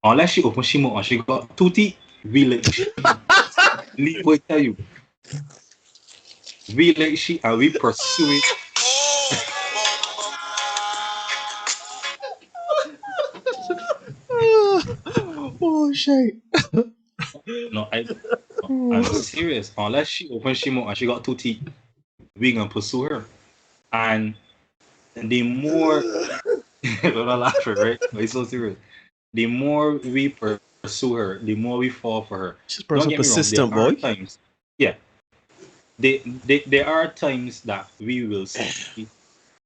Unless she open she mouth and she got 2 teeth, we like she. Leave what I tell you. We like she and we pursue it. Oh shit. No, I'm serious. Unless she open she mouth and she got 2 teeth, we gonna pursue her. And the more we're not laughing, right? But it's so serious. The more we pursue her, the more we fall for her. She's Don't get me wrong, there persistent, are boy. times, yeah, there are times that we will see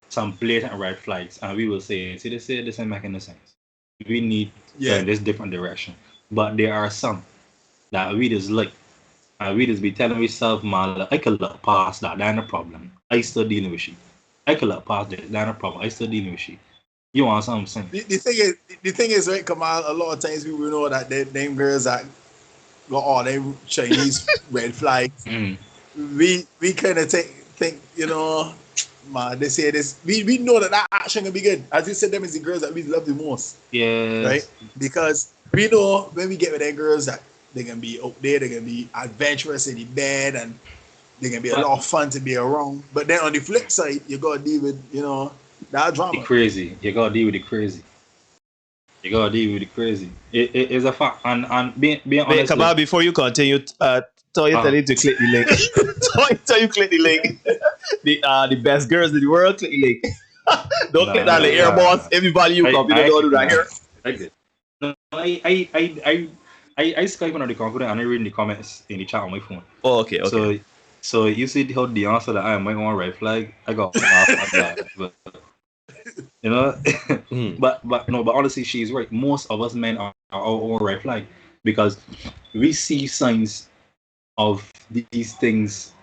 some blatant red flags and we will say, see, this ain't making no sense. We need to go in this different direction. But there are some that we just like, and we just be telling ourselves, man, like, I can look past that, that's no problem. I still dealing with shit. I can look past that, that's no problem. I still dealing with shit. You want something? The thing is, right, Kamal, a lot of times people know that them girls that got all them Chinese red flags. We kind of think, you know, man, they say this. We know that action can be good. As you said, them is the girls that we love the most. Yeah. Right? Because we know when we get with them girls that they're gonna be out there, they're gonna be adventurous in the bed, and they're gonna be a lot of fun to be around. But then on the flip side, you gotta deal with, you know, that drama. The crazy. You gotta deal with the crazy. You gotta deal with the crazy. It is a fact. And being honest. Kamal, before you continue, tell you to click the link. tell you click the link. The best girls in the world, click the link. Don't click on the air boss. Everybody you copy, don't do that here. I did. No, I Skype on the computer and I read the comments in the chat on my phone. Oh, okay. So you see how the answer that I might want red flag, I got off like that. But you know, but honestly, she's right. Most of us men are our own red flag because we see signs of these things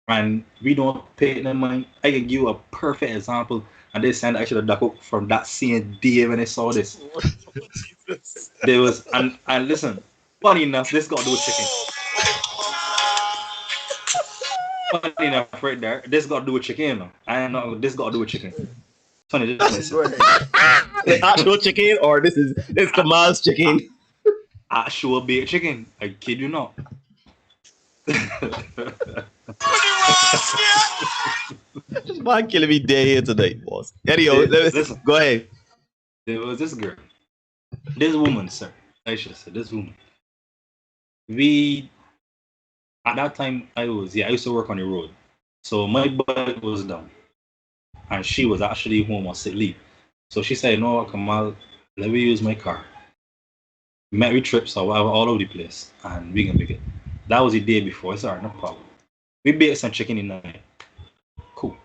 and we don't pay them mind. I can give you a perfect example, and they sent actually a doc from that same day when I saw this. There was and listen, funny enough, this got to do with chicken. Funny enough, right there, this got to do with chicken. I know this got to do with chicken. Funny, just like actual chicken, or this Kamal's chicken. Actual baked chicken. I kid you not. Man killing me day here tonight, boss. Anyway, listen, go ahead. There was this girl. This woman, sir. I should say this woman. We at that time I used to work on the road. So my bike was down. And she was actually home on sick leave. So she said, no, Kamal, let me use my car. Met with trips or whatever all over the place. And we can make it. That was the day before. I said, no problem. We baked some chicken in the night. Cool.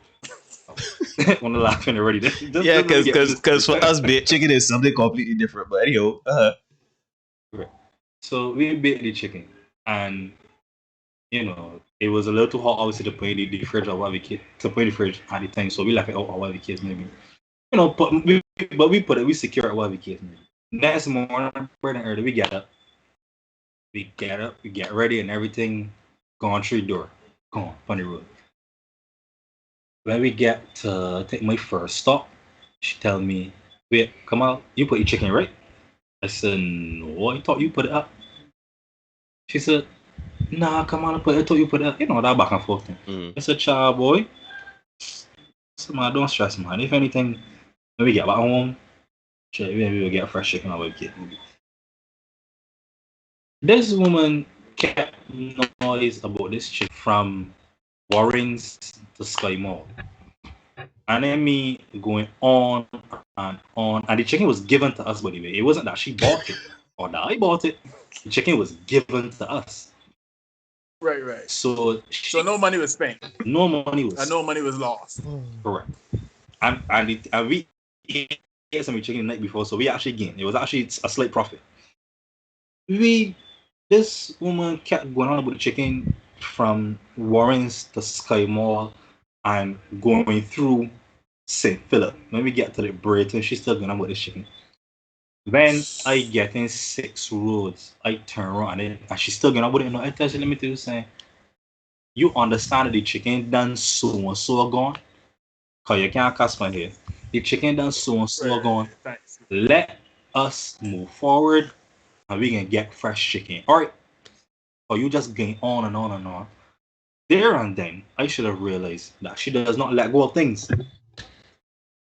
I'm laughing already. Yeah, because for us, baked chicken is something completely different. But anyhow, Right. So we baked the chicken. And, you know, it was a little too hot, obviously, to put in the fridge or whatever to put in the fridge at the time. So we left it out or whatever case maybe. You know, but we secure it whatever case maybe. Next morning, bright and early, we get up, we get ready and everything, going through the door, going on the road. When we get to take my first stop, she tell me, wait, come out, you put your chicken right? I said, no, I thought you put it up. She said, nah, come on, I thought you put it up. You know, that back and forth thing. I said, child boy, so man, don't stress, man. If anything, when we get back home, maybe we'll get fresh chicken or get maybe. This woman kept noise about this chick from Warren's to Sky Mall. And then me going on and on. And the chicken was given to us, by the way. It wasn't that she bought it or that I bought it. The chicken was given to us. Right. So no money was spent. No money was. And no money was lost. Correct. And we ate some chicken the night before, so we actually gained. It was actually a slight profit. This woman kept going on about the chicken from Warren's to Sky Mall and going through St. Philip. When we get to the Brayton, she's still going on about this chicken. When I get in 6 roads, I turn around and she's still going on about it. No, I tell you, let me tell you something. You understand that the chicken done so and so gone? Because you can't cast my head. The chicken done so and so gone. Let us move forward and we can get fresh chicken. Alright. Or you just going on and on and on. There and then, I should have realized that she does not let go of things.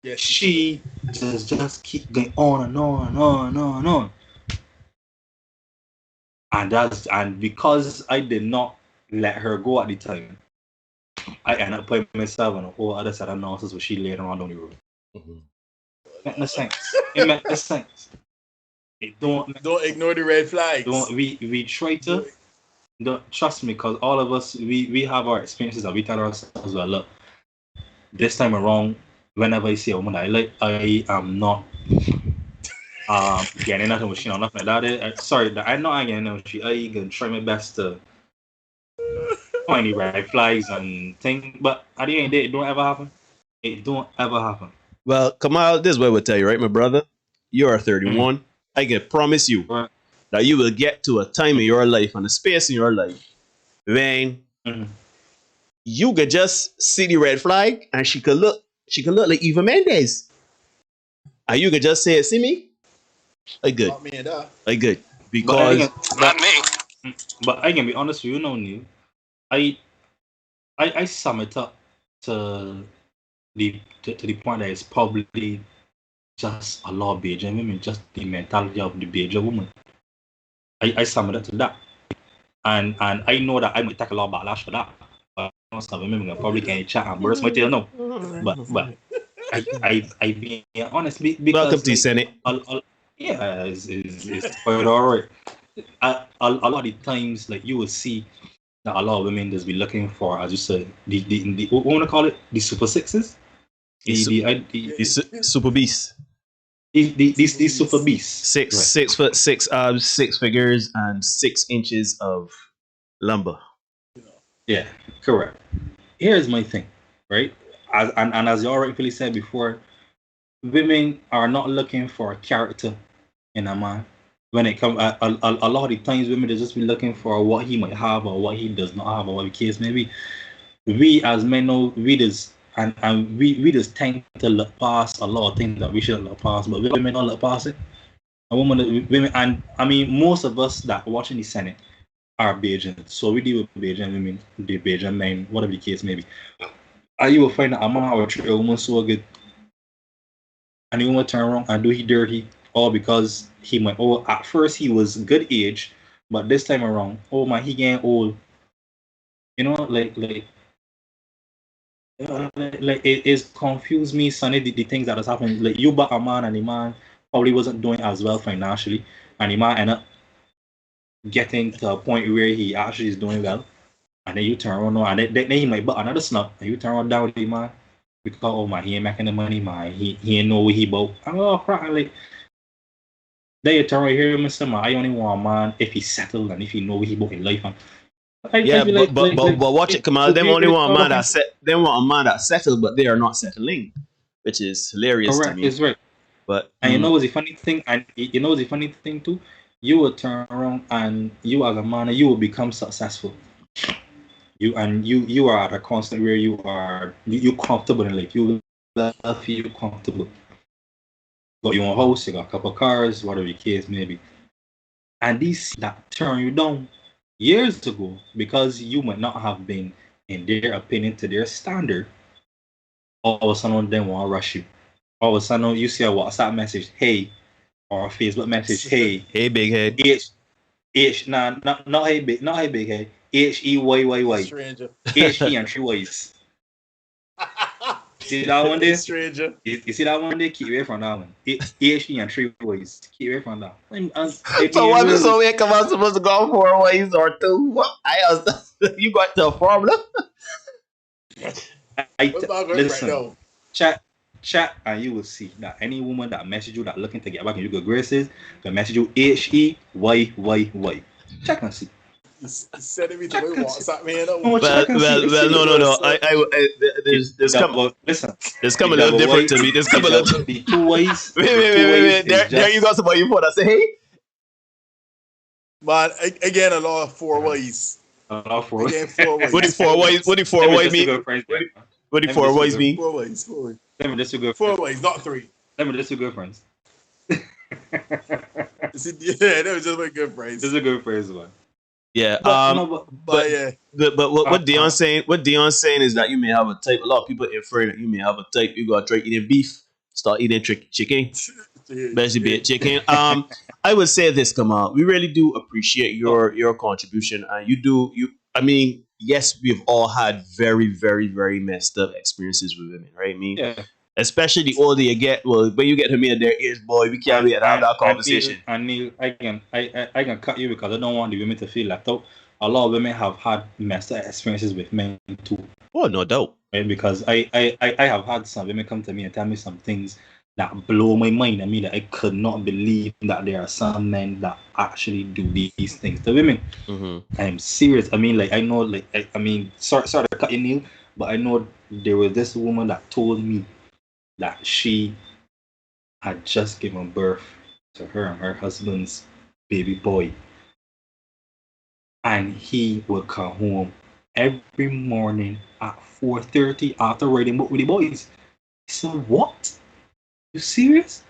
Yes. She just keep going on and on and on and on and on. And because I did not let her go at the time, I end up putting myself on a whole other set of nonsense with she laying around on the road. It make no sense. It make no sense. It don't ignore the red flags. We try to. Don't trust me, because all of us we have our experiences that we tell ourselves, well, look, this time around, whenever I see a woman I like, I am not getting nothing with she or nothing like that. Sorry, I'm not getting nothing with she. I can try my best to find the red flags and things, but at the end of the day, it don't ever happen. It don't ever happen. Well, Kamal, this is what I would tell you, right, my brother? You are 31. I can promise you that you will get to a time in your life and a space in your life when you could just see the red flag and she could look like Eva Mendes. And you could just say, see me? I good. Not me and that. I good. Because Not me. But I can be honest with you, no, Neil. I sum it up to the point that it's probably just a lot of Bajan women, just the mentality of the Bajan woman. I sum it up to that. And I know that I might take a lot of backlash for that. But some women probably can't chat and burst my tail, no. But I being honest, because welcome to Senate. Yeah, it's quite alright. A lot of the times, like, you will see that a lot of women just be looking for, as you said, the what want to call it, the super sixes, the super beasts. These super beasts. 6 foot 6 arms, 6 figures, and 6 inches of lumber. Yeah, correct. Here's my thing, right? And as you already said before, women are not looking for a character in a man. When it comes, a lot of the times, women are just be looking for what he might have or what he does not have, or what the case may be. We as men know, we just tend to look past a lot of things that we should look past, but women don't look past it. Women, and I mean, most of us that are watching the Senate are Bajans, so we deal with Bajan women, the Bajan men, whatever the case may be. And you will find that a man or a woman so good, and he will turn around and do he dirty, all because he might, at first he was good age, but this time around, he getting old. You know, like it is confused me, Sonny, the things that has happened. Like, you bought a man, and the man probably wasn't doing as well financially, and the man ended up getting to a point where he actually is doing well, and then you turn around and then he might buy another snub, and you turn around down with the man because he ain't making the money, man. He ain't know what he bought. I'm crap, like. They turn right here, Mr. Man, I only want a man if he's settled and if he know what he bought in life. But watch it, Kamal. Them only want a man that they want a man that settled, but they are not settling, which is hilarious. Correct, to me. it's right. But you know what's the funny thing, and you know what's the funny thing too. You will turn around and you as a man, you will become successful. You are at a constant where you comfortable in life. You will feel comfortable. Got your own house, you got a couple of cars, whatever the case may be. And these that turn you down years ago because you might not have been, in their opinion, to their standard, all of a sudden they want to rush you. All of a sudden you see a WhatsApp message, hey, or a Facebook message, hey. Hey, big head. Not hey big head. H-E-Y-Y-Y. Stranger. H-E and 3 Y's. See that one there? Stranger. You see that one there? Keep away from that one. H-E and 3 Y's. Keep away from that. So what is so weird? Come on, supposed to go 4 ways or 2? What? You got the formula? Listen, chat, and you will see that any woman that message you that looking to get back in your good graces can message you H-E-Y-Y-Y. Check and see. Sending me to my WhatsApp, man. No. There's come a little different to me. There's come a little. The 2 ways. Wait. There you got somebody you put. I say, hey. Man, again, a lot of 4 ways. A lot of 4 ways. Again, 4 ways. What do 4 ways? What do 4 ways mean? What do 4 ways mean? 4 ways. 4 ways. Let me just do good. 4 ways, not 3. Let me just do good friends. Yeah, that was just a good phrase. This is a good phrase, man. Yeah, but what Dion's saying is that you may have a type. A lot of people infer that you may have a type. You got to try eating beef, start eating chicken, especially be chicken. I would say this, Kamal. We really do appreciate your contribution, and I mean, yes, we've all had very, very, very messed up experiences with women, right? I mean, especially the older you get, well, when you get to me at their age, boy, we can't wait to have that conversation. Neil, I can cut you because I don't want the women to feel left out. A lot of women have had messed up experiences with men too. Oh, no doubt. Right? Because I have had some women come to me and tell me some things that blow my mind. I mean, that I could not believe that there are some men that actually do these things to women. I'm serious. I mean, like, I know, like, I mean, sorry to cut you, Neil, but I know there was this woman that told me that she had just given birth to her and her husband's baby boy. And he would come home every morning at 4:30 after writing book with the boys. So what? You serious?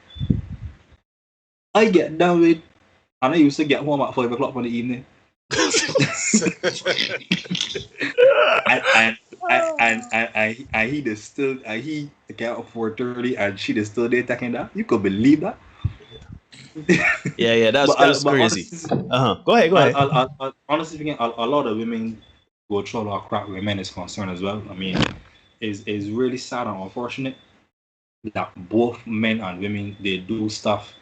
I get done with, and I used to get home at 5 o'clock in the evening. and he is still, and he get up at 4:30 and she is still there taking that. You could believe that? Yeah, that's crazy. Go ahead. Honestly speaking, a lot of women go through a lot of crap where men is concerned as well. I mean, it's really sad and unfortunate that both men and women, they do stuff.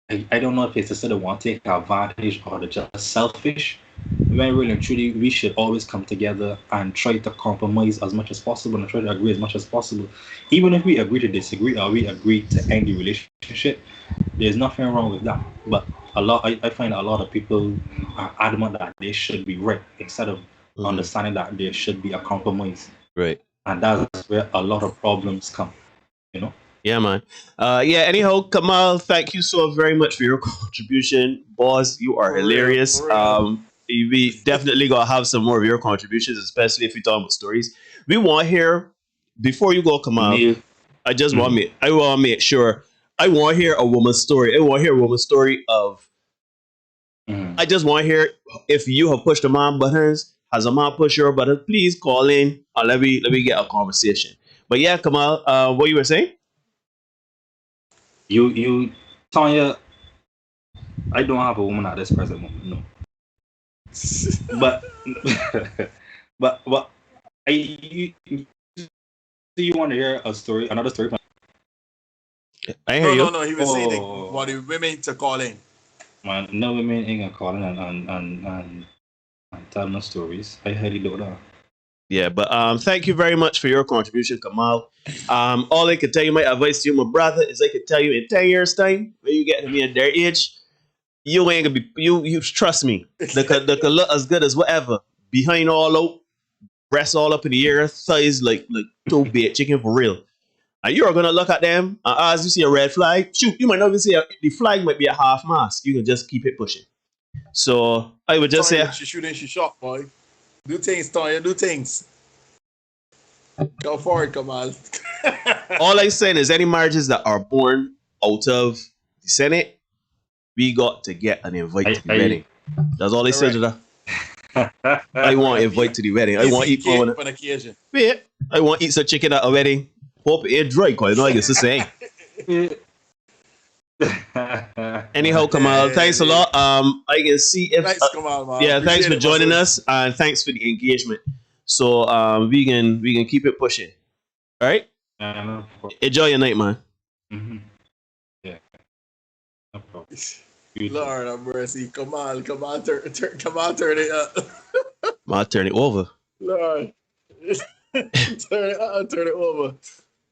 I don't know if it's just that they want to take advantage or they're just selfish. When really and truly, we should always come together and try to compromise as much as possible and try to agree as much as possible. Even if we agree to disagree or we agree to end the relationship, there's nothing wrong with that. But I find a lot of people are adamant that they should be right instead of understanding that there should be a compromise. Right. And that's where a lot of problems come, you know? Yeah, man. Anyhow, Kamal, thank you so very much for your contribution. Boss, you are hilarious. We definitely gonna have some more of your contributions, especially if you're talking about stories. We want to hear, before you go, Kamal, I just want to make sure, I want to hear a woman's story. I want to hear a woman's story of, I just want to hear if you have pushed a man buttons, has a man pushed your buttons, please call in and let me get a conversation. But yeah, Kamal, what you were saying? You, Tanya, I don't have a woman at this present moment, no. but you want to hear a story, another story? I hear you. No. He was saying want the women to call in. Man, no women ain't gonna call in and tell no stories. I highly doubt that. Yeah, but thank you very much for your contribution, Kamal. All I can tell you, my advice to you, my brother, is I can tell you in 10 years' time, when you get to be at their age, you ain't gonna be, you trust me, they could look as good as whatever. Behind all out, breasts all up in the air, thighs like two bait chicken for real. And you're gonna look at them, and as you see a red flag, shoot, you might not even see the flag might be a half mast. You can just keep it pushing. So I would just say, she shooting, she shot, boy. Do things, Tanya. Do things. Go forward, Kamal. all I'm saying is any marriages that are born out of the Senate, we got to get an invite to the wedding. That's all they said to that. I want invite to the wedding. I want to eat on an occasion. Yeah, I want to eat some chicken at a wedding. Hope it ain't dry, cause I know I guess the same. Anyhow, Kamal, thanks a lot. I can see if thanks, Kamal, man. Yeah, thanks for joining us and thanks for the engagement. So we can keep it pushing. All right. Enjoy your night, man. Yeah. No problem. Lord have mercy, Kamal, turn it up. I'll turn it over. Lord, turn it over.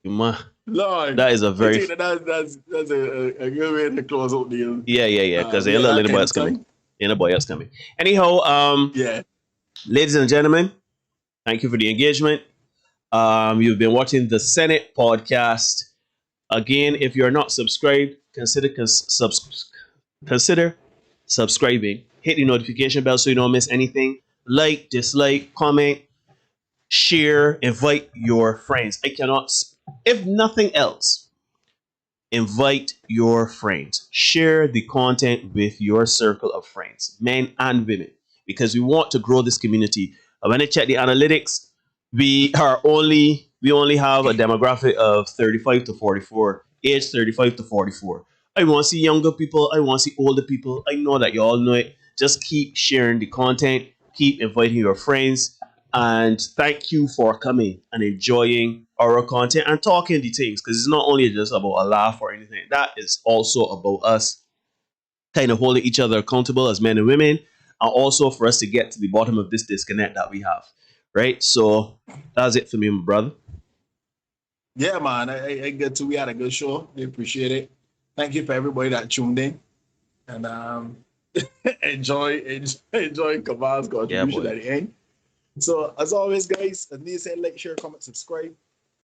Man. Lord, that is a very that's a good way to close out the yeah because ain't anybody else coming. Ain't nobody else coming. Anyhow, ladies and gentlemen, thank you for the engagement. You've been watching the Senate podcast. Again, if you're not subscribed, consider subscribing. Hit the notification bell so you don't miss anything. Like, dislike, comment, share, invite your friends. If nothing else, invite your friends. Share the content with your circle of friends, men and women, because we want to grow this community. When I check the analytics, we only have a demographic of 35 to 44, age 35 to 44. I want to see younger people. I want to see older people. I know that you all know it. Just keep sharing the content. Keep inviting your friends. And thank you for coming and enjoying our content and talking the things, because it's not only just about a laugh or anything. That is also about us kind of holding each other accountable as men and women, and also for us to get to the bottom of this disconnect that we have. Right? So that's it for me, my brother. Yeah, man. I get to. We had a good show. We appreciate it. Thank you for everybody that tuned in. And enjoy Kamal's contribution at the end. So as always, guys, as Neil said, like, share, comment, subscribe,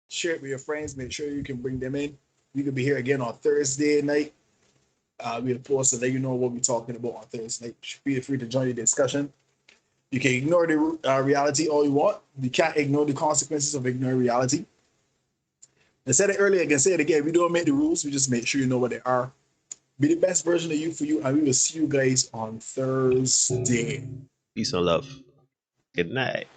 share it with your friends. Make sure you can bring them in. We could be here again on Thursday night. We'll post to let you know what we're talking about on Thursday night. Feel free to join the discussion. You can ignore the reality all you want. You can't ignore the consequences of ignoring reality. I said it earlier, I can say it again. We don't make the rules. We just make sure you know what they are. Be the best version of you for you, and we will see you guys on Thursday. Peace and love. Good night.